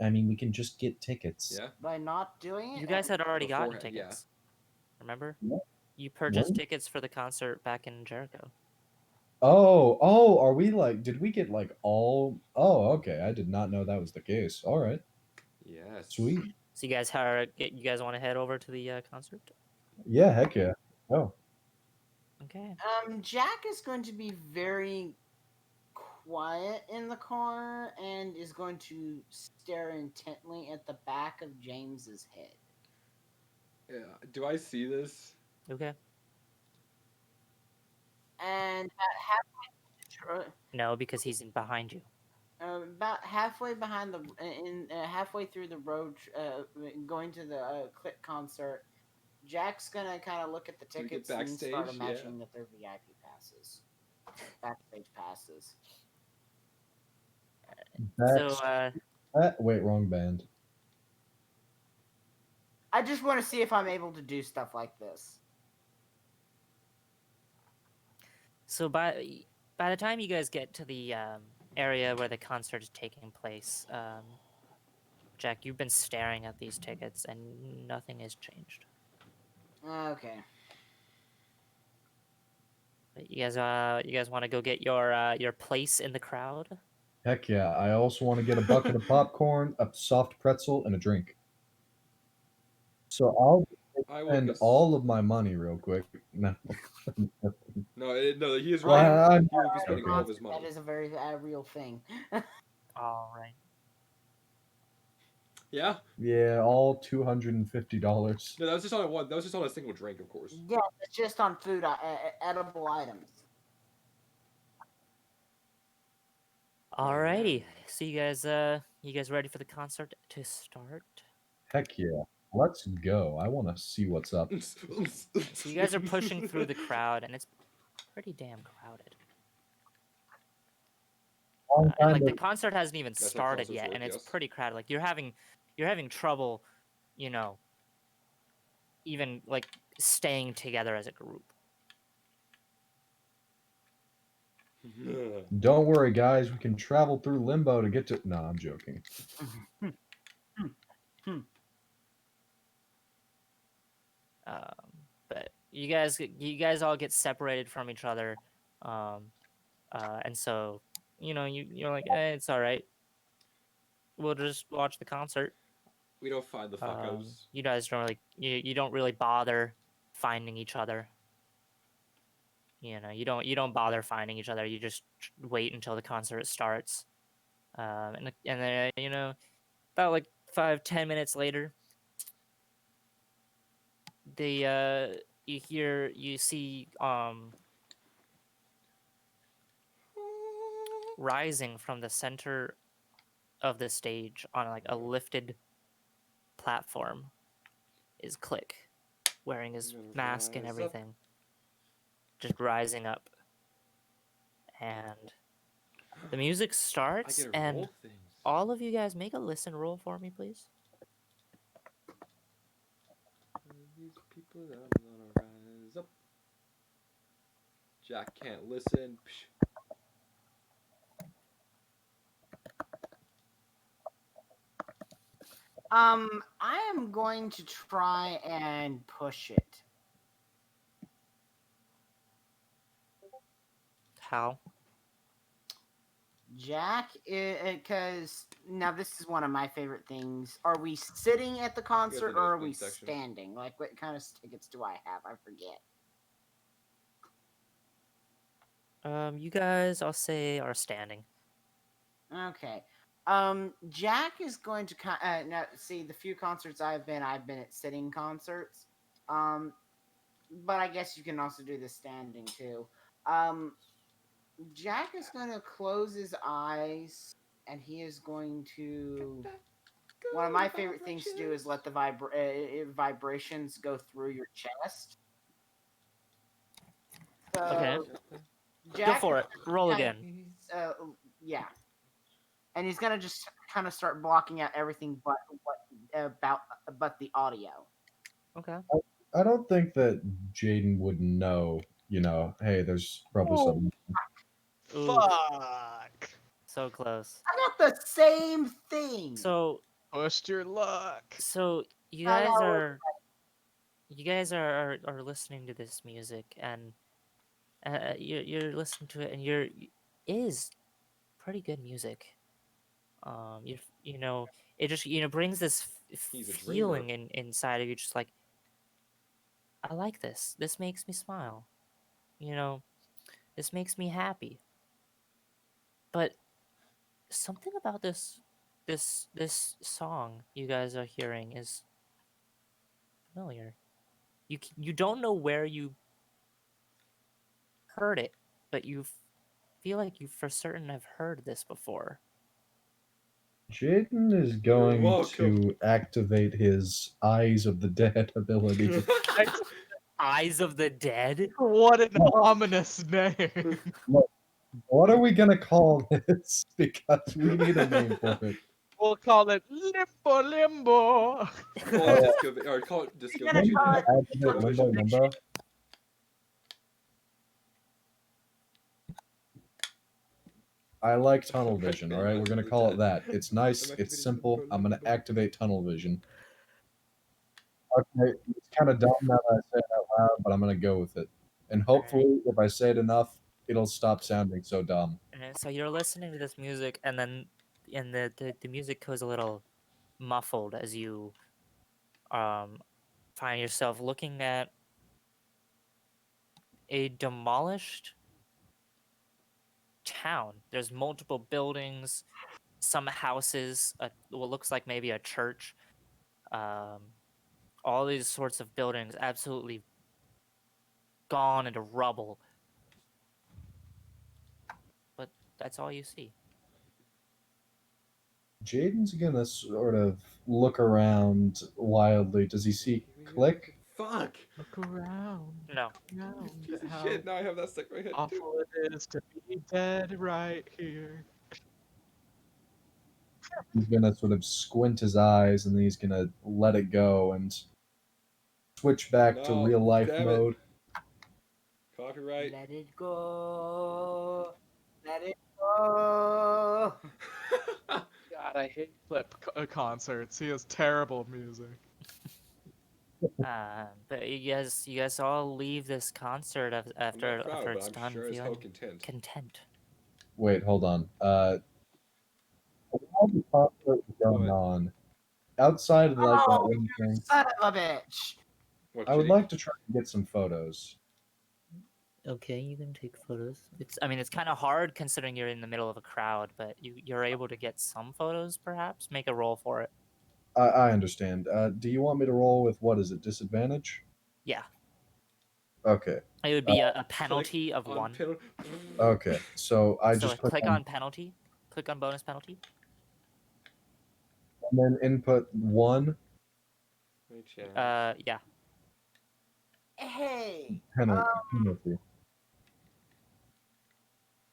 I mean, we can just get tickets. Yeah. By not doing it, You guys had already gotten Beforehand, yeah. tickets. Remember? Yeah. You purchased When? tickets for the concert back in Jericho. Oh, are we like, did we get like all? Oh, okay. I did not know that was the case. All right. Yes. Sweet. So you guys want to head over to the concert? Yeah, heck yeah. Oh. Okay. Jack is going to be very quiet in the car and is going to stare intently at the back of James's head. Yeah. Do I see this? Okay. And No, because he's behind you. about halfway behind halfway through the road, going to the Click concert, Jack's gonna kind of look at the Do we get tickets and start backstage? Yeah. imagining that they're VIP passes, backstage passes. So Wait, wrong band. I just want to see if I'm able to do stuff like this. so by the time you guys get to the area where the concert is taking place, Jack, you've been staring at these tickets and nothing has changed. Okay. But you guys want to go get your place in the crowd? Heck yeah. I also want to get a bucket of popcorn, a soft pretzel, and a drink. So I'll I will spend guess. all of my money real quick. No. No, he is Well, right. I'm He will be spending okay. all of his money. That is a very real thing. All right. Yeah. Yeah, all $250. No, that was just on one. That was just on a single drink, of course. Yeah, it's just on food, edible items. Alrighty. So you guys ready for the concert to start? Heck yeah. Let's go. I want to see what's up. So you guys are pushing through the crowd, and it's pretty damn crowded. Long And time like the to- concert hasn't even That's how started concerts yet, work, and it's yes. pretty crowded. Like you're having trouble, you know, even like staying together as a group. Don't worry, guys. We can travel through limbo to get to. No, I'm joking. But you guys all get separated from each other, and so you're like, it's all right. We'll just watch the concert. We don't find the fuckos. You guys don't really you don't really bother finding each other. You don't bother finding each other. You just wait until the concert starts. And then about like 5-10 minutes later, you see rising from the center of the stage on like a lifted platform is Click, wearing his mask and Rise up. everything, just rising up, and the music I starts, get to and roll things. all of you guys make a listen roll for me, please. These people that I'm gonna rise up. Jack can't listen. Psh. I am going to try and push it. How? Jack, because now this is one of my favorite things. Are we sitting at the concert or are we nosebleed section. standing? Like, what kind of tickets do I have? I forget. You guys, I'll say, are standing. Okay. Jack is going to now see the few concerts I've been at sitting concerts. But I guess you can also do the standing too. Jack is going to close his eyes and he is going to. One of my favorite things to do is let the vibrations go through your chest. So, Okay. Jack Go for it. Roll kinda- again. yeah, and he's gonna just kind of start blocking out everything but the audio. Okay. I don't think that Jaden would know, hey, there's probably something. Ooh, Fuck. so close. I got the same thing. So Pushed your luck. you I guys know. are listening to this music, and you're listening to it, and it is pretty good music. It just brings this He's a feeling inside of you, just like, I like this. This makes me smile. This makes me happy. But something about this song you guys are hearing is familiar. You don't know where you heard it, but you feel like you for certain have heard this before. Jaden is going to activate his Eyes of the Dead ability. Eyes of the Dead? What an ominous name. What are we going to call this? Because we need a name for it. We'll call it Limbo Limbo. Call it Disco You're gonna Vision. call it Activate Limbo Limbo. I like tunnel vision, all right? We're going to call it that. It's nice, it's simple. I'm going to activate tunnel vision. Okay, it's kind of dumb now that I say it out loud, but I'm going to go with it. And hopefully, if I say it enough, it'll stop sounding so dumb. And so you're listening to this music, and then the music goes a little muffled as you find yourself looking at a demolished town. There's multiple buildings, some houses, what looks like maybe a church. All these sorts of buildings absolutely gone into rubble. But that's all you see. Jaden's gonna sort of look around wildly. Does he see Click? Fuck! Look around, No. around Piece at of how shit. Now I have that stuck in my head too. awful it is to be dead right here. He's gonna sort of squint his eyes and then he's gonna let it go and switch back to No, real life damn it. mode. Copyright. Let it go. Let it go. God, I hate Flip concerts. He has terrible music. But you guys all leave this concert I'm after not proud, but it's I'm done sure as hell feeling content. content. Wait, hold on. While the concert is going What? on, outside of like that Oh, one thing, son of a bitch. What, I would Shitty? like to try and get some photos. Okay, you can take photos. I mean, it's kind of hard considering you're in the middle of a crowd, but you're able to get some photos, perhaps. Make a roll for it. I understand. Do you want me to roll with what is it? Disadvantage? Yeah, Okay. it would be a penalty of on 1. Okay. So I So just click click on on penalty. Click on bonus penalty. and then input 1 Yeah. Hey, penalty.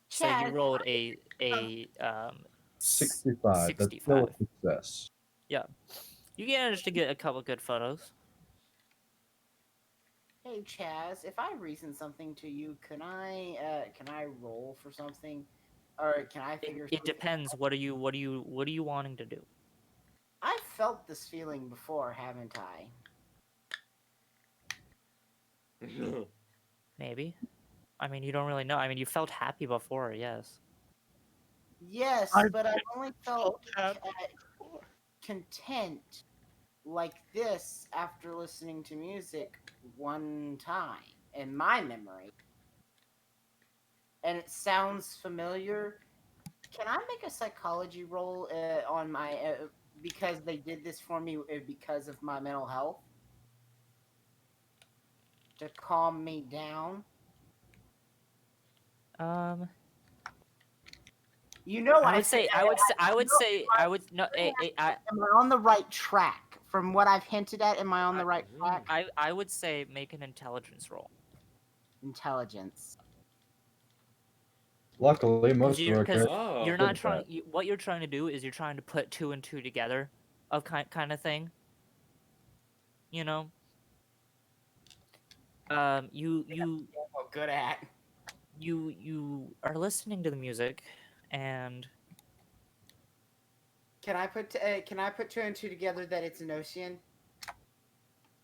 So you Chad. rolled a 65. That's 65. still a success. Yeah. You managed to get a couple good photos. Hey, Chaz. If I reason something to you, can I roll for something, or can I figure? It depends. What are you wanting to do? I felt this feeling before, haven't I? Maybe. I mean, you don't really know. I mean, you felt happy before, yes. Yes, I but I've only felt happy content like this after listening to music one time in my memory. And it sounds familiar. Can I make a psychology roll on my because they did this for me because of my mental health to calm me down? Um, You know, I would say, I would no, am I on the right track? From what I've hinted at, am I on the right track? I would say make an intelligence roll. Intelligence. Luckily, most of our Because characters Oh. you're good not at trying. that. What you're trying to do is you're trying to put 2 and 2 together, of kind of thing. You know. You Oh, good at. you are listening to the music, and Can I put two and two together that it's Enochian?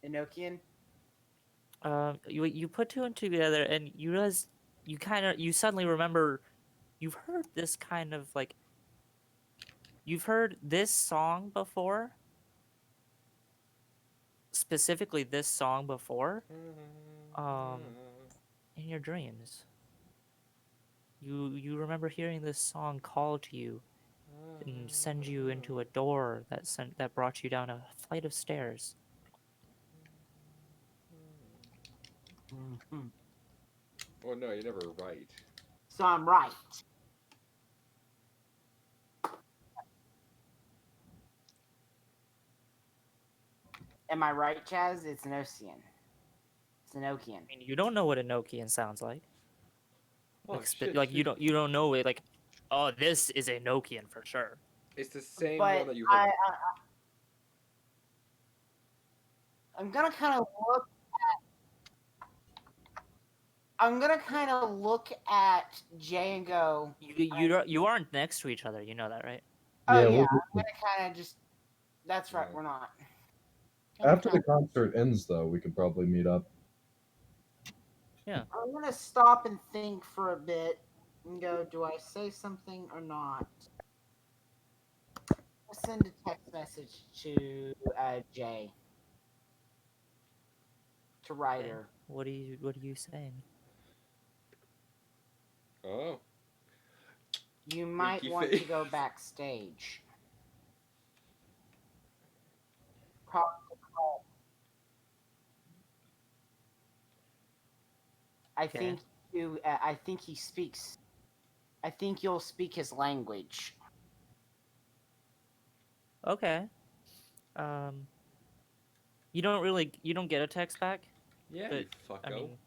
Enochian? you put 2 and 2 together, and you realize you suddenly remember you've heard this kind of like you've heard this song before, specifically this song before, in your dreams. You remember hearing this song call to you and send you into a door that brought you down a flight of stairs. Mm-hmm. Oh no, you're never right. So I'm right. Am I right, Chaz? It's Enochian. It's Enochian. I mean, you don't know what a Nokian sounds like. Oh Like, shit! like you don't know it. Like, oh, this is a Nokian for sure. It's the same But one that you heard. I'm gonna kind of look. I'm gonna kind of look at Jay and go. You aren't next to each other. You know that, right? Oh Yeah, yeah, we'll I'm do gonna kind of just. That's right. Yeah. We're not. after the concert ends, though, we could probably meet up. Yeah. I'm gonna stop and think for a bit and go. Do I say something or not? I'll send a text message to Jay. to Ryder. What are you saying? Oh, You might winky want face. to go backstage. Talk to Cole. I Okay. think you. I think he speaks. I think you'll speak his language. Okay. You don't get a text back, Yeah, but you fucko. I mean,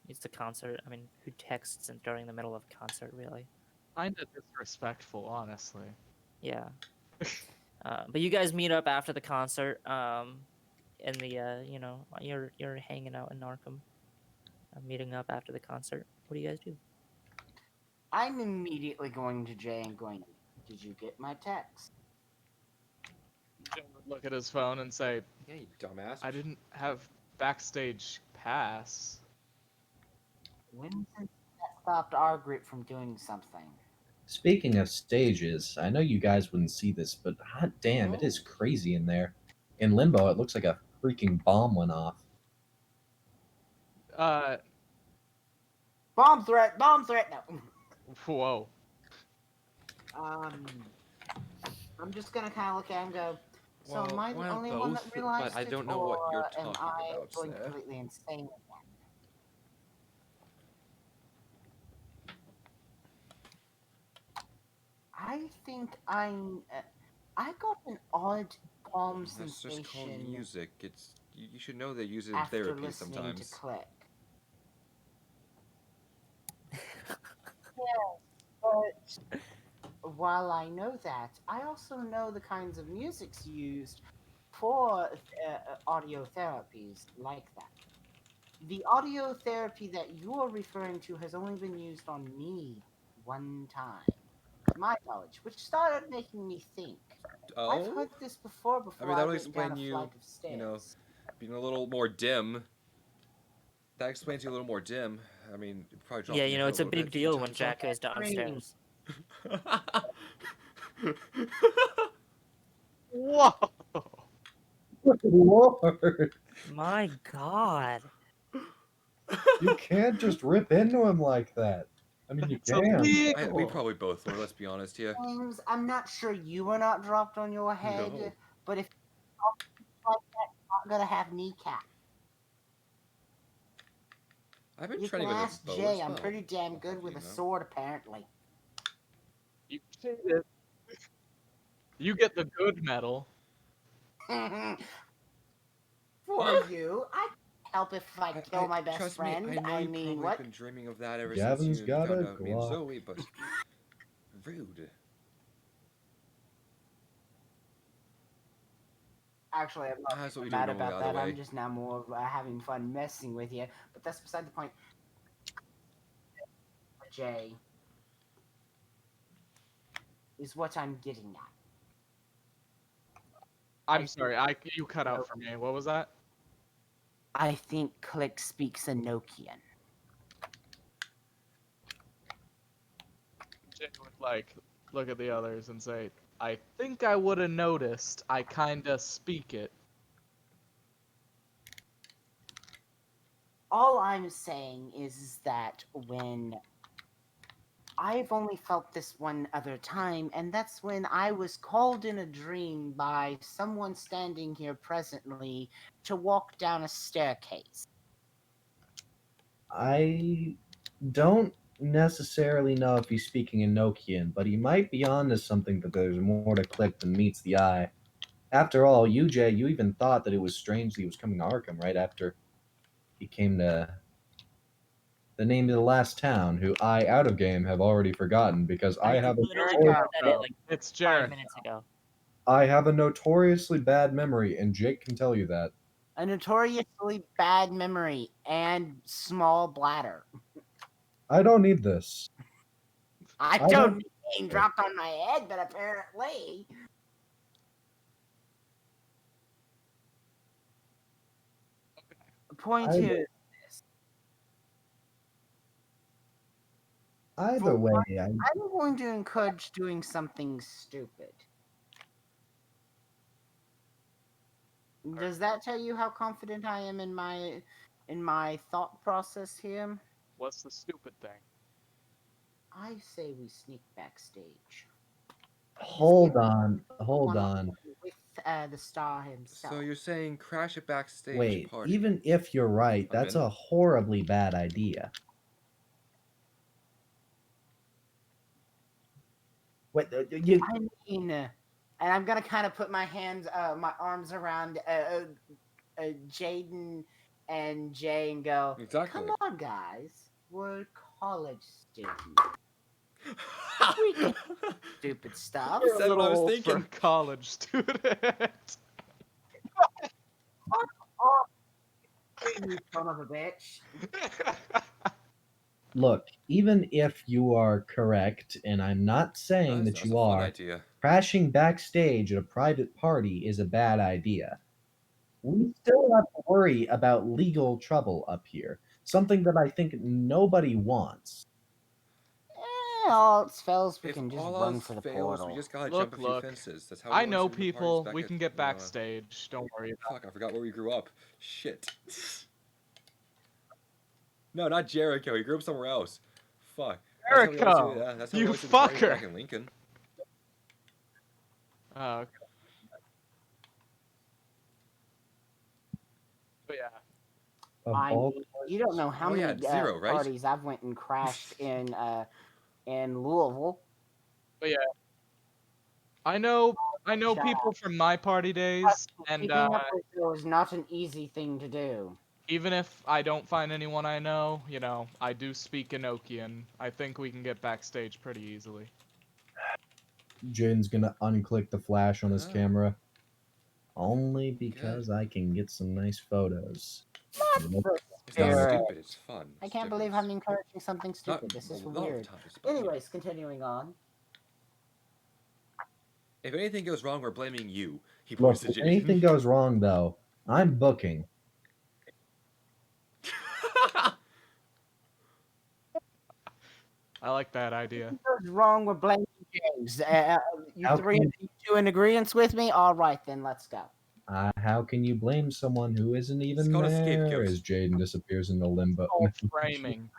it's a concert. I mean, who texts during the middle of a concert, really? Kinda disrespectful, honestly. Yeah. But you guys meet up after the concert. In the you're hanging out in Arkham, meeting up after the concert. What do you guys do? I'm immediately going to Jay and going, "Did you get my text?" Jay would look at his phone and say, Yeah, you dumbass. I didn't have backstage pass. When since that stopped our group from doing something? Speaking of stages, I know you guys wouldn't see this, but hot damn, it is crazy in there. In Limbo, it looks like a freaking bomb went off. Bomb threat! Bomb threat! No. Whoa. I'm just gonna kind of look at him and go. So Well, am I the one of only one that both, realized but I it, don't know or what you're am talking I about, going sir. completely insane? I think I got an odd palm That's just called sensation music. You should know they use it in after therapy listening sometimes. to Click. But while I know that, I also know the kinds of musics used for audio therapies like that. The audio therapy that you're referring to has only been used on me one time, to my knowledge, which started making me think. I've Oh? heard this before I mean, I that would went down explain a you, flight of stairs. being a little more dim. That explains you a little more dim. I mean, it probably dropped Yeah, in your head a it's a little bit big if you deal when teleported. Jack goes downstairs. Whoa. Lord, My God. You can't just rip into him like that. I mean, you It's can. we illegal. probably both were, let's be honest here. James, I'm not sure you were not dropped on your head, No. but if you're like that, you're not gonna have kneecap. I've been You can training with a ask bow Jay. as I'm well. pretty damn I'll good have with you a know. sword, apparently. You cheated. You get the good medal. For Huh? you, I can't help if I kill my best Trust friend. me, I know I you've mean, probably what? been dreaming of that ever since Gavin's you got found a out me and Glock. Zoe, but rude. Actually, I'm not That's what we do mad normally about either that. I'm way. just now more of having fun messing with you. But that's beside the point. Jay is what I'm getting at. I'm sorry, you cut out Nope. for me. What was that? I think Click speaks Enochian. Jay would look at the others and say, I think I would have noticed. I kinda speak it. All I'm saying is that when I've only felt this one other time, and that's when I was called in a dream by someone standing here presently to walk down a staircase. I don't necessarily know if he's speaking Enochian, but he might be onto something that there's more to Click than meets the eye. After all, you, Jay, you even thought that it was strange that he was coming to Arkham right after he came to the name of the last town, who I, out of game, have already forgotten because I have a literally Jericho. heard that like It's 5 Jericho. minutes ago. I have a notoriously bad memory, and Jake can tell you that. A notoriously bad memory and small bladder. I don't need this. I I don't don't- need being dropped on my head, but apparently. The point I- is, Either way, I'm going to encourage doing something stupid. Does that tell you how confident I am in my in my thought process here, What's the stupid thing? I say we sneak backstage. Hold on. Hold One on. with the star himself. So you're saying crash a backstage Wait, party? even if you're right, I'm that's in. a horribly bad idea. Wait, you I mean, and I'm gonna kind of put my hands, my arms around Jaden and Jay and go, Exactly. "Come on, guys, we're college students. We can do stupid stuff." You You're a said what I was little old for a thinking. college student. Oh, you son of a bitch! look, even if you are correct, and I'm not saying That that was you a fun are, idea. crashing backstage at a private party is a bad idea. We still have to worry about legal trouble up here, something that I think nobody wants. All else fails, we If can just all run else for the fails, we portal. just gotta jump Look, a few look. fences. That's how I everyone's know doing the parties people. back We at, can get backstage. Don't worry. Fuck, I forgot where we grew up. Shit. No, not Jericho. He grew up somewhere else. Fuck. That's how we always do. Jericho, Yeah, that's how we you always do the parties fucker. back in Lincoln. Oh, okay. But yeah. Of I all mean, you don't know how Oh, yeah, many zero, right? parties I've went and crashed in Louisville. But yeah. I know Shut people up. from my party days, and Keeping up with it was not an easy thing to do. even if I don't find anyone I know, I do speak Enochian. I think we can get backstage pretty easily. Jaden's gonna unclick the flash on his Ah. camera. Only because I can get some nice photos. Nope. It's not Spirit. stupid, it's fun. I It's can't believe difference. I'm encouraging something Not, stupid. This is a lot of the weird. time, it's about, Anyways, continuing on. If anything goes wrong, we're blaming you. He Look, points to if Jaden. anything goes wrong, though, I'm booking. I like that idea. What's wrong with blaming James? You How three, can- you two in agreement with me? All right, then let's go. How can you blame someone who isn't even called a there? scapegoat. As Jaden disappears into limbo. All framing.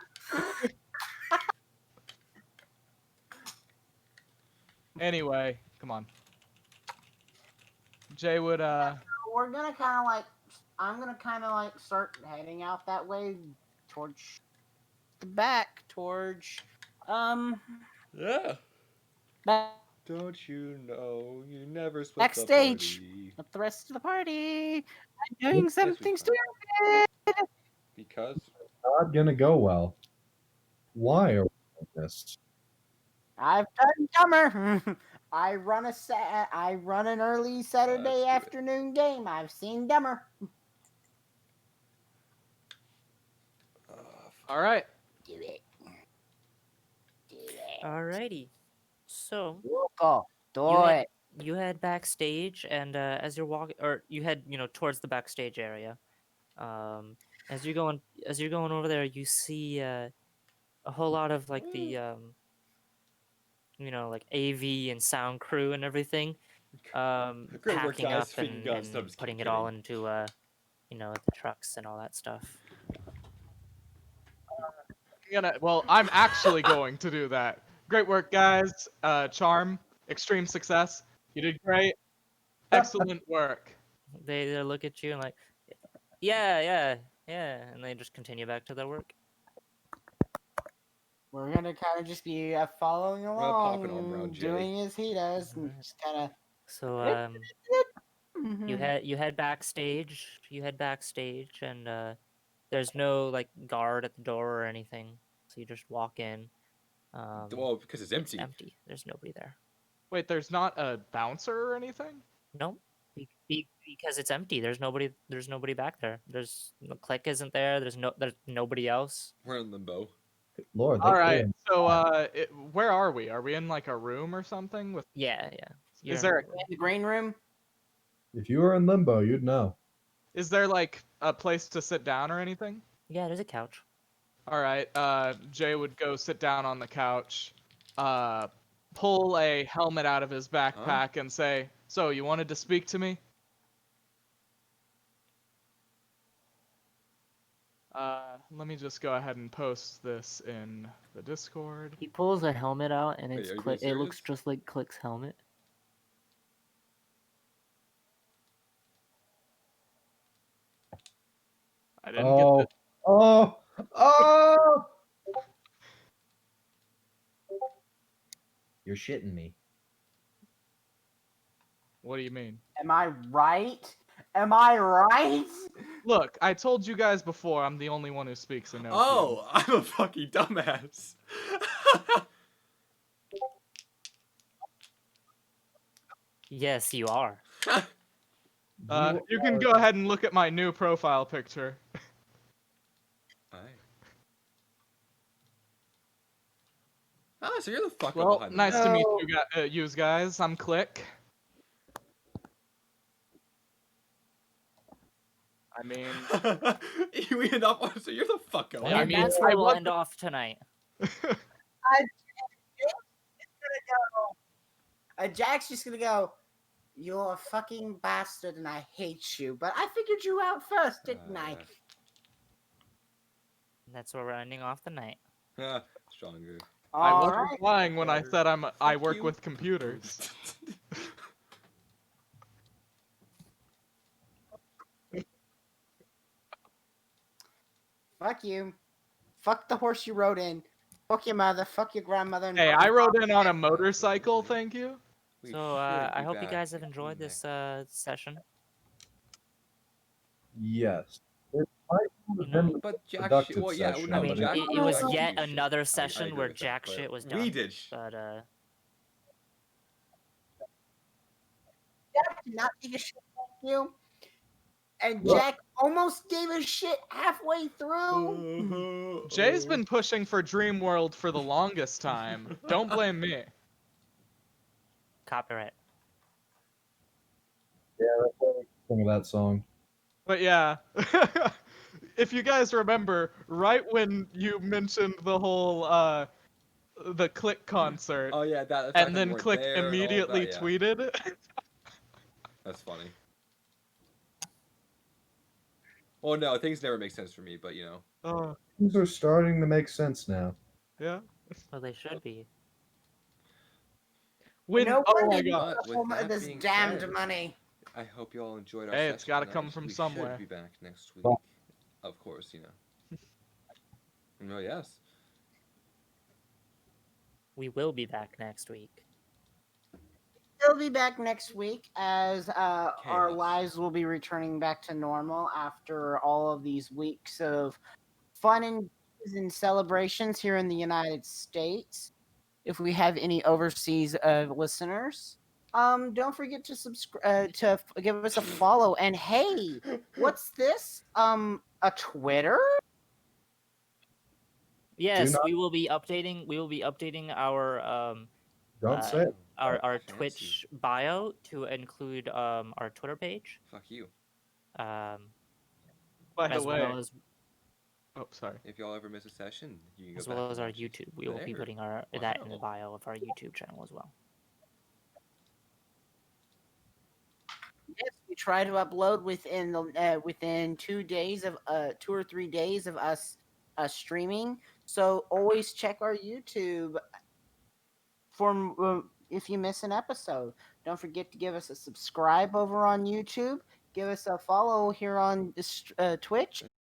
Anyway, come on. Jay would We're gonna kind of like. I'm gonna kind of like start heading out that way towards the back, towards Yeah. back, Don't you know you never split backstage the party? with the rest of the party. I'm doing some Yes, we things can. stupid. Because Not gonna go well. Why are we doing this? I've done dumber. I run an early Saturday do it. afternoon game. I've seen dumber. all right. Do it. Do it. Alrighty. So Go. Do you head it. you head backstage, and as you're walking, or you head towards the backstage area. Um, as you're going over there, you see a whole lot of like the like AV and sound crew and everything, Great work, packing guys. up Speaking and, guns, no, I'm just putting it kidding. all into the trucks and all that stuff. I'm actually going to do that. Great work, guys. Charm, extreme success. You did great. Excellent work. They look at you and like, yeah, yeah, yeah, and they just continue back to their work. We're gonna kind of just be following gonna pop an arm along, around Jay. doing as he does, and Alright. just kind So of. you head backstage. You head backstage, and there's no like guard at the door or anything. So you just walk in. Well, because it's It's empty. empty. There's nobody there. Wait, there's not a bouncer or anything? No, because it's empty. There's nobody. There's nobody back there. The click isn't there. There's nobody else. We're in limbo. Lord, they All right. cleared. So, where are we? Are we in like a room or something? With Yeah, yeah. You're is in there the room. In the green room. If you were in limbo, you'd know. like a place to sit down or anything? Yeah, there's a couch. All right. Jay would go sit down on the couch, pull a helmet out of his backpack, and say, "So, you wanted to speak to me?" Let me just go ahead and post this in the Discord. He pulls a helmet out, and Wait, it's are you being it looks serious? just like Click's helmet. I didn't get the. Oh, oh! You're shitting me. What do you mean? Am I right? Am I right? Look, I told you guys before. I'm the only one who speaks Enochian. Oh, I'm a fucking dumbass. Yes, you are. You can go ahead and look at my new profile picture. Aye. Ah, so you're the fucker Well, behind the nice to mask. meet you guys. I'm Click. I mean, you enough. So you're the fucker. Yeah, I And mean, that's I where we'll was- end off tonight. Jack's just gonna go, "You're a fucking bastard and I hate you." But I figured you out first, didn't I? And that's where we're ending off the night. Yeah, stronger. I All wasn't right. lying when I said I Fuck work you. with computers. Fuck you. Fuck the horse you rode in. Fuck your mother. Fuck your grandmother. And Hey, fuck I your rode in on a motorcycle, thank you. We So should I be hope you back guys have enjoyed this next- session. Yes. It might not have You know, been But a jack productive shit. Well, yeah, session, no, I mean, but jack. it was jack yet shit. another I session agree where with that, jack but shit was We done. did. But Jack did not take a shit. Thank you. And Look. Jack almost gave a shit halfway through. Jay's been pushing for Dream World for the longest time. Don't blame me. copyright. Yeah, that's what I think of that song. But yeah, if you guys remember, right when you mentioned the whole the Click concert, Oh yeah, that. and then Click immediately Yeah. tweeted. That's funny. Well, no, things never make sense for me, but you know. Oh, Things are starting to make sense now. yeah. Well, they should be. When No oh wonder my you god. got But home with of that this being damned said, money. I hope you all enjoyed our Hey, session it's gotta tonight. come from We somewhere. should be back next week. Well- Of course, you know. No, yes. We will be back next week. We'll be back next week as our Chaos. lives will be returning back to normal after all of these weeks of fun and celebrations here in the United States. If we have any overseas listeners, don't forget to subscribe give us a follow. And hey, what's this? A Twitter? Yes, not- we will be updating. We will be updating our Don't say it. our Fancy. Twitch bio to include our Twitter page. Fuck you. Um, By the as way, well as oh sorry. If y'all ever miss a session, you can go as back well and as our watch it YouTube. We will be there. putting that in the Wow. bio of our YouTube channel as well. Yes, we try to upload within 2 days of 2 or 3 days of us streaming. So always check our YouTube for if you miss an episode. Don't forget to give us a subscribe over on YouTube. Give us a follow here on Twitch.